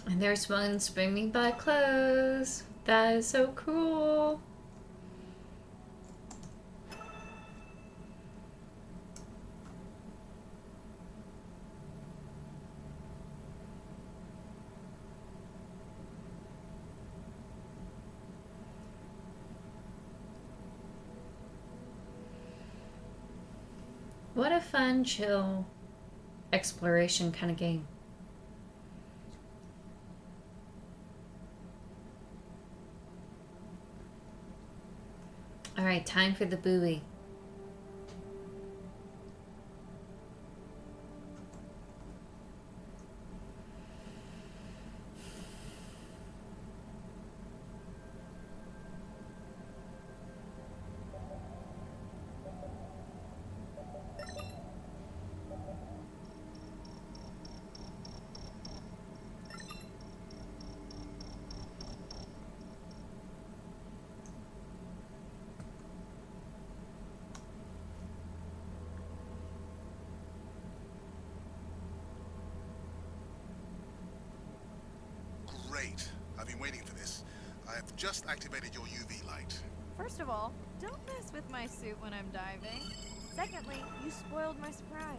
And there's one bringing back clothes. That is so cool. What a fun, chill exploration kind of game. All right, time for the buoy. Great. I've been waiting for this. I have just activated your UV light. First of all, don't mess with my suit when I'm diving. Secondly, you spoiled my surprise.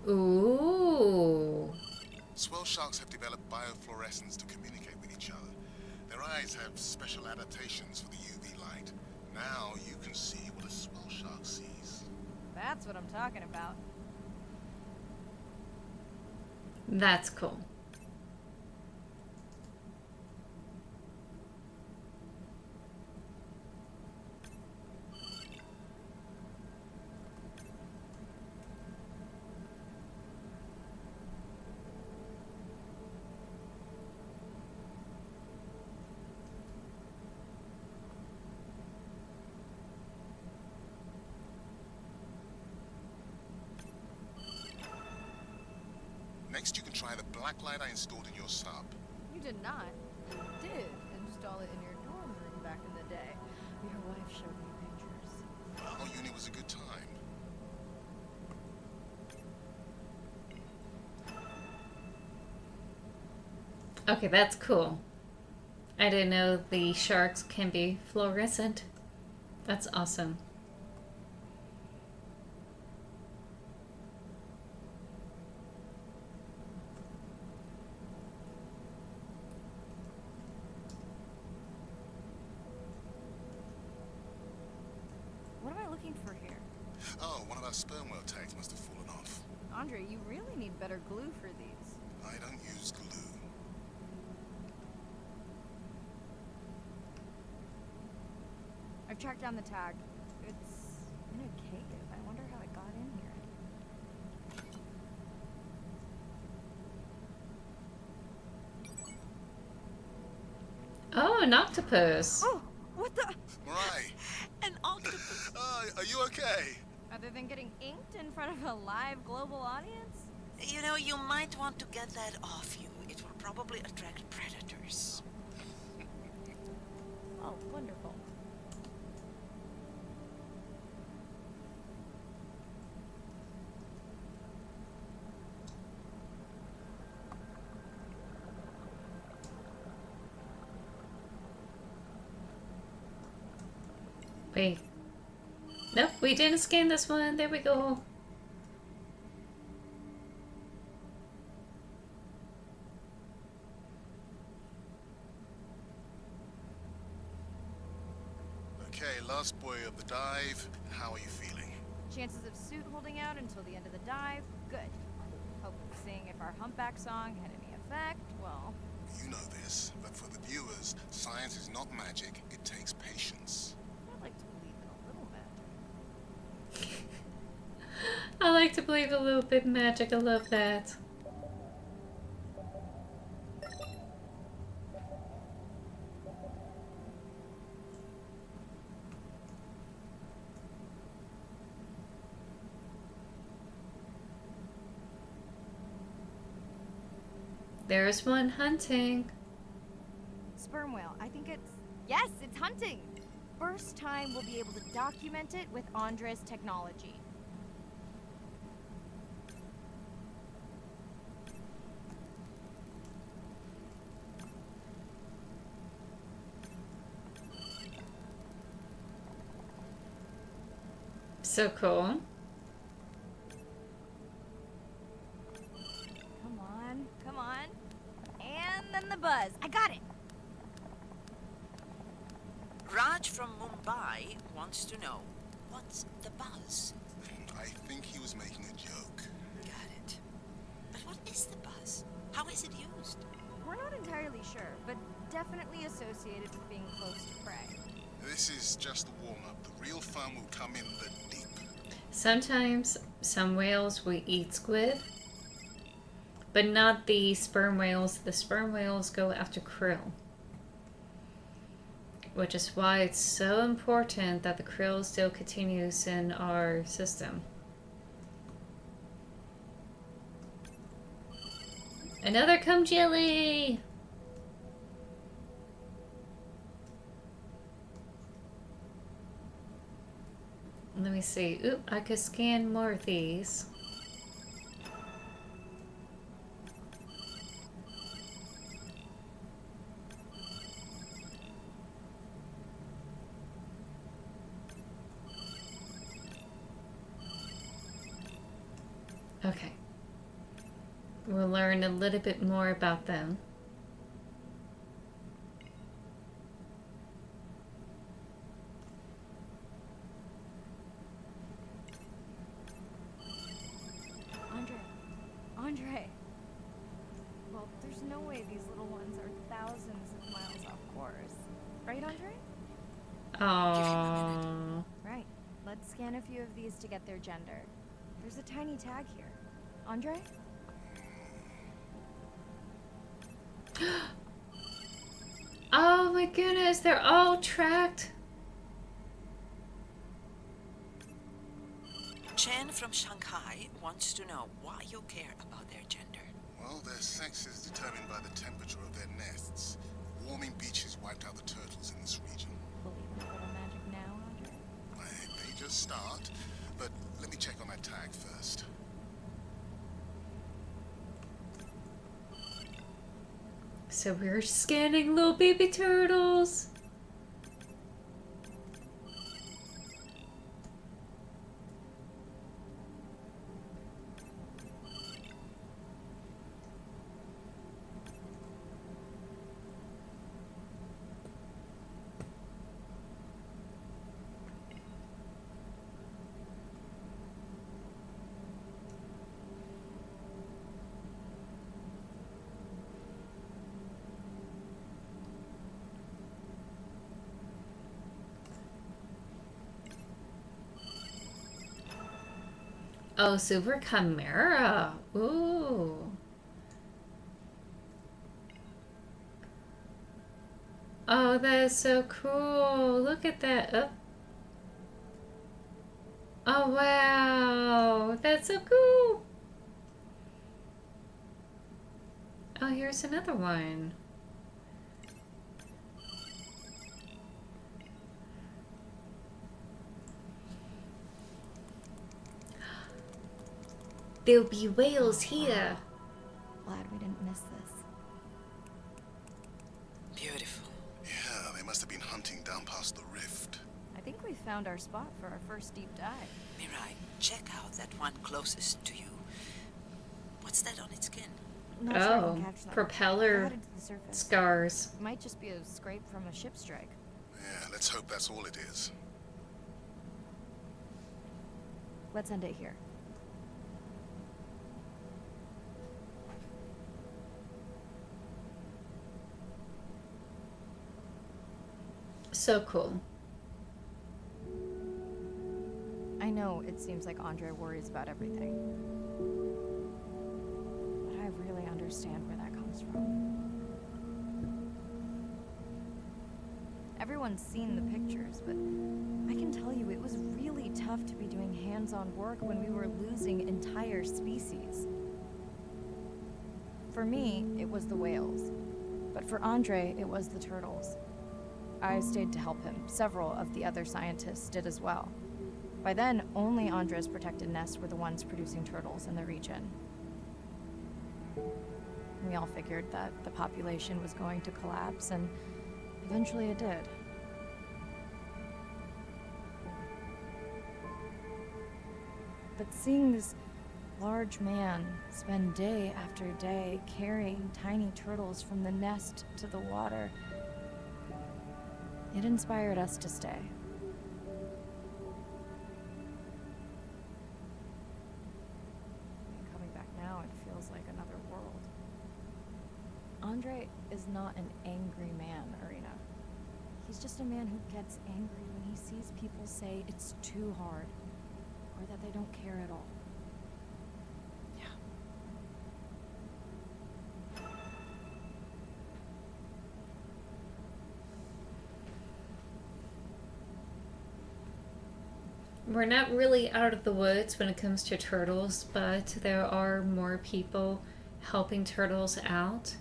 Ooh. Swell sharks have developed biofluorescence to communicate with each other. Their eyes have special adaptations for the UV light. Now you can see what a swell shark sees. That's what I'm talking about. That's cool. Next, you can try the black light I installed in your sub. You did not. You did install it in your dorm room back in the day. Your wife showed me pictures. Well, uni was a good time. Okay, that's cool. I didn't know the sharks can be fluorescent. That's awesome. What am I looking for here? Oh, one of our sperm whale tags must have fallen off. Andre, you really need better glue for these. I don't use glue. I've tracked down the tag. It's in a cave. I wonder how it got in here. Oh, an octopus. Oh, what the? Mirai, An octopus. are you okay? Other than getting inked in front of a live global audience? You know, you might want to get that off you. It will probably attract predators. Oh, wonderful. Wait. Nope, we didn't scan this one. There we go. Okay, last boy of the dive. How are you feeling? Chances of suit holding out until the end of the dive? Good. Hope seeing if our humpback song had any effect, well... You know this, but for the viewers, science is not magic. It takes patience. I'd like to believe in a little magic. I like to believe a little bit magic. I love that. There's one hunting. Sperm whale, I think it's... Yes, it's hunting! First time we'll be able to document it with Andre's technology. So cool. Come on, come on. And then the buzz. I got it! Raj from Mumbai wants to know, what's the buzz? I think he was making a joke. Got it. But what is the buzz? How is it used? We're not entirely sure, but definitely associated with being close to prey. This is just a warm-up. The real fun will come in the deep. Sometimes some whales will eat squid, but not the sperm whales. The sperm whales go after krill, which is why it's so important that the krill still continues in our system. Another cum jelly! Let me see. Oop, I could scan more of these. Okay. We'll learn a little bit more about them. Andre. Well, there's no way these little ones are thousands of miles off course. Right, Andre? Aww. Right. Let's scan a few of these to get their gender. There's a tiny tag here. Andre? Oh my goodness, they're all tracked. Chen from Shanghai wants to know why you care about their gender. Well, their sex is determined by the temperature of their nests. Warming beaches wiped out the turtles in this region. Believe in a little magic now, Andre? They just start, but let me check on that tag first. So we're scanning little baby turtles. Oh, Super Chimera. Ooh. Oh, that is so cool. Look at that. Oh, oh wow. That's so cool. Oh, here's another one. There'll be whales here. Glad we didn't miss this. Beautiful. Yeah, they must have been hunting down past the rift. I think we found our spot for our first deep dive. Mirai, check out that one closest to you. What's that on its skin? Not sure I Oh, can catch them. propeller They're headed to the surface. scars. Might just be a scrape from a ship strike. Yeah, let's hope that's all it is. Let's end it here. So cool. I know it seems like Andre worries about everything. But I really understand where that comes from. Everyone's seen the pictures, but I can tell you it was really tough to be doing hands-on work when we were losing entire species. For me, it was the whales. But for Andre, it was the turtles. I stayed to help him. Several of the other scientists did as well. By then, only Andre's protected nests were the ones producing turtles in the region. We all figured that the population was going to collapse, and eventually it did. But seeing this large man spend day after day carrying tiny turtles from the nest to the water, it inspired us to stay. Coming back now, it feels like another world. Andre is not an angry man, Irina. He's just a man who gets angry when he sees people say it's too hard, or that they don't care at all. We're not really out of the woods when it comes to turtles, but there are more people helping turtles out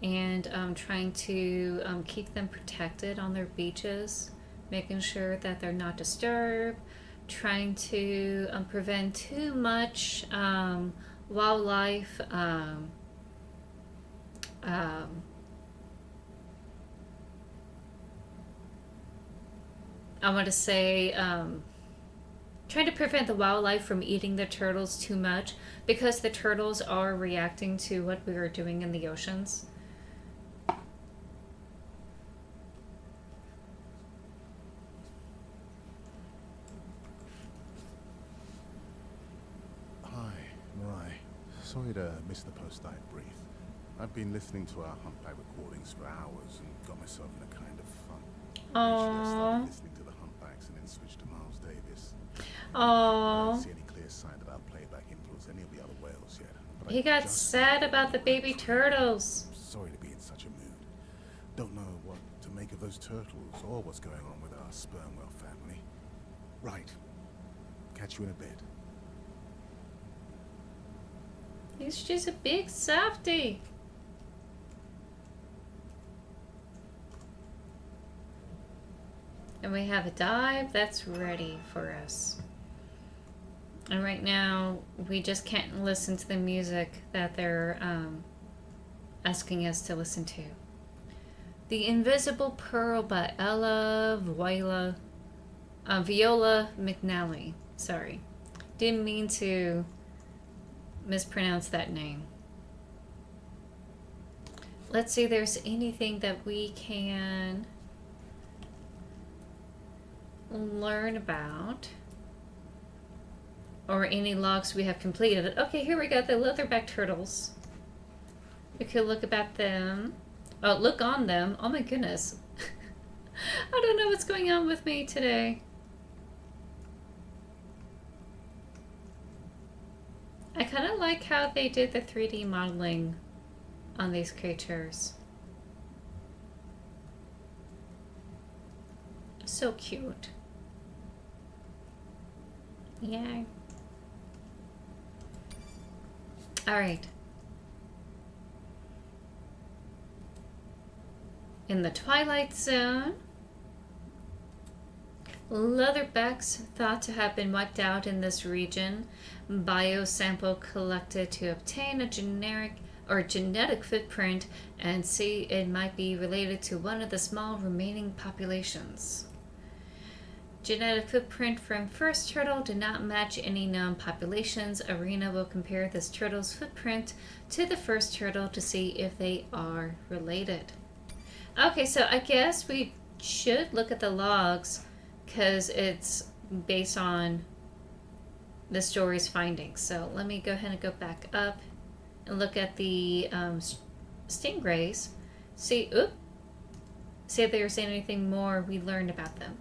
and trying to keep them protected on their beaches, making sure that they're not disturbed, trying to prevent too much wildlife I want to say trying to prevent the wildlife from eating the turtles too much, because the turtles are reacting to what we are doing in the oceans. Hi, Mirai. Sorry to miss the post-dive brief. I've been listening to our humpback recordings for hours and got myself in a kind of funk. Eventually I started listening to the humpbacks and then switched to Miles Davis. I don't see any clear sign that our playback influenced any of the other whales yet. But He got sad about the baby turtles. Sorry to be in such a mood. Don't know what to make of those turtles or what's going on with our sperm whale family. Right. Catch you in a bit. He's just a big softy. And we have a dive that's ready for us. And right now, we just can't listen to the music that they're asking us to listen to. The Invisible Pearl by Viola McNally. Sorry. Didn't mean to mispronounce that name. Let's see if there's anything that we can learn about, or any logs we have completed. Okay, here we go, the leatherback turtles. We could look about them. Oh, look on them. Oh my goodness. I don't know what's going on with me today. I kind of like how they did the 3D modeling on these creatures. So cute. Yay. Alright. In the Twilight Zone, leatherbacks thought to have been wiped out in this region. Biosample collected to obtain a genetic footprint and see it might be related to one of the small remaining populations. Genetic footprint from first turtle did not match any known populations. Arena will compare this turtle's footprint to the first turtle to see if they are related. Okay, so I guess we should look at the logs because it's based on the story's findings. So let me go ahead and go back up and look at the stingrays. See if there's anything more we learned about them.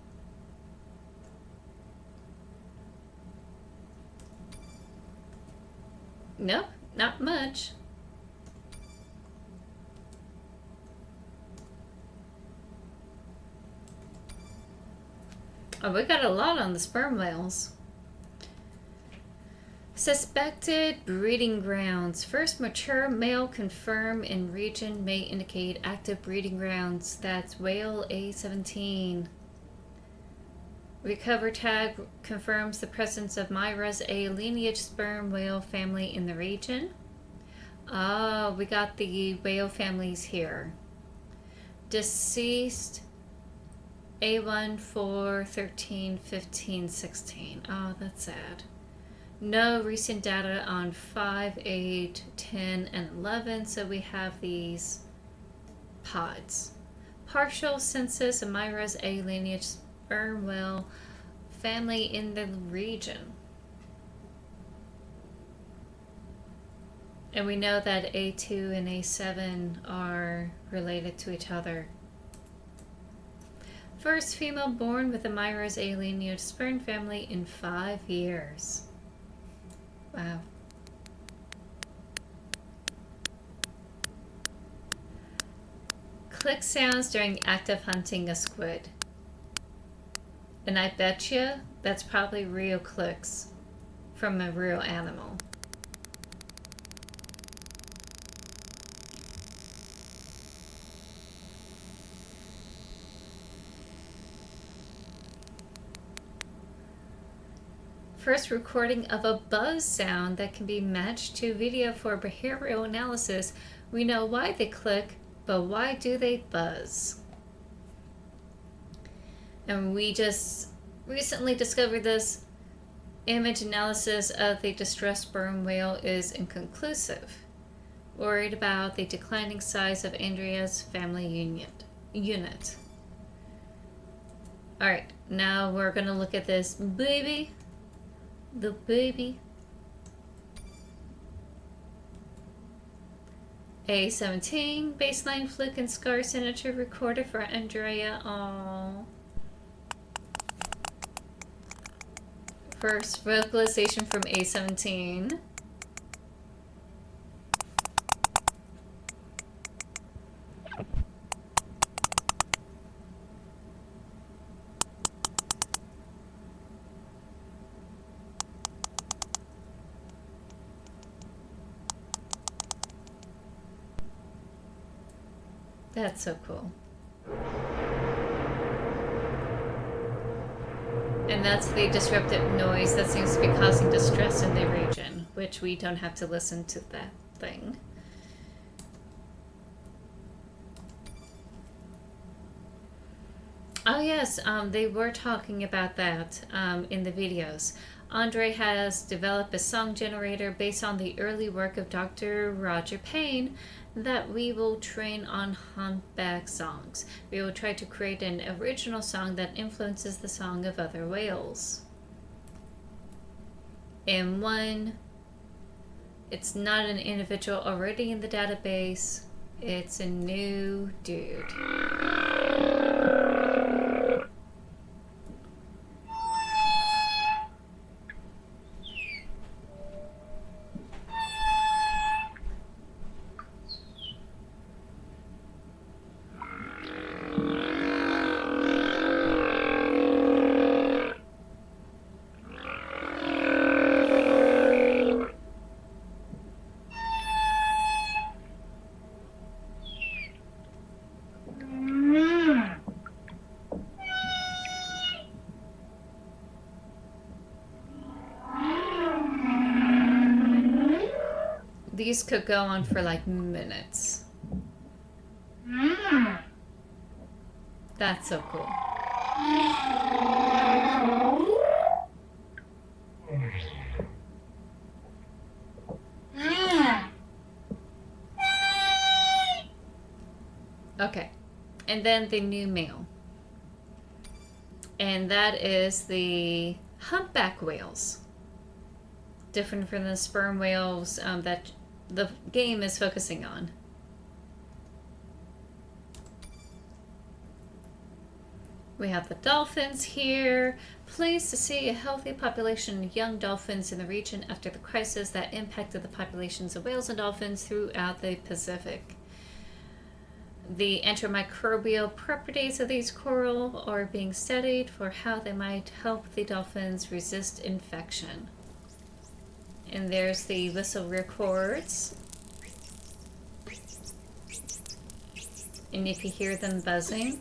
Nope, not much. Oh, we got a lot on the sperm whales. Suspected breeding grounds. First mature male confirmed in region may indicate active breeding grounds. That's whale A17. Recover tag confirms the presence of Myra's A lineage sperm whale family in the region. Oh, we got the whale families here. Deceased A1, 4, 13, 15, 16. Oh, that's sad. No recent data on 5, 8, 10, and 11, so we have these pods. Partial census of Myra's A lineage sperm whale family in the region. And we know that A2 and A7 are related to each other. First female born with a Myra's A lineage sperm family in 5 years. Wow. Click sounds during active hunting a squid. And I bet you that's probably real clicks from a real animal. first recording of a buzz sound that can be matched to video for behavioral analysis. We know why they click, but why do they buzz? And we just recently discovered this. Image analysis of the distressed sperm whale is inconclusive. Worried about the declining size of Andrea's family unit. Alright, now we're gonna look at this baby. The baby. A17, baseline flick and scar signature recorded for Andrea. Aww. First vocalization from A17. That's so cool. And that's the disruptive noise that seems to be causing distress in the region, which we don't have to listen to that thing. Oh yes, they were talking about that in the videos. Andre has developed a song generator based on the early work of Dr. Roger Payne that we will train on humpback songs. We will try to create an original song that influences the song of other whales. And one, it's not an individual already in the database, it's a new dude. These could go on for like minutes. That's so cool. Okay, and then the new male. And that is the humpback whales. Different from the sperm whales that the game is focusing on. We have the dolphins here. Pleased to see a healthy population of young dolphins in the region after the crisis that impacted the populations of whales and dolphins throughout the Pacific. The antimicrobial properties of these coral are being studied for how they might help the dolphins resist infection. And there's the whistle records. And if you hear them buzzing,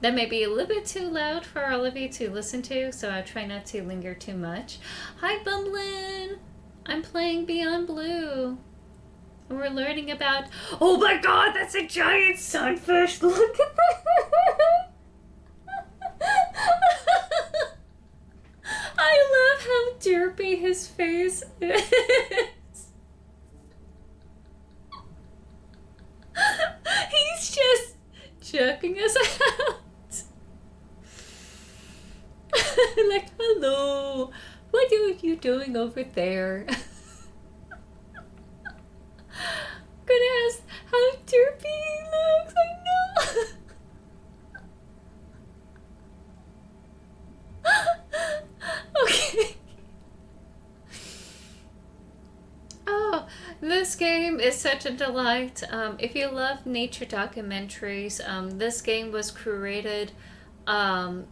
that may be a little bit too loud for all of you to listen to, so I'll try not to linger too much. Hi, Bumblin! I'm playing Beyond Blue. And we're learning about... Oh my god, that's a giant sunfish! Look at that! I love how derpy his face is. He's just checking us out. Like, hello, what are you doing over there? Gonna ask how derpy he looks, I know. Okay. Oh, this game is such a delight. If you love nature documentaries, this game was created,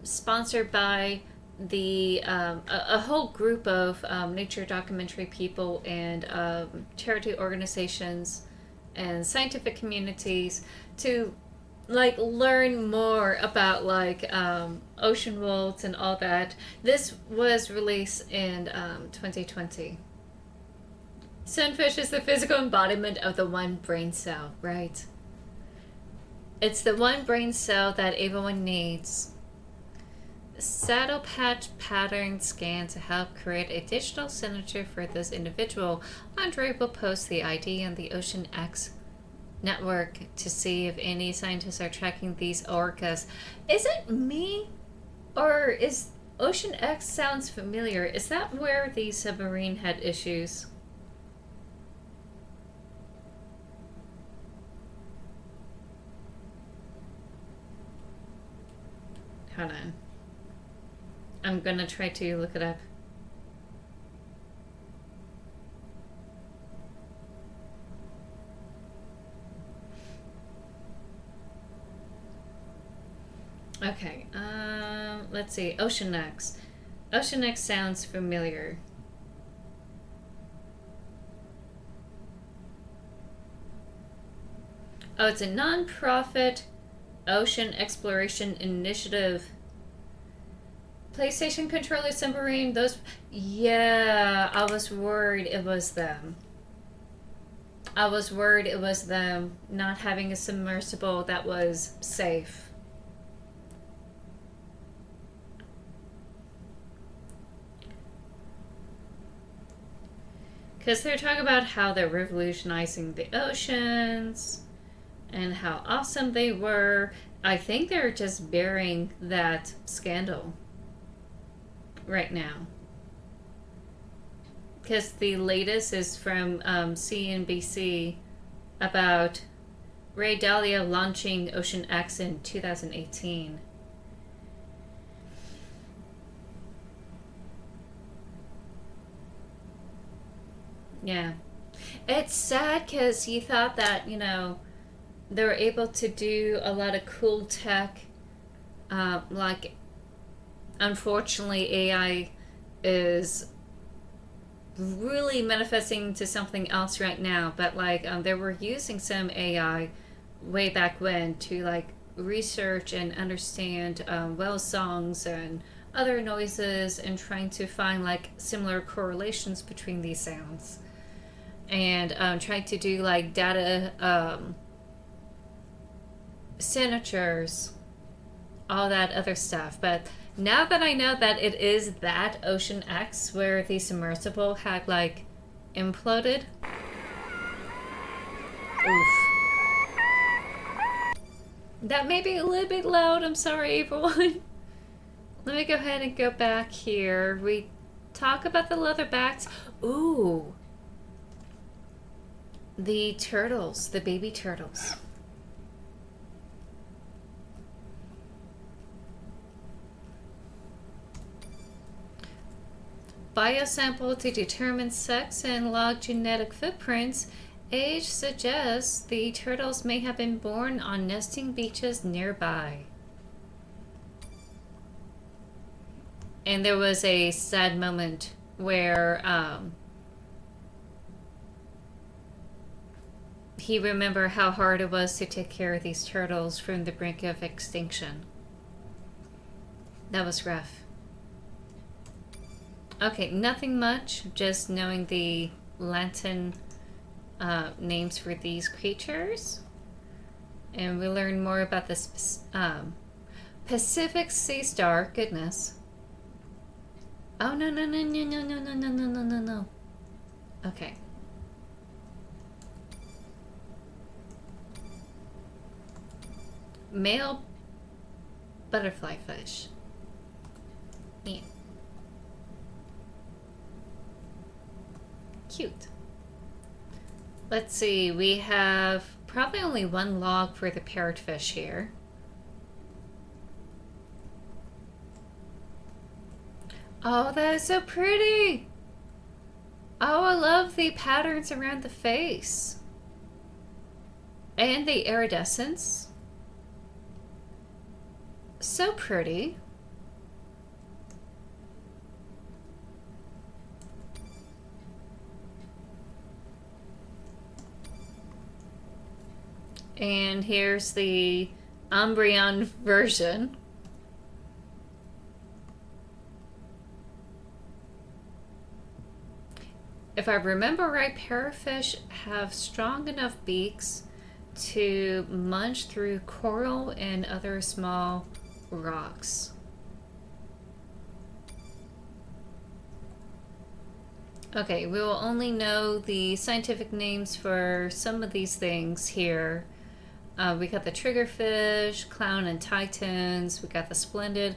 sponsored by the a whole group of nature documentary people and charity organizations and scientific communities to like learn more about like ocean worlds and all that. This was released in 2020. Sunfish is the physical embodiment of the one brain cell, right? It's the one brain cell that everyone needs. Saddle patch pattern scan to help create a digital signature for this individual. Andre will post the ID on the Ocean X network to see if any scientists are tracking these orcas. Is it me? Or is Ocean X sounds familiar? Is that where the submarine had issues? Hold on. I'm gonna try to look it up. Okay, let's see. Ocean X. Ocean X sounds familiar. Oh, it's a non-profit ocean exploration initiative. PlayStation controller submarine, those... Yeah, I was worried it was them. I was worried it was them not having a submersible that was safe. Because they're talking about how they're revolutionizing the oceans and how awesome they were. I think they're just burying that scandal right now. Because the latest is from CNBC about Ray Dalio launching Ocean X in 2018. Yeah. It's sad because you thought that, you know, they were able to do a lot of cool tech. Like, unfortunately, AI is really manifesting to something else right now. But, like, they were using some AI way back when to, like, research and understand whale songs and other noises and trying to find, like, similar correlations between these sounds. And trying to do like data signatures, all that other stuff. But now that I know that it is that Ocean X where the submersible had like imploded. Oof. That may be a little bit loud. I'm sorry, everyone. Let me go ahead and go back here. We talk about the leatherbacks. Ooh. The turtles, the baby turtles. Biosample to determine sex and log genetic footprints. Age suggests the turtles may have been born on nesting beaches nearby. And there was a sad moment where he remembered how hard it was to take care of these turtles from the brink of extinction. That was rough. Okay, nothing much, just knowing the Latin names for these creatures. And we learn more about this Pacific Sea Star. Goodness. Oh, no, no, no, no, no, no, no, no, no, no, no. Okay. Male butterfly fish. Yeah. Cute. Let's see, we have probably only one log for the parrotfish here. Oh, that is so pretty! Oh, I love the patterns around the face. And the iridescence. So pretty. And here's the Umbreon version. If I remember right, parrotfish have strong enough beaks to munch through coral and other small rocks. Okay, we will only know the scientific names for some of these things here. We got the triggerfish, clown and titans. We got the splendid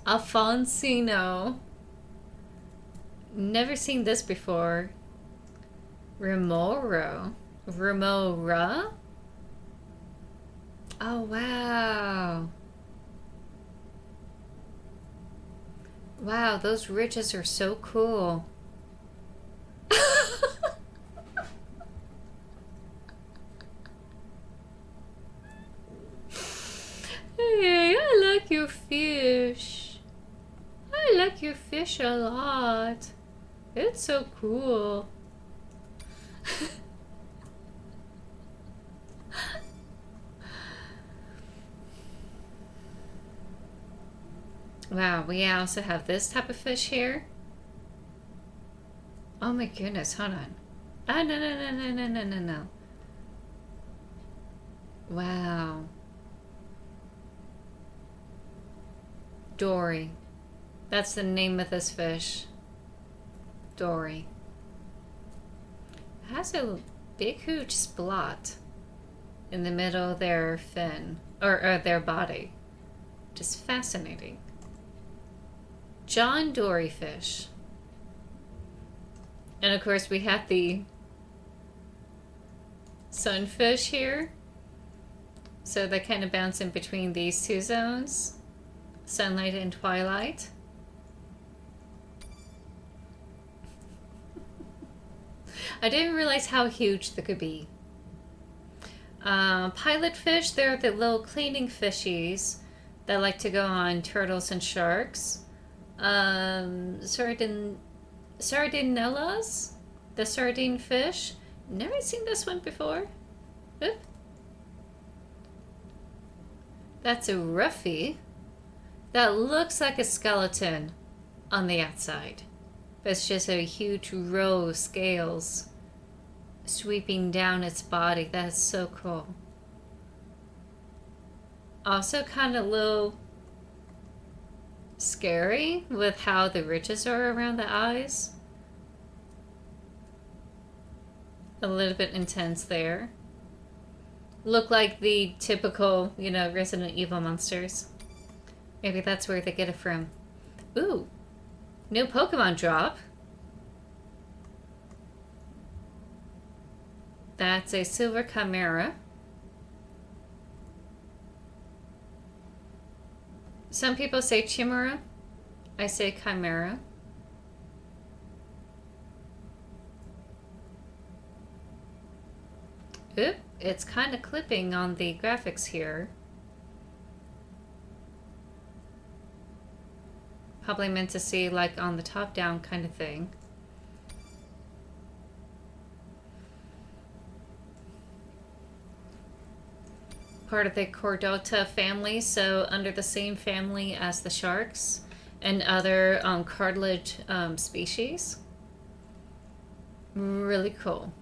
Alfonsino. Never seen this before. Remora? Oh, wow. Wow, those ridges are so cool. Hey, I like your fish. I like your fish a lot. It's so cool. Wow, we also have this type of fish here. Oh my goodness, hold on. Ah, no. Wow. Dory. That's the name of this fish. Dory. It has a big, huge splot in the middle of their fin, or their body. Just fascinating. John Dory fish. And of course we have the sunfish here. So they kind of bounce in between these two zones. Sunlight and twilight. I didn't realize how huge they could be. Pilot fish, they're the little cleaning fishies that like to go on turtles and sharks. Sardinellas, the sardine fish. Never seen this one before. Oop. That's a roughy. That looks like a skeleton on the outside. But it's just a huge row of scales sweeping down its body. That is so cool. Also kind of a little scary with how the ridges are around the eyes. A little bit intense there. Look like the typical, you know, Resident Evil monsters. Maybe that's where they get it from. Ooh, new Pokemon drop. That's a silver chimera. Some people say chimera. I say chimera. Oop, it's kind of clipping on the graphics here. Probably meant to see like on the top down kind of thing. Part of the Chordata family, so under the same family as the sharks and other cartilage species. Really cool.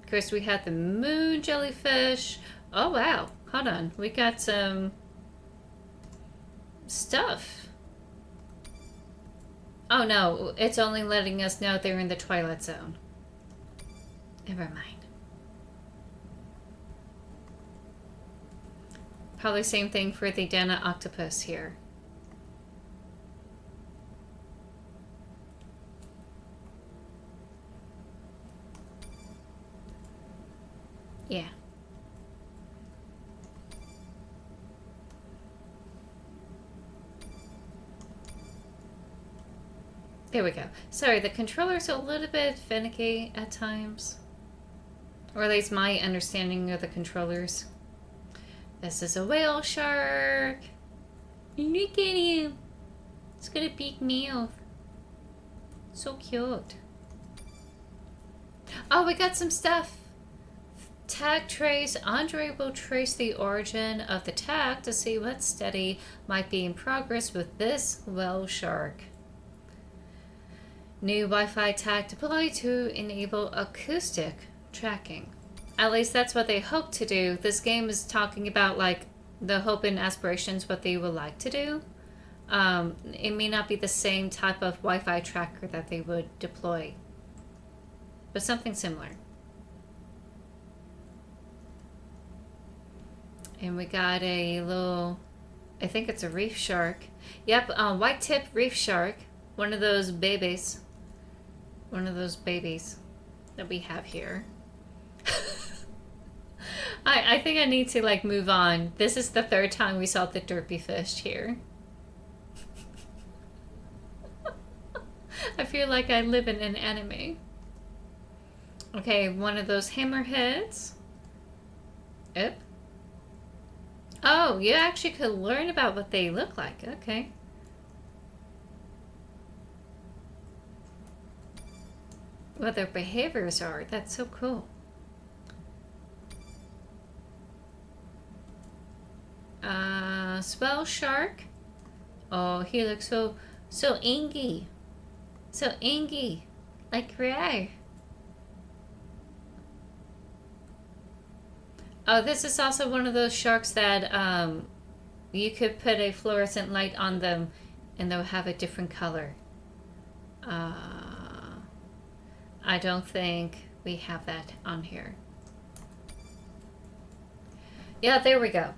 Of course, we had the moon jellyfish. Oh wow, hold on, we got some stuff. Oh no, it's only letting us know they're in the Twilight Zone. Never mind. Probably same thing for the Dana octopus here. Yeah. There we go. Sorry, the controller's a little bit finicky at times. Or at least my understanding of the controllers. This is a whale shark. Look at him. It's got a big mouth. So cute. Oh, we got some stuff. Tag trace. Andre will trace the origin of the tag to see what study might be in progress with this whale shark. New Wi-Fi tag deployed to enable acoustic tracking. At least that's what they hope to do. This game is talking about like the hope and aspirations, what they would like to do. It may not be the same type of Wi-Fi tracker that they would deploy, but something similar. And we got a little, I think it's a reef shark. Yep, white tip reef shark. One of those babies. One of those babies that we have here. I think I need to like move on. This is the third time we saw the derpy fish here. I feel like I live in an anime. Okay, one of those hammerheads. Yep. Oh, you actually could learn about what they look like. Okay. What their behaviors are. That's so cool. Swell shark. Oh, he looks so ingy. So ingy. Like Ray. Oh, this is also one of those sharks that you could put a fluorescent light on them and they'll have a different color. I don't think we have that on here. Yeah, there we go.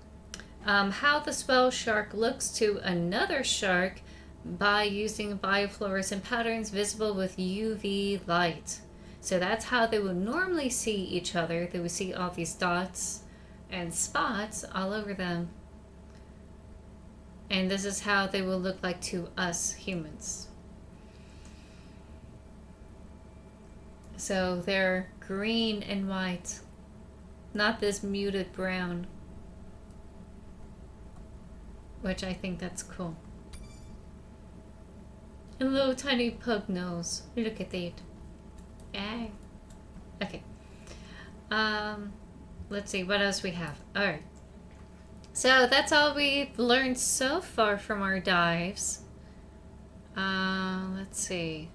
How the swell shark looks to another shark by using biofluorescent patterns visible with UV light. So that's how they would normally see each other. They would see all these dots and spots all over them. And this is how they will look like to us humans. So they're green and white, not this muted brown, which I think that's cool. And a little tiny pug nose. Look at that. Yeah. Okay. Let's see what else we have. Alright. So that's all we've learned so far from our dives. Let's see.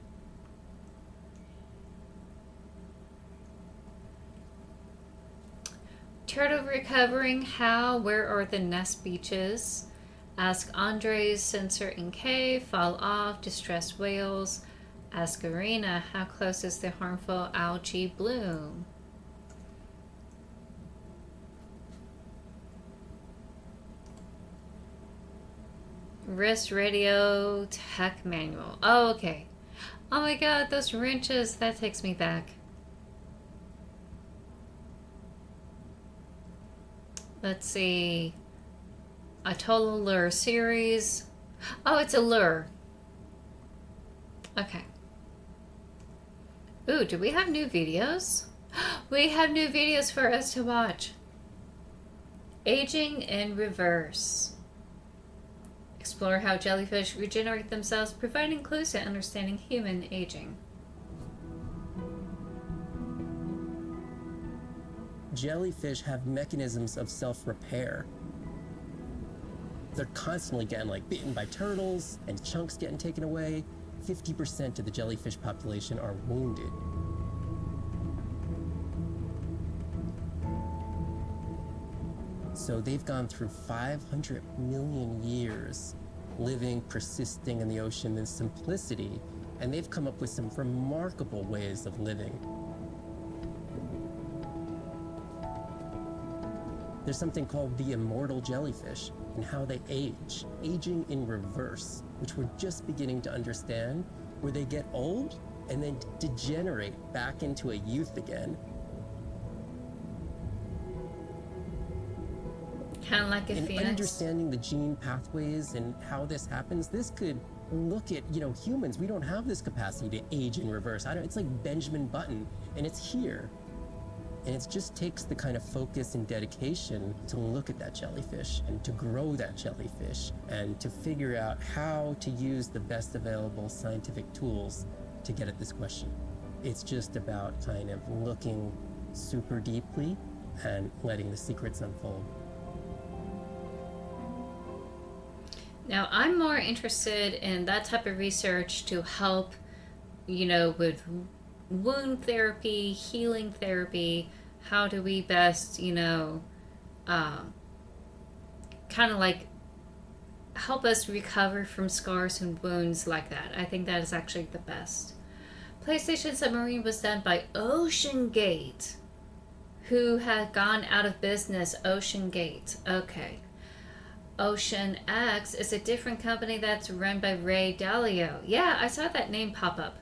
Turtle recovering. How? Where are the nest beaches? Ask Andre's sensor in K. Fall off. Distressed whales. Ask Arena. How close is the harmful algae bloom? Wrist radio tech manual. Oh, okay. Oh my god, those wrenches. That takes me back. Let's see. A total lure series. Oh, it's a lure. Okay. Ooh, do we have new videos? We have new videos for us to watch. Aging in reverse. Explore how jellyfish regenerate themselves, providing clues to understanding human aging. Jellyfish have mechanisms of self-repair. They're constantly getting like bitten by turtles and chunks getting taken away. 50% of the jellyfish population are wounded. So they've gone through 500 million years living, persisting in the ocean in simplicity, and they've come up with some remarkable ways of living. There's something called the immortal jellyfish and how they age, aging in reverse, which we're just beginning to understand, where they get old and then degenerate back into a youth again. Kind of like a phoenix. Understanding the gene pathways and how this happens, this could look at, humans. We don't have this capacity to age in reverse. It's like Benjamin Button, and it's here. And it just takes the kind of focus and dedication to look at that jellyfish and to grow that jellyfish and to figure out how to use the best available scientific tools to get at this question. It's just about kind of looking super deeply and letting the secrets unfold. Now, I'm more interested in that type of research to help, you know, with wound therapy, healing therapy. How do we best, you know, kind of like help us recover from scars and wounds like that. I think that is actually the best. PlayStation Submarine was done by Ocean Gate, who had gone out of business. Ocean Gate. Okay. Ocean X is a different company that's run by Ray Dalio. Yeah, I saw that name pop up.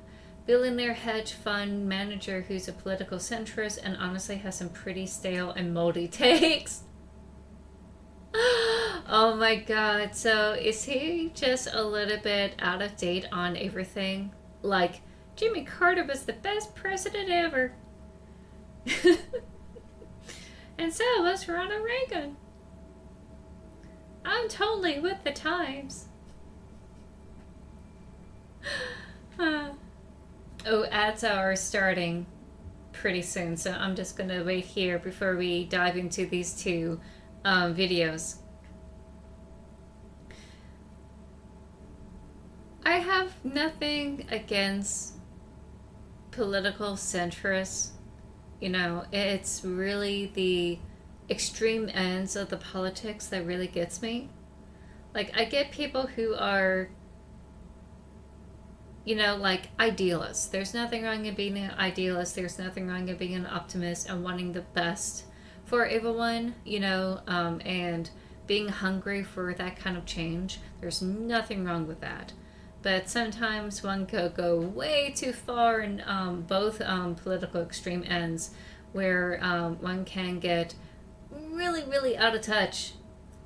Billionaire hedge fund manager who's a political centrist and honestly has some pretty stale and moldy takes. Oh my god, so is he just a little bit out of date on everything? Like, Jimmy Carter was the best president ever. And so was Ronald Reagan. I'm totally with the times. Oh, ads are starting pretty soon, so I'm just gonna wait here before we dive into these two videos. I have nothing against political centrists. You know, it's really the extreme ends of the politics that really gets me. Like, I get people who are, you know, like idealists. There's nothing wrong in being an idealist. There's nothing wrong in being an optimist and wanting the best for everyone, you know, and being hungry for that kind of change. There's nothing wrong with that. But sometimes one could go way too far in both political extreme ends, where one can get really, really out of touch.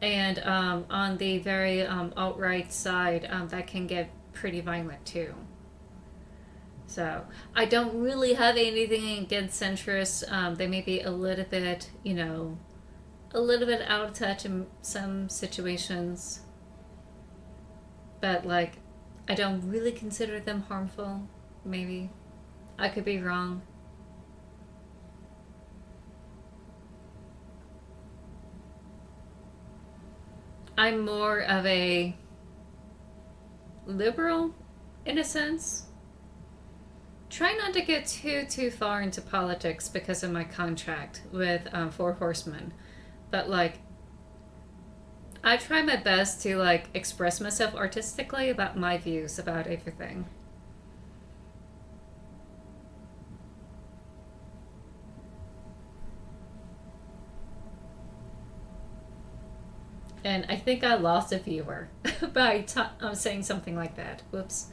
And on the very alt-right side, that can get pretty violent too. So I don't really have anything against centrists. They may be a little bit, you know, a little bit out of touch in some situations. But like, I don't really consider them harmful, maybe. I could be wrong. I'm more of a liberal, in a sense. Try not to get too far into politics because of my contract with Four Horsemen. But like, I try my best to like express myself artistically about my views about everything. And I think I lost a viewer by saying something like that. Whoops.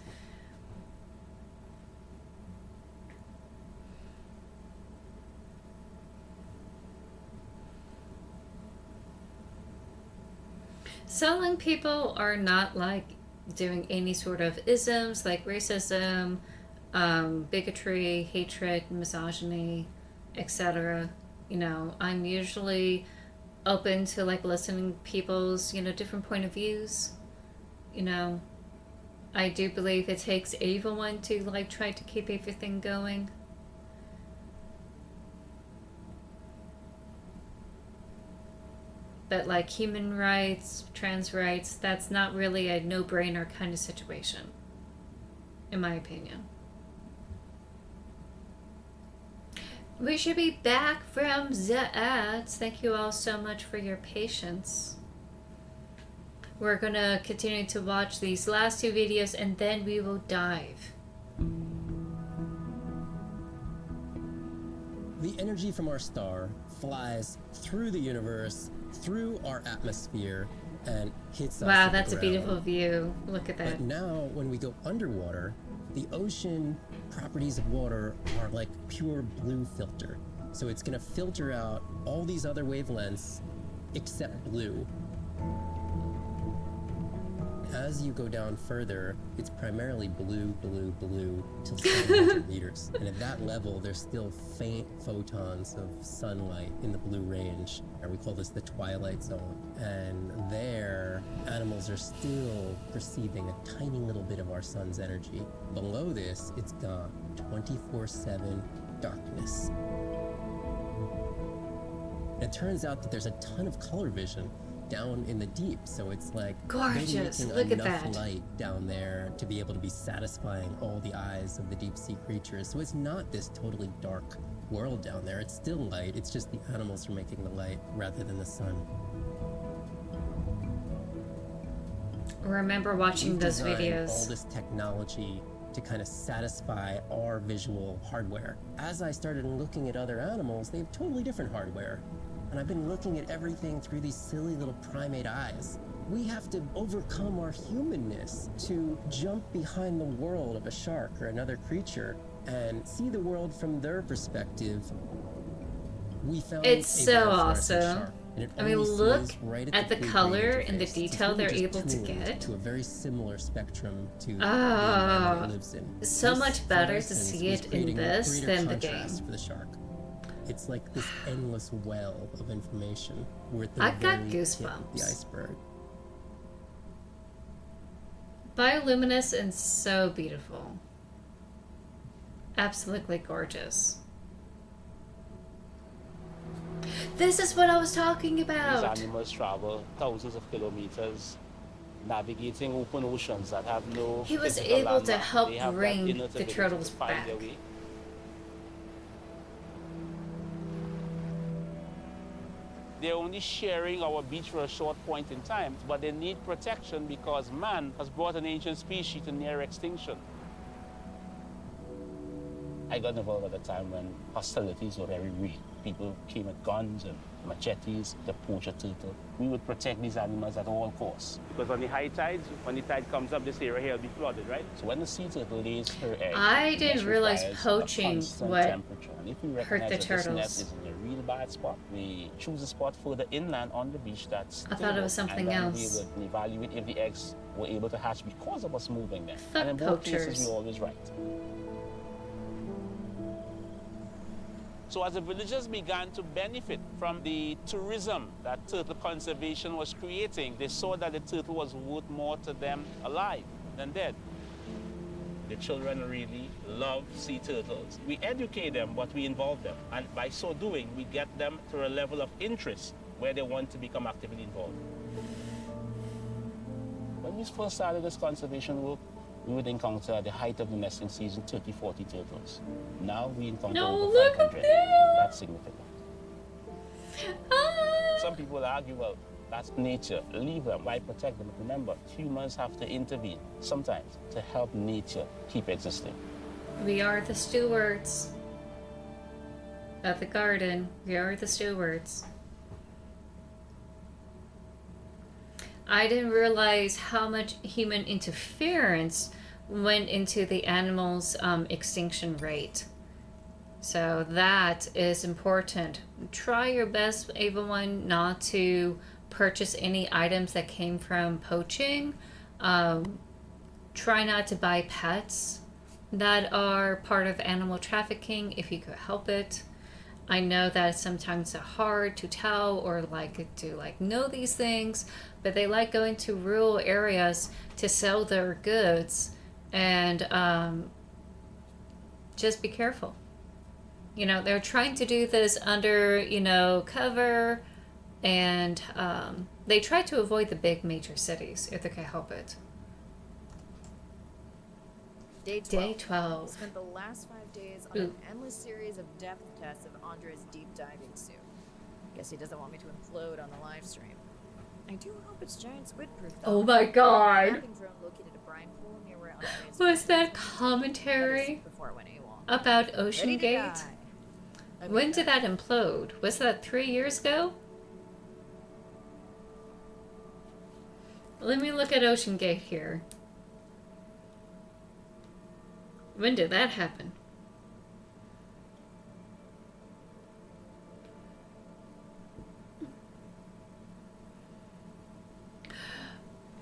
Selling people are not like doing any sort of isms like racism, bigotry, hatred, misogyny, etc. You know, I'm usually open to like listening to people's, you know, different point of views. You know, I do believe it takes everyone to like try to keep everything going. But like human rights, trans rights, that's not really a no-brainer kind of situation, in my opinion. We should be back from the ads. Thank you all so much for your patience. We're gonna continue to watch these last two videos and then we will dive. The energy from our star flies through the universe, through our atmosphere, and hits us. Wow, that's a beautiful view. Look at that. But now, when we go underwater, the ocean properties of water are like pure blue filter. So it's gonna filter out all these other wavelengths except blue. As you go down further, it's primarily blue, blue, blue till 700 meters. And at that level, there's still faint photons of sunlight in the blue range. And we call this the twilight zone. And there, animals are still receiving a tiny little bit of our sun's energy. Below this, it's gone. 24/7 darkness. It turns out that there's a ton of color vision down in the deep, so it's like Gorgeous. they're Look making at enough that. light down there to be able to be satisfying all the eyes of the deep sea creatures. So it's not this totally dark world down there. It's still light. It's just the animals are making the light rather than the sun. Remember watching We've those designed videos. all this technology to kind of satisfy our visual hardware. As I started looking at other animals, they have totally different hardware. And I've been looking at everything through these silly little primate eyes. We have to overcome our humanness to jump behind the world of a shark or another creature and see the world from their perspective. We found It's a so biofluorescent awesome. shark, and it I mean, only look sees right at the blue-green color and the interface. It's detail really they're just able to tuned get. to a very similar spectrum to the Oh, environment it lives in. so This, much for better to instance, see was it in creating this greater than the contrast game. for the shark. It's like this endless well of information. We're at the I got very tip of goosebumps. the iceberg. Bioluminescent and so beautiful. Absolutely gorgeous. This is what I was talking about. These animals travel thousands of kilometers, navigating open oceans that have no He was physical able to landmark. help They have that bring innate the ability turtles to find back. their way. They're only sharing our beach for a short point in time, but they need protection because man has brought an ancient species to near extinction. I got involved at a time when hostilities were very real. People came with guns and machetes to poach a turtle. We would protect these animals at all costs. Because on the high tides, when the tide comes up, this area here will be flooded, right? So when the sea turtle lays her egg, I the didn't nest realize requires a poaching constant would temperature. And if we hurt recognize the that this turtles. nest is in a real bad spot, we choose a spot further inland on the beach that's I thought it was stable, something and then else. we would evaluate if the eggs were able to hatch because of us moving them. Fuck And in both poachers. cases, we're always right. So as the villagers began to benefit from the tourism that turtle conservation was creating, they saw that the turtle was worth more to them alive than dead. The children really love sea turtles. We educate them, but we involve them. And by so doing, we get them to a level of interest where they want to become actively involved. When we first started this conservation work, we would encounter at the height of the nesting season 30, 40 turtles. Now we encounter over look at 500. them! That's significant. Some people argue, well, that's nature. Leave them. Why protect them? But remember, humans have to intervene sometimes to help nature keep existing. We are the stewards of the garden. We are the stewards. I didn't realize how much human interference went into the animal's extinction rate. So that is important. Try your best, everyone, not to purchase any items that came from poaching. Try not to buy pets that are part of animal trafficking if you could help it. I know that sometimes it's hard to tell or to know these things, but they like going to rural areas to sell their goods, and just be careful. You know, they're trying to do this under, cover, and they try to avoid the big major cities if they can help it. Day 12. Day 12. Spent the last 5 days on Ooh. an endless series of depth tests of Andre's deep diving suit. Guess he doesn't want me to implode on the live stream. I do hope it's giant squid proof though. Oh my God. The mapping drone located a brine pool near where Andre's Was that commentary before it went AWOL. about Ocean Ready to Gate? die. When did that implode? Was that 3 years ago? Let me look at Ocean Gate here. When did that happen?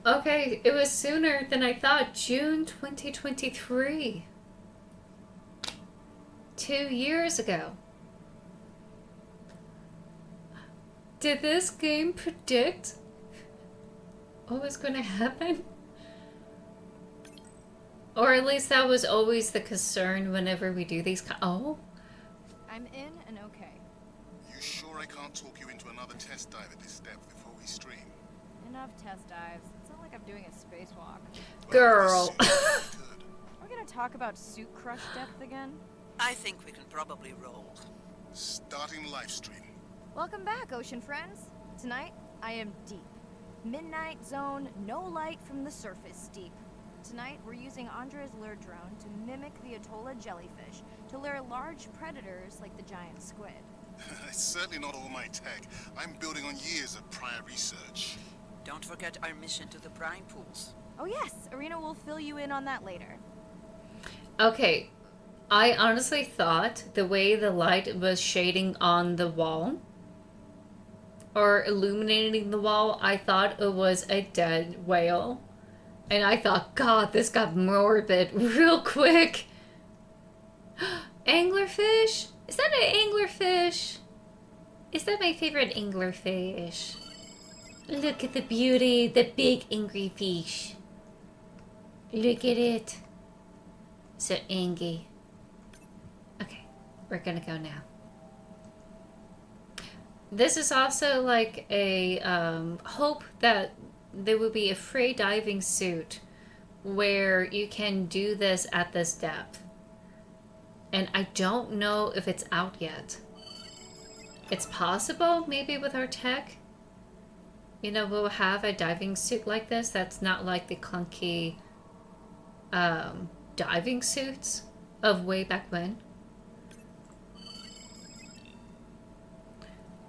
Okay, it was sooner than I thought. June 2023. 2 years ago. Did this game predict what was going to happen? Or at least that was always the concern whenever we do these. Oh, I'm in and okay. You sure sure I can't talk you into another test dive at this depth before we stream. Enough test dives. It's not like I'm doing a spacewalk. Girl. We're gonna talk about suit crush depth again? I think we can probably roll. Starting live stream. Welcome back, ocean friends. Tonight, I am deep. Midnight zone, no light from the surface deep. Tonight, we're using Andre's lure drone to mimic the Atolla jellyfish to lure large predators like the giant squid. It's certainly not all my tech. I'm building on years of prior research. Don't forget our mission to the brine pools. Oh yes, Arena will fill you in on that later. Okay, I honestly thought the way the light was shading on the wall or illuminating the wall, I thought it was a dead whale. And I thought, God, this got morbid real quick. Anglerfish? Is that an anglerfish? Is that my favorite anglerfish? Look at the beauty, the big angry fish. Look at it. So angry. Okay, we're gonna go now. This is also like a hope that there will be a free diving suit where you can do this at this depth. And I don't know if it's out yet. It's possible, maybe with our tech. You know, we'll have a diving suit like this that's not like the clunky diving suits of way back when.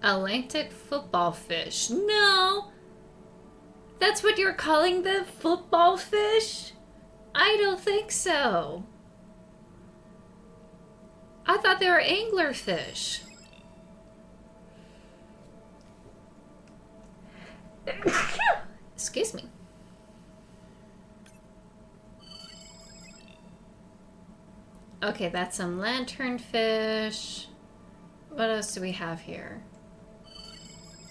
Atlantic football fish. No! That's what you're calling them? Football fish? I don't think so. I thought they were anglerfish. Excuse me. Okay, that's some lanternfish. What else do we have here?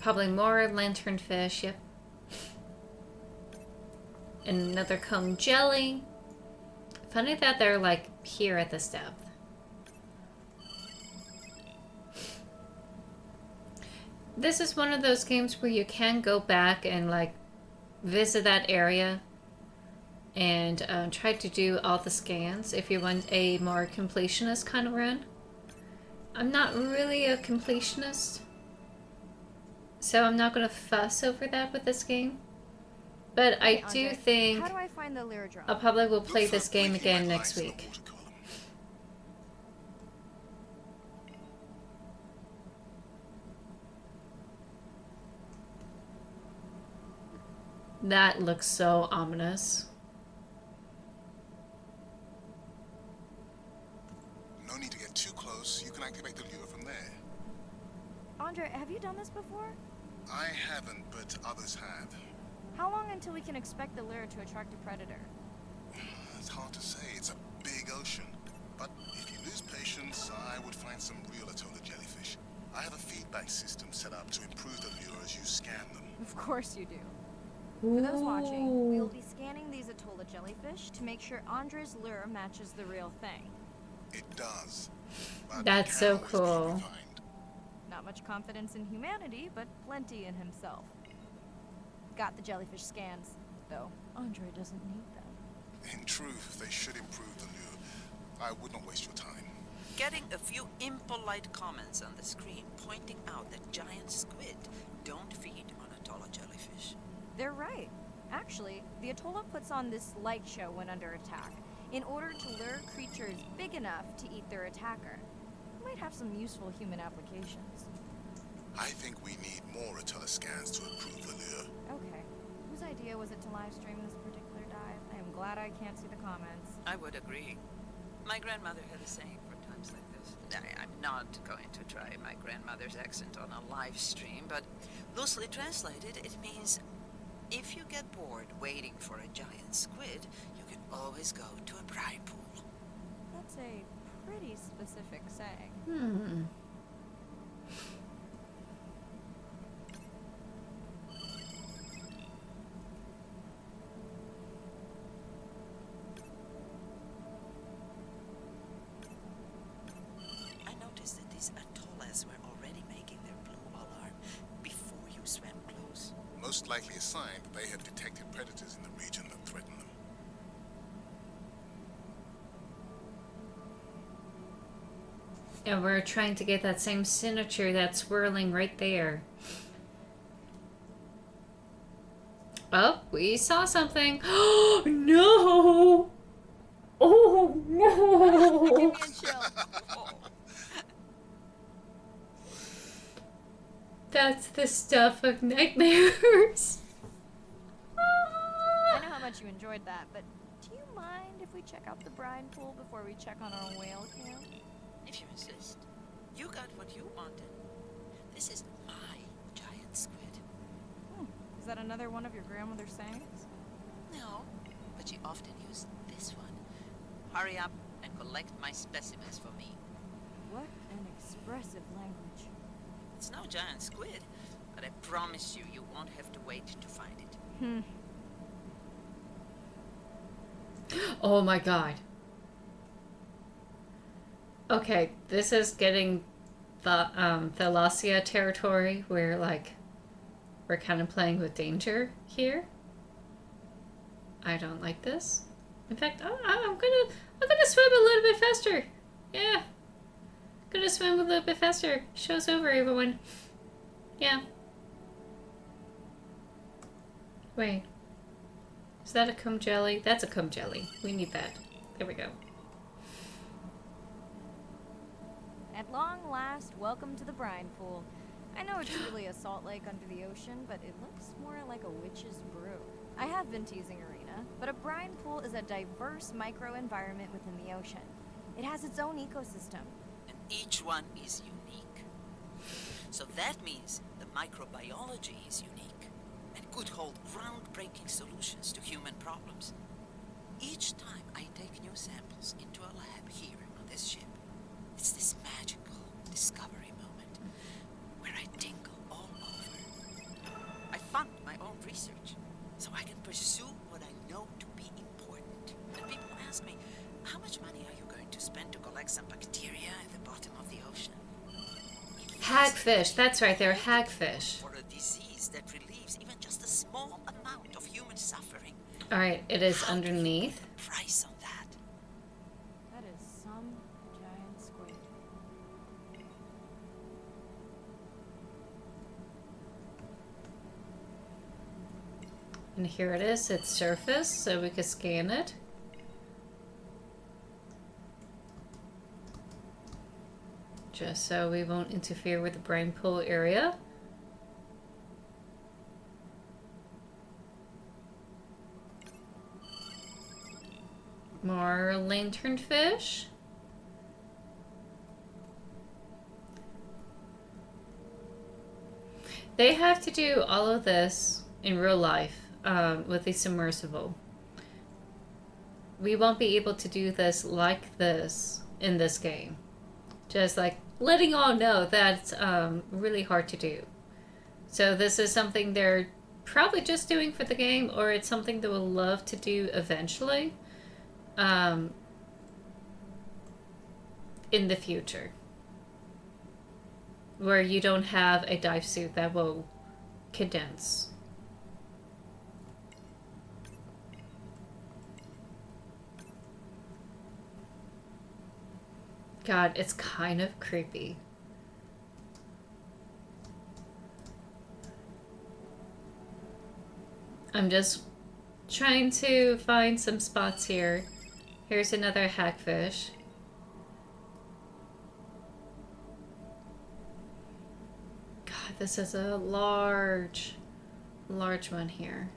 Probably more lanternfish, yep. And another cone jelly. Funny that they're like here at this depth. This is one of those games where you can go back and like visit that area and try to do all the scans if you want a more completionist kind of run. I'm not really a completionist, so I'm not going to fuss over that with this game. But I do think How do I find the lure drone? I probably will play this game again next week. That looks so ominous. No need to get too close. You can activate the lure from there. Andre, have you done this before? I haven't, but others have. How long until we can expect the lure to attract a predator? It's hard to say. It's a big ocean. But if you lose patience, I would find some real Atolla jellyfish. I have a feedback system set up to improve the lure as you scan them. Of course you do. For those watching, we will be scanning these Atolla jellyfish to make sure Andre's lure matches the real thing. It does. That's so cool. Not much confidence in humanity, but plenty in himself. Got the jellyfish scans, though Andre doesn't need them. In truth, they should improve the lure. I would not waste your time. Getting a few impolite comments on the screen pointing out that giant squid don't feed on Atolla jellyfish. They're right. Actually, the Atolla puts on this light show when under attack, in order to lure creatures big enough to eat their attacker. It might have some useful human applications. I think we need more Atolla scans to improve the lure. Okay. Whose idea was it to live stream this particular dive? I am glad I can't see the comments. I would agree. My grandmother had a saying for times like this. I'm not going to try my grandmother's accent on a live stream, but loosely translated, it means if you get bored waiting for a giant squid, you can always go to a brine pool. That's a pretty specific saying. I noticed that these atollas were already making their blue most likely a sign that they have detected predators in the region that threaten them. And we're trying to get that same signature that's swirling right there. Oh, we saw something. Oh, no! Oh, no! Give me a chill. That's the stuff of nightmares. I know how much you enjoyed that, but do you mind if we check out the brine pool before we check on our whale camp? If you insist. You got what you wanted. This is my giant squid. Is that another one of your grandmother's sayings? No, but she often used this one. Hurry up and collect my specimens for me. What an expressive language. It's no giant squid, but I promise you, you won't have to wait to find it. Oh my god. Okay, this is getting the Thalasia territory where like we're kind of playing with danger here. I don't like this. In fact, I'm gonna swim a little bit faster. Yeah, gonna swim a little bit faster. Show's over, everyone. Yeah. Wait. Is that a cum jelly? That's a cum jelly. We need that. There we go. At long last, welcome to the brine pool. I know it's really a salt lake under the ocean, but it looks more like a witch's brew. I have been teasing Arena, but a brine pool is a diverse microenvironment within the ocean. It has its own ecosystem. And each one is unique. So that means the microbiology is unique and could hold groundbreaking solutions to human problems. Each time I take new samples into a lab here on this ship, it's this magical discovery moment where I tingle all over. I fund my own research so I can pursue what I know to be important. And people ask me, how much money are you going to spend to collect some bacteria at the bottom of the ocean? Hagfish, that's right, they're hagfish. For a disease that relieves even just a small amount of human suffering. Alright, it is underneath. Price on that. That is some giant squid. And here it is, it's surface, so we can scan it. Just so we won't interfere with the brine pool area. More lanternfish. They have to do all of this in real life with the submersible. We won't be able to do this like this in this game. Just like letting all know that's really hard to do. So this is something they're probably just doing for the game, or it's something they will love to do eventually in the future, where you don't have a dive suit that will condense. God, it's kind of creepy. I'm just trying to find some spots here. Here's another hagfish. God, this is a large one here.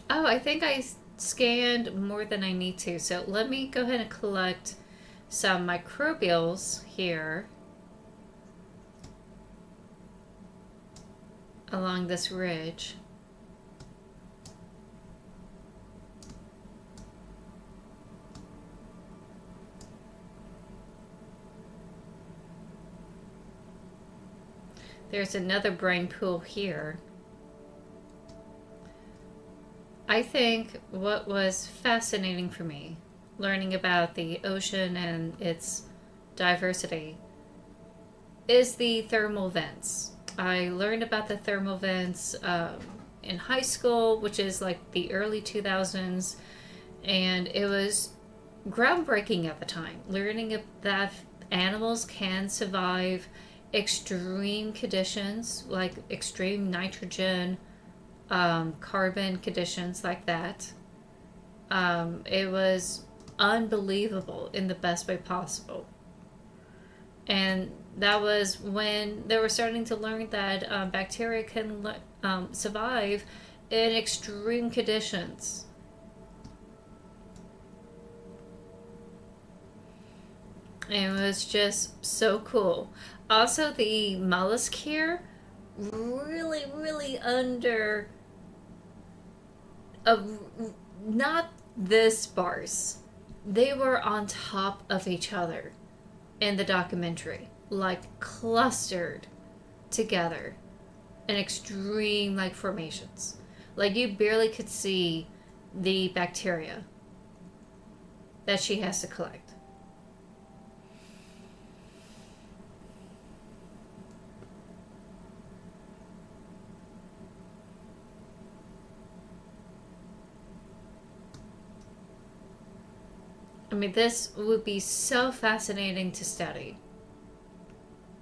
Oh, I think I scanned more than I need to. So let me go ahead and collect some microbials here along this ridge. There's another brine pool here. I think what was fascinating for me learning about the ocean and its diversity is the thermal vents. I learned about the thermal vents in high school, which is like the early 2000s, and it was groundbreaking at the time. Learning that animals can survive extreme conditions, like extreme nitrogen, carbon conditions like that. It was unbelievable in the best way possible. And that was when they were starting to learn that bacteria can survive in extreme conditions. And it was just so cool. Also, the mollusk here, really under not this sparse. They were on top of each other in the documentary, like clustered together in extreme like formations. Like you barely could see the bacteria that she has to collect. I mean, this would be so fascinating to study.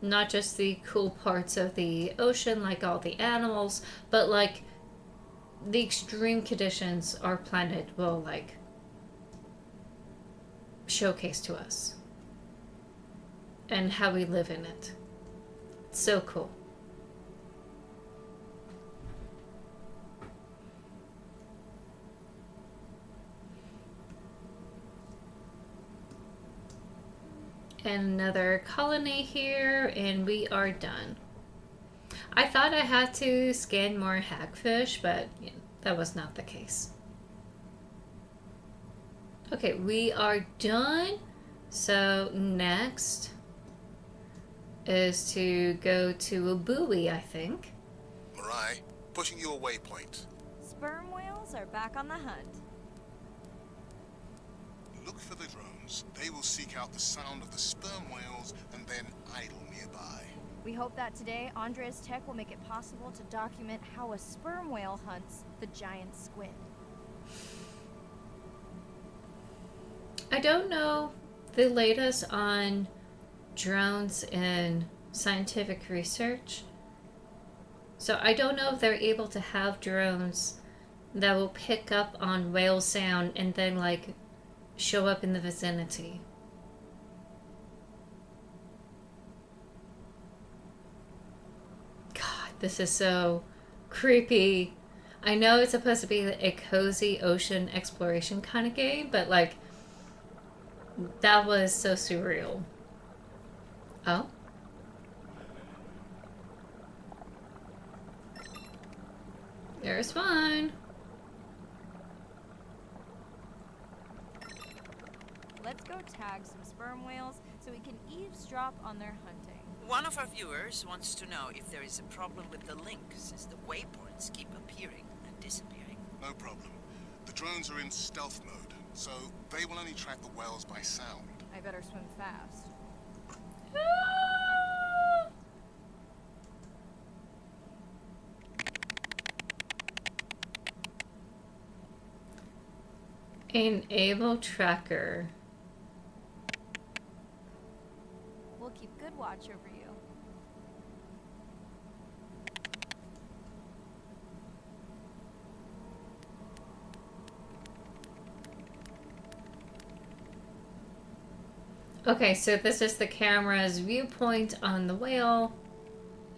Not just the cool parts of the ocean, like all the animals, but like the extreme conditions our planet will like showcase to us. And how we live in it. It's so cool. Another colony here, and we are done. I thought I had to scan more hagfish, but that was not the case. Okay, we are done. So next is to go to a buoy, I think. Mirai, pushing your waypoint. Sperm whales are back on the hunt. Look for the drones. They will seek out the sound of the sperm whales and then idle nearby. We hope that today, Andrea's tech will make it possible to document how a sperm whale hunts the giant squid. I don't know the latest on drones and scientific research. So I don't know if they're able to have drones that will pick up on whale sound and then like show up in the vicinity. God, this is so creepy. I know it's supposed to be a cozy ocean exploration kind of game, but like that was so surreal. Oh? There's one. Let's go tag some sperm whales so we can eavesdrop on their hunting. One of our viewers wants to know if there is a problem with the link, since the waypoints keep appearing and disappearing. No problem. The drones are in stealth mode, so they will only track the whales by sound. I better swim fast. Enable tracker. We'll keep good watch over you. Okay, so this is the camera's viewpoint on the whale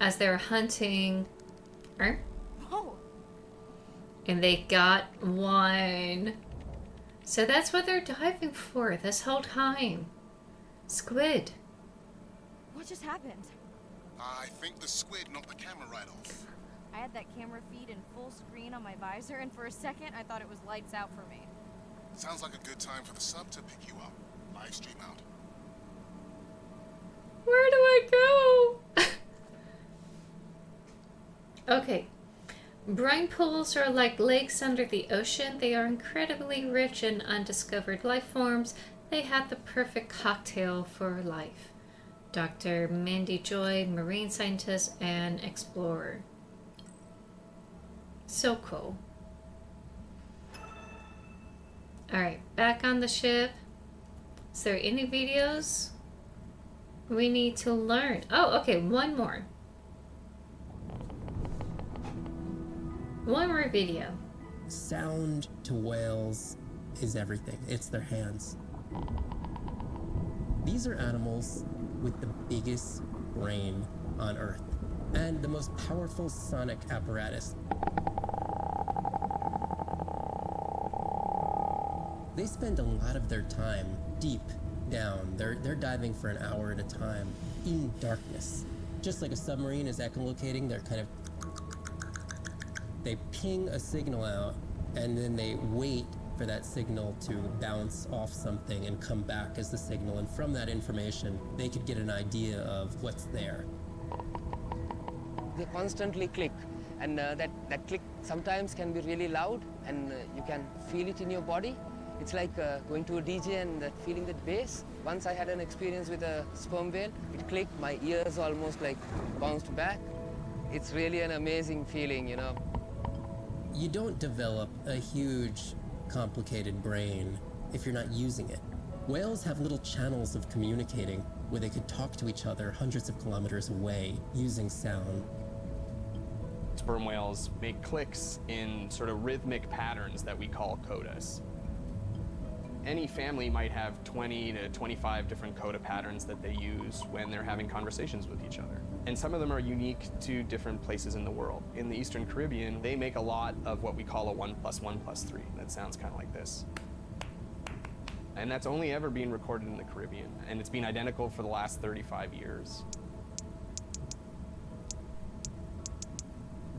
as they're hunting. Whoa. And they got one. So that's what they're diving for this whole time. Squid. What just happened? I think the squid knocked the camera right off. I had that camera feed in full screen on my visor, and for a second I thought it was lights out for me. Sounds like a good time for the sub to pick you up. Live stream out. Where do I go? Okay. Brine pools are like lakes under the ocean. They are incredibly rich in undiscovered life forms. They have the perfect cocktail for life. Dr. Mandy Joy, marine scientist and explorer. So cool. Alright, back on the ship. Is there any videos we need to learn? Oh, okay, one more. One more video. Sound to whales is everything. It's their hands. These are animals with the biggest brain on Earth and the most powerful sonic apparatus. They spend a lot of their time deep down. They're diving for an hour at a time in darkness. Just like a submarine is echolocating, they ping a signal out and then they wait for that signal to bounce off something and come back as the signal, and from that information they could get an idea of what's there. They constantly click, and that click sometimes can be really loud, and you can feel it in your body. It's like going to a DJ and feeling that bass. Once I had an experience with a sperm whale. It clicked, my ears almost like bounced back. It's really an amazing feeling, you know. You don't develop a huge, complicated brain if you're not using it. Whales have little channels of communicating where they could talk to each other hundreds of kilometers away using sound. Sperm whales make clicks in sort of rhythmic patterns that we call codas. Any family might have 20 to 25 different coda patterns that they use when they're having conversations with each other. And some of them are unique to different places in the world. In the Eastern Caribbean, they make a lot of what we call a 1 + 1 + 3. That sounds kind of like this. And that's only ever been recorded in the Caribbean. And it's been identical for the last 35 years.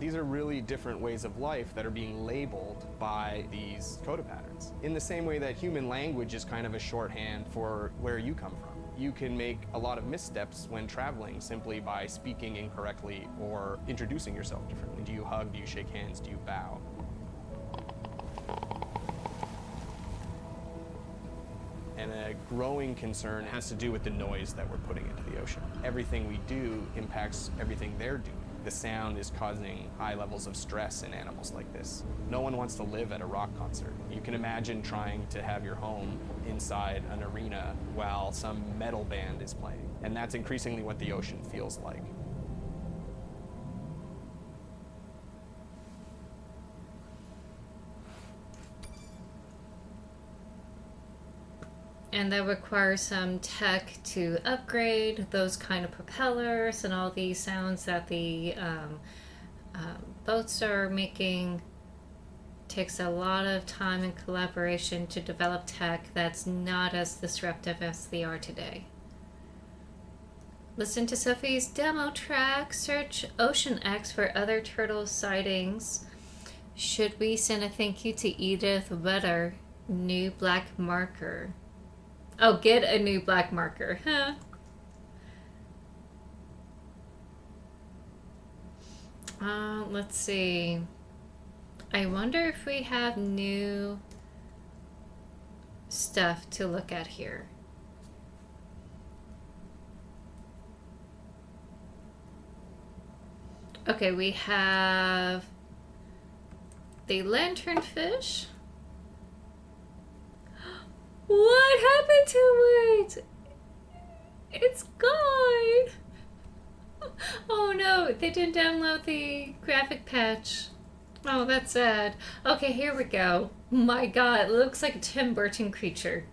These are really different ways of life that are being labeled by these coda patterns. In the same way that human language is kind of a shorthand for where you come from. You can make a lot of missteps when traveling simply by speaking incorrectly or introducing yourself differently. Do you hug? Do you shake hands? Do you bow? And a growing concern has to do with the noise that we're putting into the ocean. Everything we do impacts everything they're doing. The sound is causing high levels of stress in animals like this. No one wants to live at a rock concert. You can imagine trying to have your home inside an arena while some metal band is playing. And that's increasingly what the ocean feels like. And that requires some tech to upgrade those kind of propellers and all these sounds that the boats are making. Takes a lot of time and collaboration to develop tech that's not as disruptive as they are today. Listen to Sophie's demo track. Search Ocean X for other turtle sightings. Should we send a thank you to Edith Wetter? New black marker. Oh, get a new black marker, huh? Let's see. I wonder if we have new stuff to look at here. Okay, we have the lanternfish. What happened to it? It's gone. Oh no, they didn't download the graphic patch. Oh, that's sad. Okay, here we go. My god, it looks like a Tim Burton creature.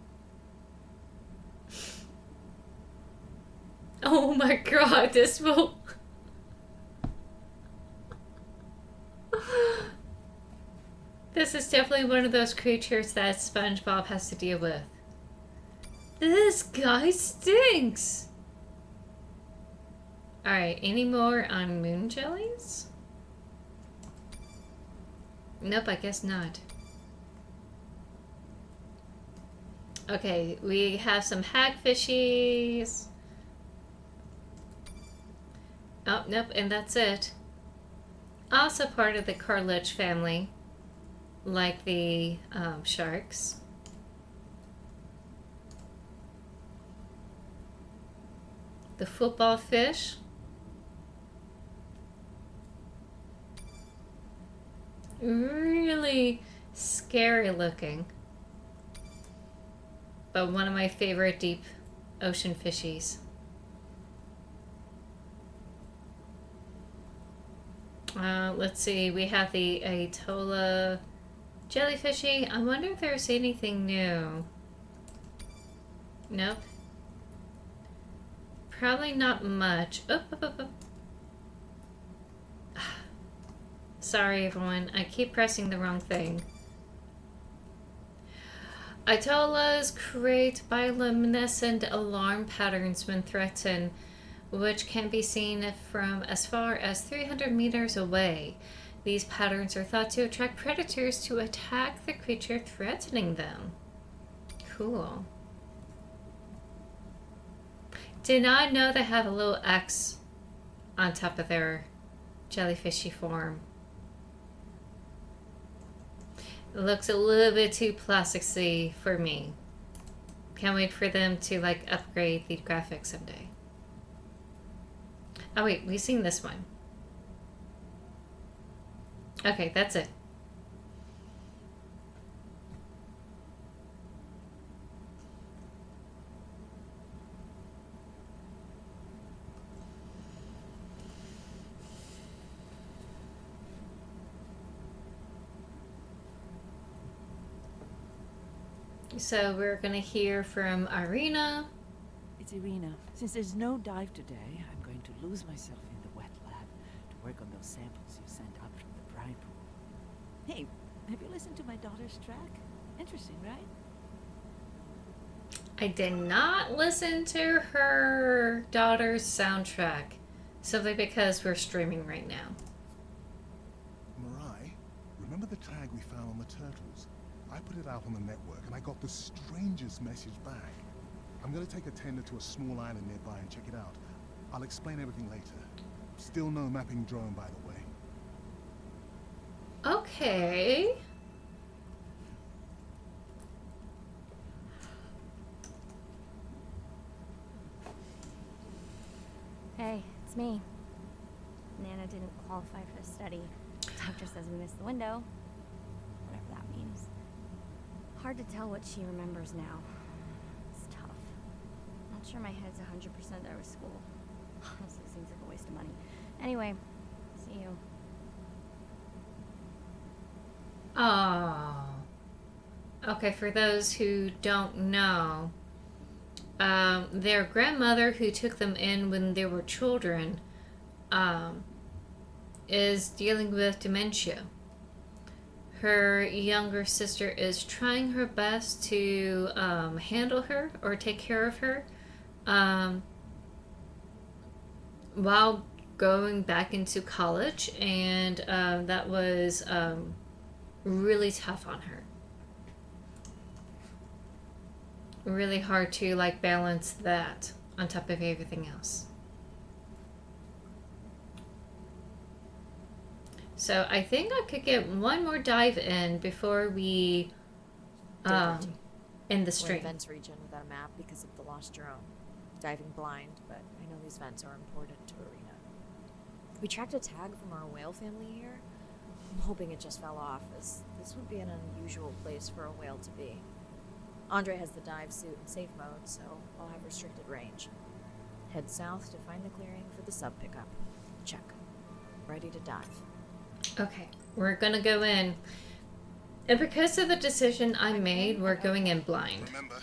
Oh my god, this will... This is definitely one of those creatures that SpongeBob has to deal with. This guy stinks! Alright, any more on moon jellies? Nope, I guess not. Okay, we have some hagfishies. Oh, nope, and that's it. Also part of the cartilage family, like the sharks. The football fish. Really scary looking. But one of my favorite deep ocean fishies. Let's see, we have the Atola jellyfishy. I wonder if there's anything new. Nope. Probably not much. Sorry everyone, I keep pressing the wrong thing. Atolas create bioluminescent alarm patterns when threatened, which can be seen from as far as 300 meters away. These patterns are thought to attract predators to attack the creature threatening them. Cool. Did not know they have a little X on top of their jellyfishy form. It looks a little bit too plastic-y for me. Can't wait for them to like upgrade the graphics someday. Oh wait, we've seen this one. Okay, that's it. So we're gonna hear from Irina. It's Irina. Since there's no dive today, I'm going to lose myself in the wet lab to work on those samples you sent up from the brine pool. Hey, have you listened to my daughter's track? Interesting, right? I did not listen to her daughter's soundtrack, simply because we're streaming right now. Mirai, remember the tag we found on the turtles? I put it out on the network and I got the strangest message back. I'm gonna take a tender to a small island nearby and check it out. I'll explain everything later. Still no mapping drone, by the way. Okay. Hey, it's me. Nana didn't qualify for the study. Doctor says we missed the window. Whatever that means. Hard to tell what she remembers now. It's tough. Not sure my head's 100% there with school. Honestly, seems like a waste of money. Anyway, see you. Oh. Okay, for those who don't know, their grandmother who took them in when they were children is dealing with dementia. Her younger sister is trying her best to handle her or take care of her while going back into college, and that was really tough on her. Really hard to like balance that on top of everything else. So I think I could get one more dive in before we end the stream. We're in Vents region without a map because of the lost drone. Diving blind, but I know these vents are important to Arena. We tracked a tag from our whale family here. I'm hoping it just fell off, as this would be an unusual place for a whale to be. Andre has the dive suit in safe mode, so I'll have restricted range. Head south to find the clearing for the sub pickup. Check. Ready to dive. Okay, we're gonna go in. And because of the decision I made, we're going in blind. Remember,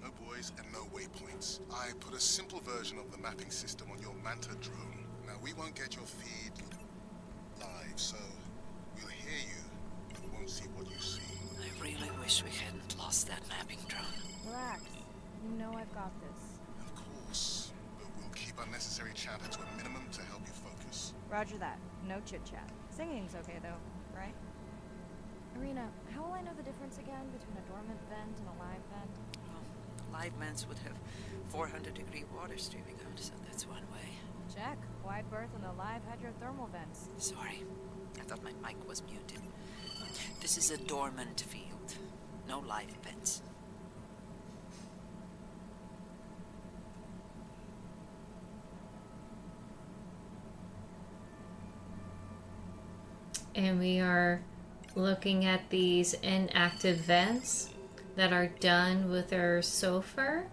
no buoys and no waypoints. I put a simple version of the mapping system on your Manta drone. Now, we won't get your feed live, so we'll hear you, but we won't see what you see. I really wish we hadn't lost that mapping drone. Relax. You know I've got this. Of course, but we'll keep unnecessary chatter to a minimum to help you focus. Roger that. No chit-chat. Singing's okay, though, right? Arena, how will I know the difference again between a dormant vent and a live vent? Well, live vents would have 400-degree water streaming out, so that's one way. Check. Wide berth in the live hydrothermal vents. Sorry, I thought my mic was muted. This is a dormant field. No live vents. And we are looking at these inactive vents that are done with our sulfur.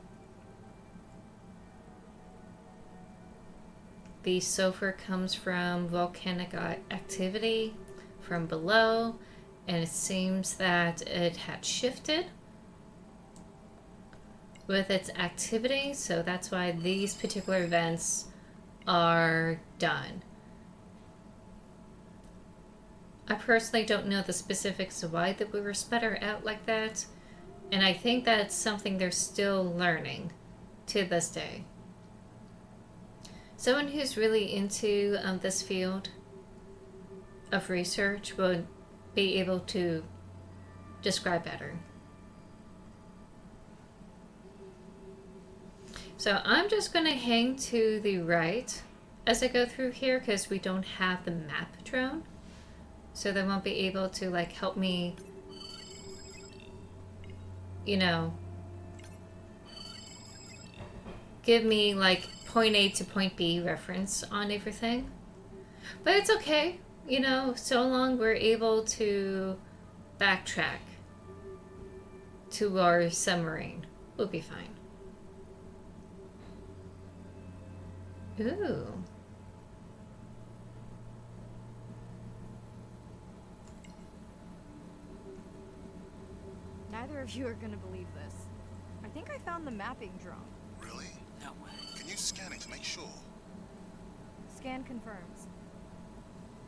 The sulfur comes from volcanic activity from below, and it seems that it had shifted with its activity, so that's why these particular vents are done. I personally don't know the specifics of why that we were sputter out like that, and I think that's something they're still learning to this day. Someone who's really into this field of research would be able to describe better. So I'm just going to hang to the right as I go through here because we don't have the map drone. So they won't be able to like help me, you know, give me like point A to point B reference on everything. But it's okay, you know, so long we're able to backtrack to our submarine. We'll be fine. Ooh. Neither of you are gonna believe this. I think I found the mapping drone. Really? No way. Can you scan it to make sure? Scan confirms.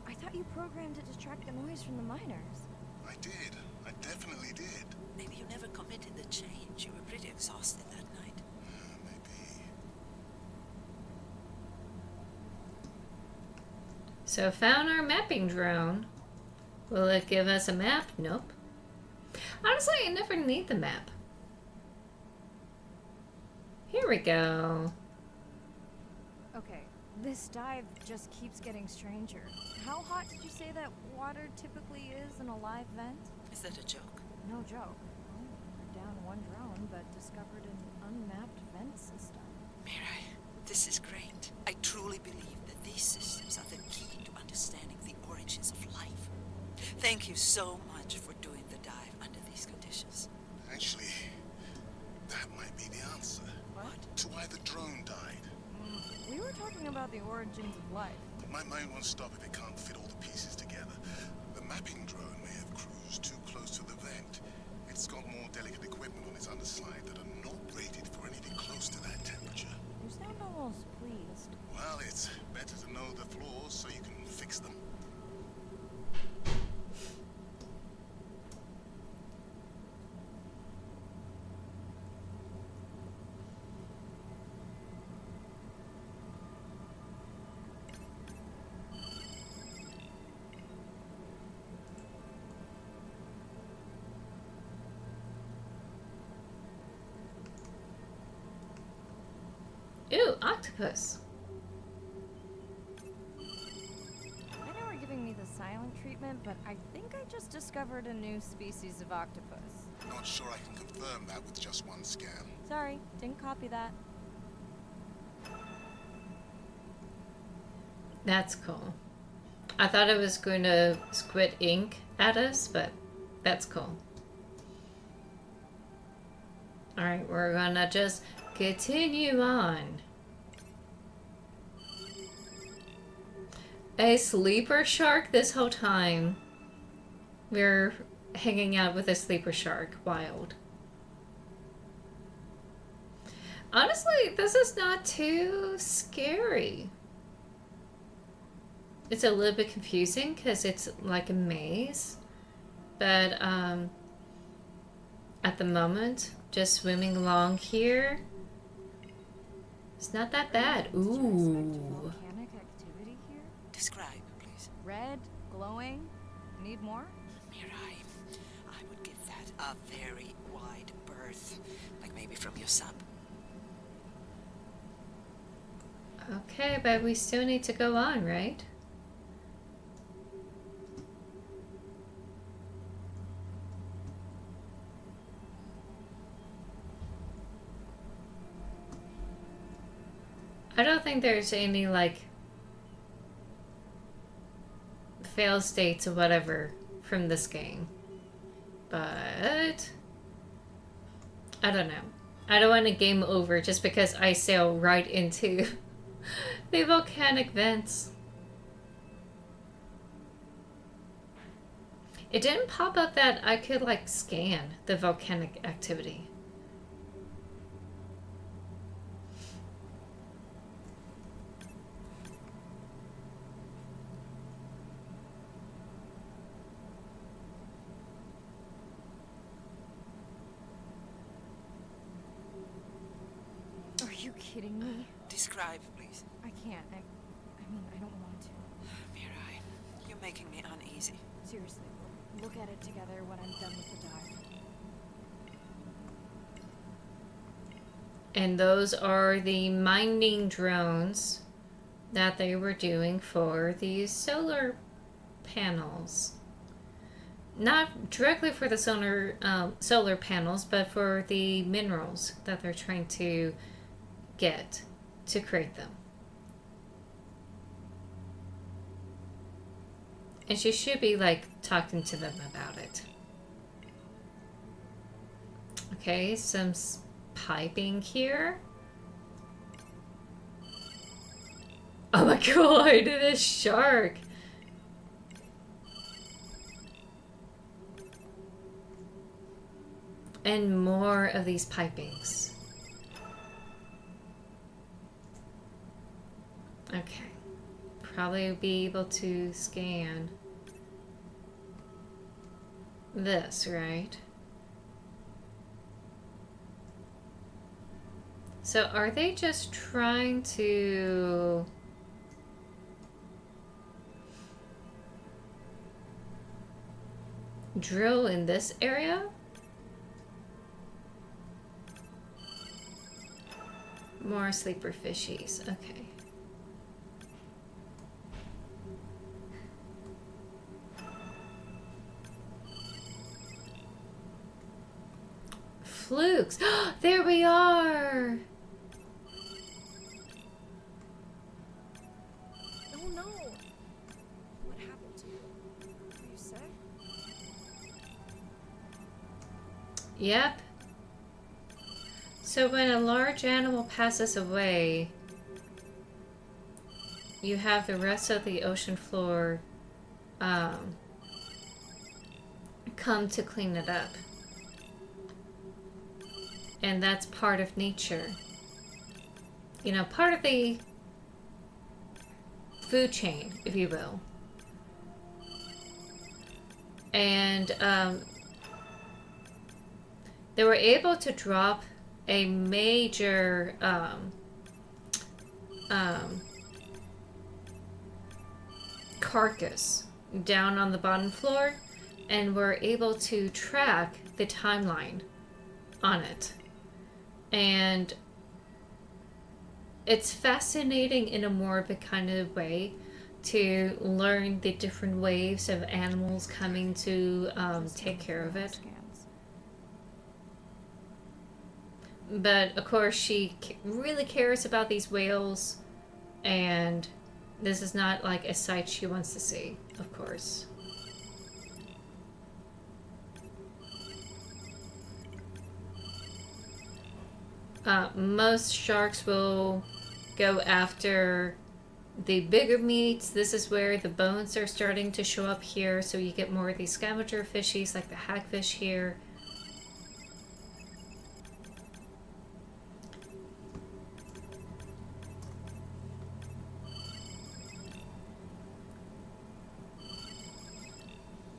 I thought you programmed it to track the noise from the miners. I did. I definitely did. Maybe you never committed the change. You were pretty exhausted that night. Maybe. So found our mapping drone. Will it give us a map? Nope. Honestly, I never need the map. Here we go. Okay, this dive just keeps getting stranger. How hot did you say that water typically is in a live vent? Is that a joke? No joke. Well, we're down one drone, but discovered an unmapped vent system. Mirai, this is great. I truly believe that these systems are the key to understanding the origins of life. Thank you so much for doing the dive under these conditions. Actually, that might be the answer. What? To why the drone died. We were talking about the origins of life. My mind won't stop if it can't fit all the pieces together. The mapping drone may have cruised too close to the vent. It's got more delicate equipment on its underside that are not rated for anything close to that temperature. You sound almost pleased. Well, it's better to know the flaws so you can fix them. Ooh, octopus. I know we're giving me the silent treatment, but I think I just discovered a new species of octopus. Not sure I can confirm that with just one scan. Sorry, didn't copy that. That's cool. I thought it was going to squid ink at us, but that's cool. Alright, we're gonna just continue on. A sleeper shark this whole time. We're hanging out with a sleeper shark. Wild. Honestly, this is not too scary. It's a little bit confusing because it's like a maze. But at the moment, just swimming along here, it's not that bad. Ooh. Volcanic activity here? Describe, please. Red, glowing. Need more? Mirai, I would give that a very wide berth. Earth, like maybe from your sub. Okay, but we still need to go on, right? I don't think there's any, like, fail states or whatever from this game. But I don't know. I don't want to game over just because I sail right into the volcanic vents. It didn't pop up that I could, like, scan the volcanic activity. Are you kidding me? Describe, please. I can't. I mean, I don't want to. Mirai, you're making me uneasy. Seriously, we'll look at it together when I'm done with the dive. And those are the mining drones that they were doing for these solar panels. Not directly for the solar panels, but for the minerals that they're trying to get to create them. And she should be, like, talking to them about it. Okay, some piping here. Oh my god, this shark! And more of these pipings. Okay. Probably be able to scan this, right? So are they just trying to drill in this area? More sleeper fishies, okay. Flukes! There we are! Oh no! What happened to you? Are you sick? Yep. So when a large animal passes away, you have the rest of the ocean floor come to clean it up. And that's part of nature. You know, part of the food chain, if you will. And they were able to drop a major carcass down on the bottom floor, and were able to track the timeline on it. And it's fascinating in a morbid kind of way to learn the different waves of animals coming to take care of it. But of course she really cares about these whales, and this is not like a sight she wants to see, of course. Most sharks will go after the bigger meats. This is where the bones are starting to show up here, so you get more of these scavenger fishies like the hagfish here.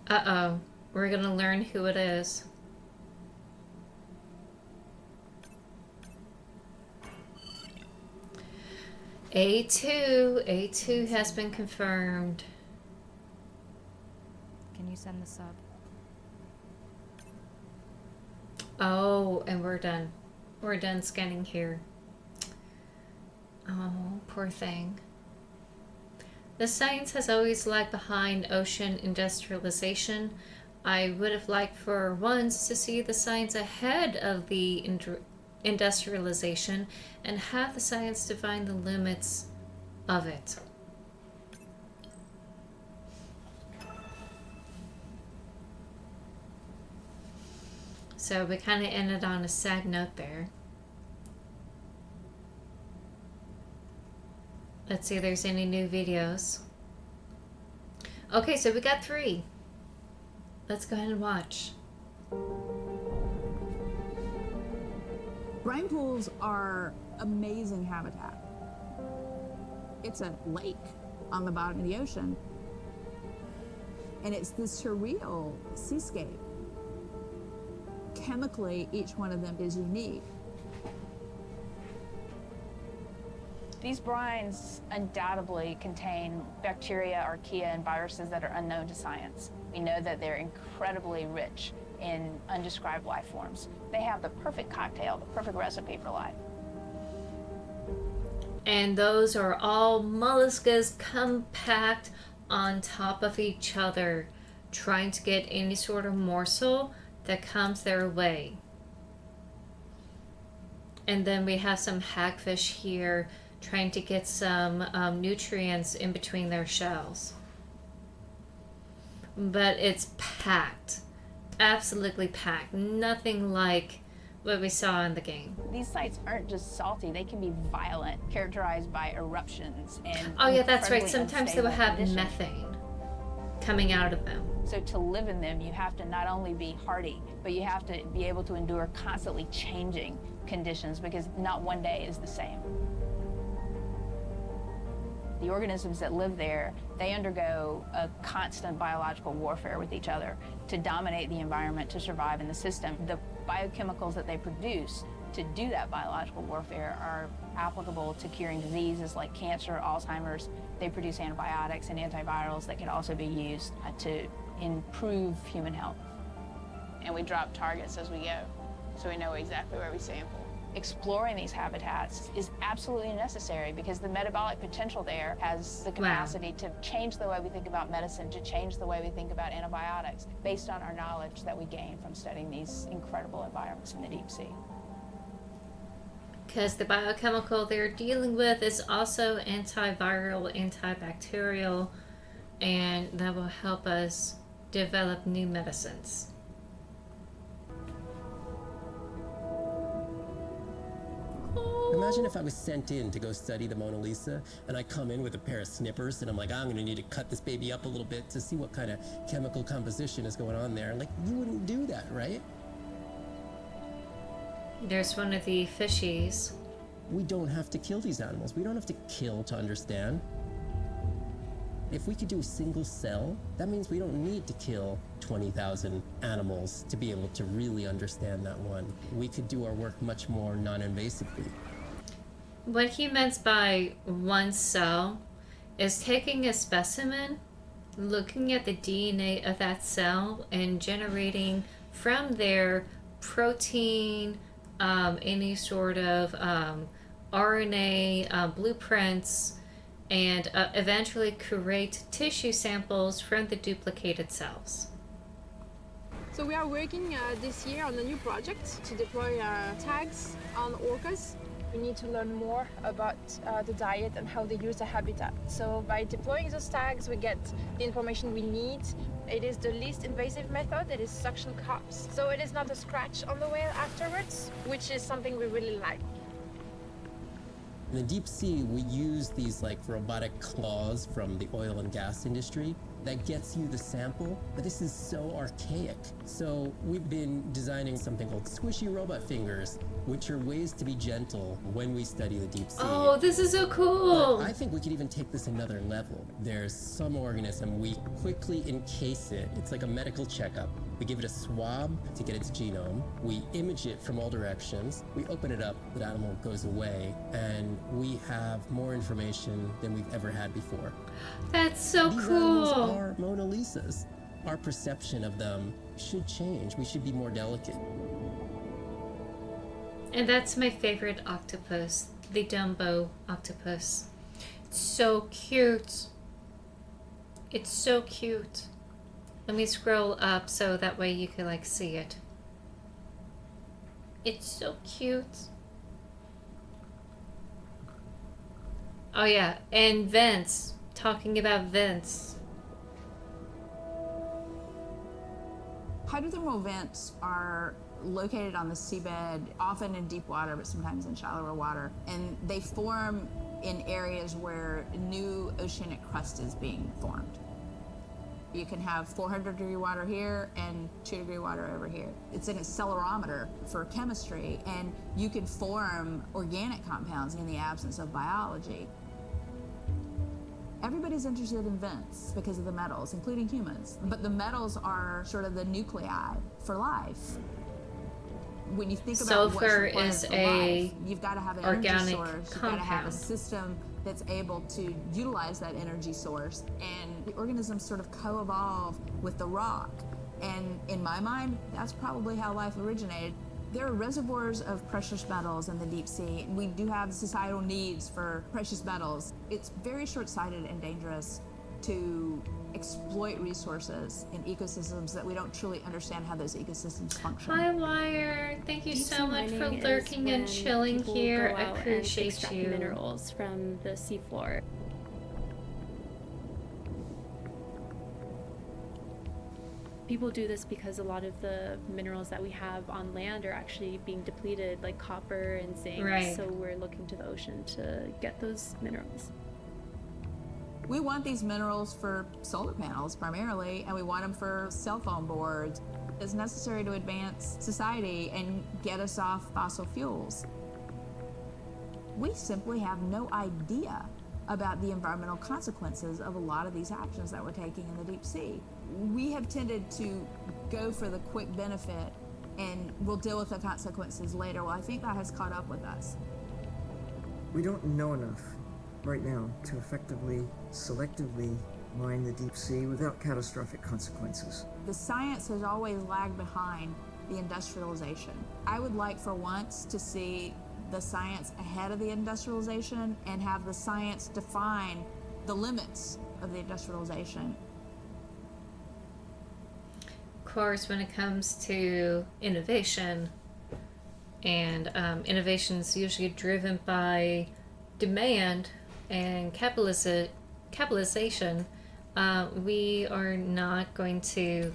Uh-oh, we're gonna learn who it is. A2 has been confirmed. Can you send the sub? Oh, and we're done. We're done scanning here. Oh, poor thing. The science has always lagged behind ocean industrialization. I would have liked for once to see the science ahead of the industrialization and have the science define the limits of it. So we kind of ended on a sad note there. Let's see if there's any new videos. Okay, so we got 3. Let's go ahead and watch. Brine pools are amazing habitat. It's a lake on the bottom of the ocean. And it's this surreal seascape. Chemically, each one of them is unique. These brines undoubtedly contain bacteria, archaea, and viruses that are unknown to science. We know that they're incredibly rich in undescribed life forms. They have the perfect cocktail, the perfect recipe for life. And those are all mollusks compact on top of each other, trying to get any sort of morsel that comes their way. And then we have some hagfish here trying to get some nutrients in between their shells. But it's packed. Absolutely packed. Nothing like what we saw in the game. These sites aren't just salty, they can be violent, characterized by eruptions and oh yeah, that's right. incredibly Sometimes they will have unstable methane coming out of them. So to live in them, you have to not only be hardy, but you have to be able to endure constantly changing conditions because not one day is the same. The organisms that live there, they undergo a constant biological warfare with each other to dominate the environment, to survive in the system. The biochemicals that they produce to do that biological warfare are applicable to curing diseases like cancer, Alzheimer's. They produce antibiotics and antivirals that can also be used to improve human health. And we drop targets as we go, so we know exactly where we sample. Exploring these habitats is absolutely necessary because the metabolic potential there has the capacity to change the way we think about medicine, to change the way we think about antibiotics, based on our knowledge that we gain from studying these incredible environments in the deep sea. Because the biochemical they're dealing with is also antiviral, antibacterial, and that will help us develop new medicines. Imagine if I was sent in to go study the Mona Lisa and I come in with a pair of snippers and I'm like, I'm going to need to cut this baby up a little bit to see what kind of chemical composition is going on there. Like, you wouldn't do that, right? There's one of the fishies. We don't have to kill these animals. We don't have to kill to understand. If we could do a single cell, that means we don't need to kill 20,000 animals to be able to really understand that one. We could do our work much more non-invasively. What he meant by one cell is taking a specimen, looking at the DNA of that cell, and generating from there protein, any sort of RNA blueprints, and eventually create tissue samples from the duplicated cells. So we are working this year on a new project to deploy tags on orcas. We need to learn more about the diet and how they use the habitat. So by deploying those tags, we get the information we need. It is the least invasive method. It is suction cups. So it is not a scratch on the whale afterwards, which is something we really like. In the deep sea, we use these like robotic claws from the oil and gas industry that gets you the sample, but this is so archaic. So we've been designing something called squishy robot fingers, which are ways to be gentle when we study the deep sea. Oh, this is so cool! But I think we could even take this another level. There's some organism, we quickly encase it. It's like a medical checkup. We give it a swab to get its genome. We image it from all directions. We open it up, the animal goes away, and we have more information than we've ever had before. That's so These cool! animals are Mona Lisas. Our perception of them should change. We should be more delicate. And that's my favorite octopus, the Dumbo octopus. It's so cute. It's so cute. Let me scroll up so that way you can like see it. It's so cute. Oh yeah, and vents. Talking about vents. Hydrothermal vents are located on the seabed, often in deep water, but sometimes in shallower water. And they form in areas where new oceanic crust is being formed. You can have 400-degree water here and 2-degree water over here. It's an accelerometer for chemistry, and you can form organic compounds in the absence of biology. Everybody's interested in vents because of the metals, including humans. But the metals are sort of the nuclei for life. When you think about what's Sulfur required is for a life, you've got to have an energy organic source. You've got to have a compound. system that's able to utilize that energy source. And the organisms sort of co-evolve with the rock. And in my mind, that's probably how life originated. There are reservoirs of precious metals in the deep sea. We do have societal needs for precious metals. It's very short-sighted and dangerous to exploit resources in ecosystems that we don't truly understand how those ecosystems function. Hi Wire, thank you Deep so sea much for mining is lurking and when chilling people here. go I out and appreciate extract you. minerals from the seafloor. People do this because a lot of the minerals that we have on land are actually being depleted, like copper and zinc. Right. So we're looking to the ocean to get those minerals. We want these minerals for solar panels primarily, and we want them for cell phone boards. It's necessary to advance society and get us off fossil fuels. We simply have no idea about the environmental consequences of a lot of these actions that we're taking in the deep sea. We have tended to go for the quick benefit and we'll deal with the consequences later. Well, I think that has caught up with us. We don't know enough right now to effectively, selectively mine the deep sea without catastrophic consequences. The science has always lagged behind the industrialization. I would like for once to see the science ahead of the industrialization and have the science define the limits of the industrialization. Of course, when it comes to innovation, and innovation is usually driven by demand and capitalization, we are not going to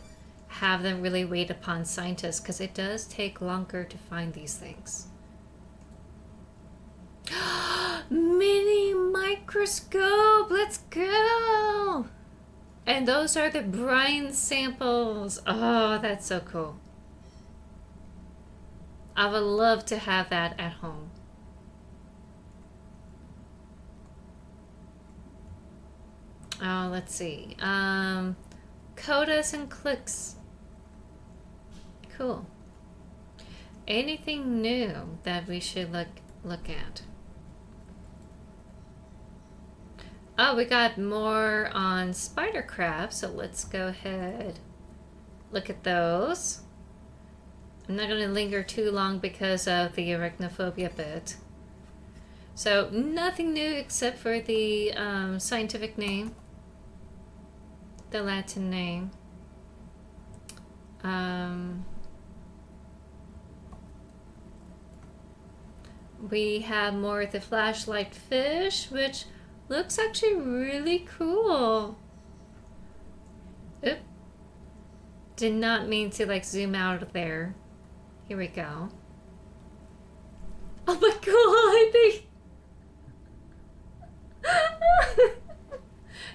have them really wait upon scientists because it does take longer to find these things. Mini microscope, let's go! And those are the brine samples. Oh, that's so cool. I would love to have that at home. Oh, let's see. Codas and clicks. Cool. Anything new that we should look at? Oh, we got more on spidercraft, so let's go ahead. Look at those. I'm not going to linger too long because of the arachnophobia bit. So, nothing new except for the scientific name. The Latin name. We have more of the flashlight fish, which looks actually really cool. Oop. Did not mean to like zoom out of there. Here we go. Oh my god!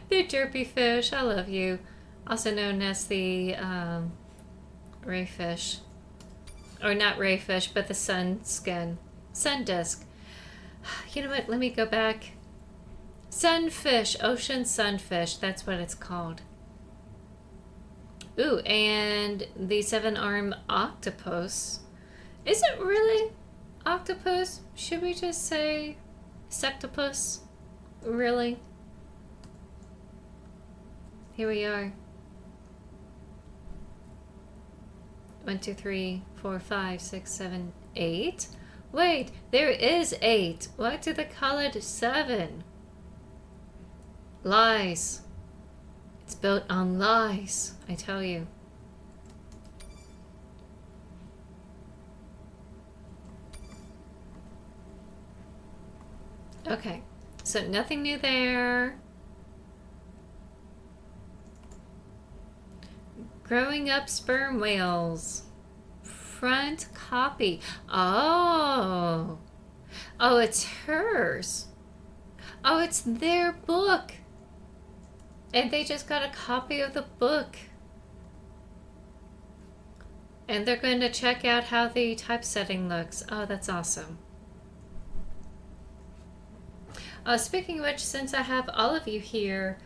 The derpy fish, I love you. Also known as the ray fish. Or not ray fish, but the sun skin. Sun disk. You know what? Let me go back. Sunfish. Ocean sunfish. That's what it's called. Ooh, and the 7-armed octopus. Is it really octopus? Should we just say sectopus? Really? Here we are. 1, 2, 3, 4, 5, 6, 7, 8. Wait, there is 8. Why did they call it 7? Lies. It's built on lies, I tell you. Okay, so nothing new there. Growing up sperm whales. Front copy. Oh. Oh, it's hers. Oh, it's their book. And they just got a copy of the book. And they're going to check out how the typesetting looks. Oh, that's awesome. Speaking of which, since I have all of you here,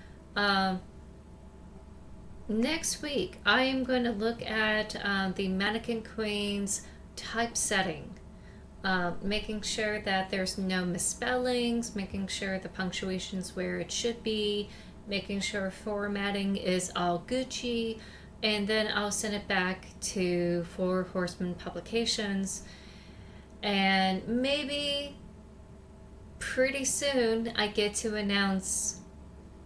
next week I am going to look at the Mannequin Queen's typesetting. Making sure that there's no misspellings, making sure the punctuation's where it should be, making sure formatting is all Gucci, and then I'll send it back to Four Horsemen Publications. And maybe pretty soon I get to announce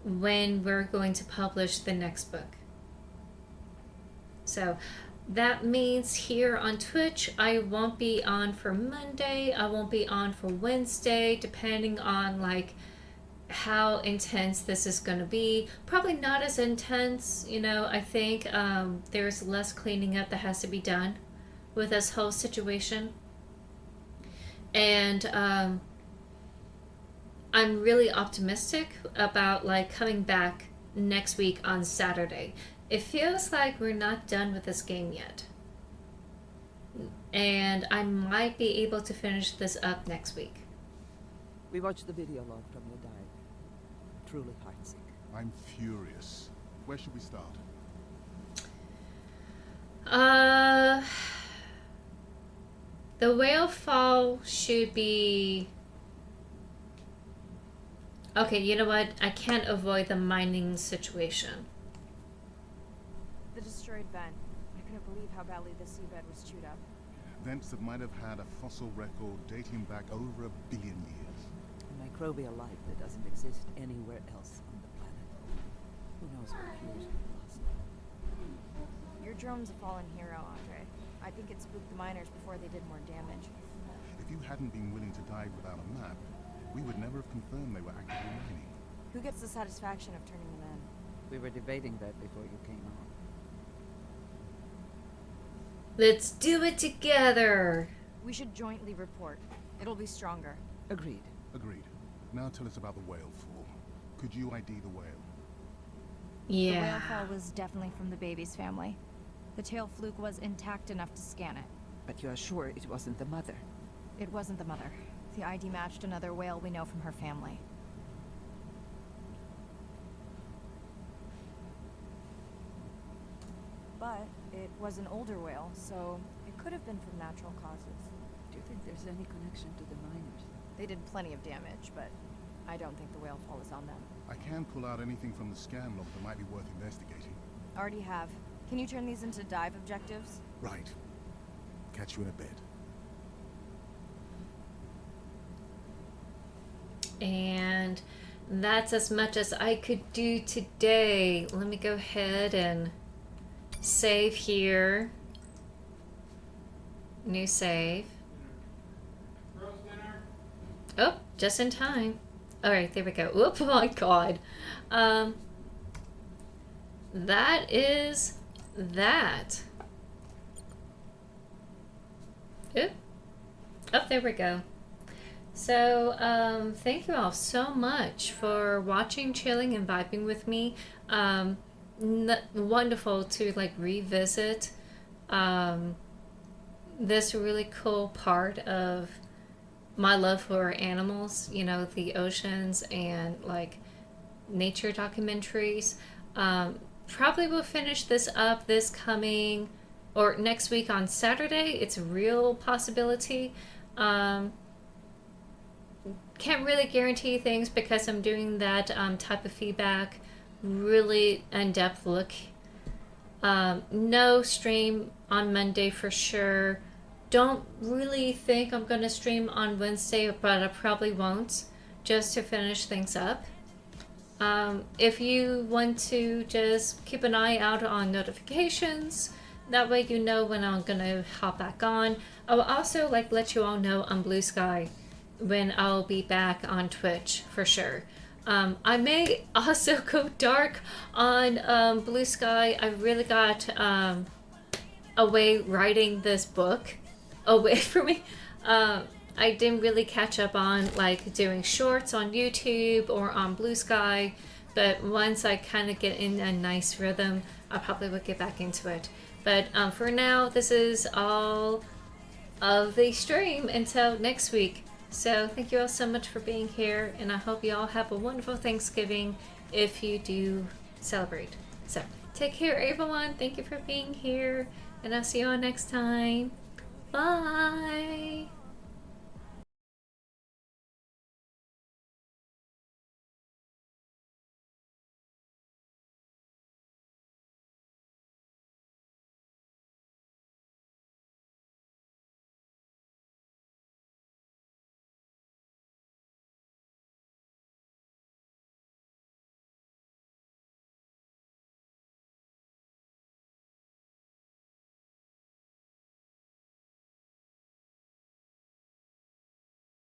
when we're going to publish the next book. So that means here on Twitch, I won't be on for Monday, I won't be on for Wednesday, depending on like how intense this is going to be. Probably not as intense, you know. I think there's less cleaning up that has to be done with this whole situation. And I'm really optimistic about like coming back next week on Saturday. It feels like we're not done with this game yet. And I might be able to finish this up next week. We watched the video log from your dive. Truly heartsick. I'm furious. Where should we start? The whale fall should be... Okay, you know what? I can't avoid the mining situation. The destroyed vent. I couldn't believe how badly the seabed was chewed up. Vents that might have had a fossil record dating back over 1 billion years. A microbial life that doesn't exist anywhere else on the planet. Who knows what cures we lost? Your drone's a fallen hero, Andre. I think it spooked the miners before they did more damage. If you hadn't been willing to dive without a map, we would never have confirmed they were actively mining. Who gets the satisfaction of turning them in? We were debating that before you came on. Let's do it together. We should jointly report. It'll be stronger. Agreed. Agreed. Now tell us about the whale fall. Could you ID the whale? The whale fall was definitely from the baby's family. The tail fluke was intact enough to scan it. But you are sure it wasn't the mother? It wasn't the mother. The ID matched another whale we know from her family. But it was an older whale, so it could have been from natural causes. Do you think there's any connection to the miners? They did plenty of damage, but I don't think the whale fall is on them. I can pull out anything from the scan log that might be worth investigating. Already have. Can you turn these into dive objectives? Right. Catch you in a bit. And that's as much as I could do today. Let me go ahead and save here. New save. Oh, just in time. Alright, there we go. Oop, oh my god. That is that. Oop. Oh, there we go. So, thank you all so much for watching, chilling, and vibing with me. Wonderful to like revisit this really cool part of my love for animals, you know, the oceans and like nature documentaries. Probably will finish this up this coming or next week on Saturday. It's a real possibility. Can't really guarantee things because I'm doing that type of feedback, really in-depth look. No stream on Monday for sure. don't really think I'm gonna stream on Wednesday, but I probably won't, just to finish things up. If you want to just keep an eye out on notifications, that way you know when I'm gonna hop back on. I will also let you all know on Blue Sky when I'll be back on Twitch for sure. I may also go dark on Blue Sky. I really got away writing this book away from me. I didn't really catch up on doing shorts on YouTube or on Blue Sky, but once I kind of get in a nice rhythm, I probably will get back into it. But for now, this is all of the stream until next week. So thank you all so much for being here, and I hope you all have a wonderful Thanksgiving if you do celebrate. So take care, everyone. Thank you for being here, and I'll see you all next time. Bye.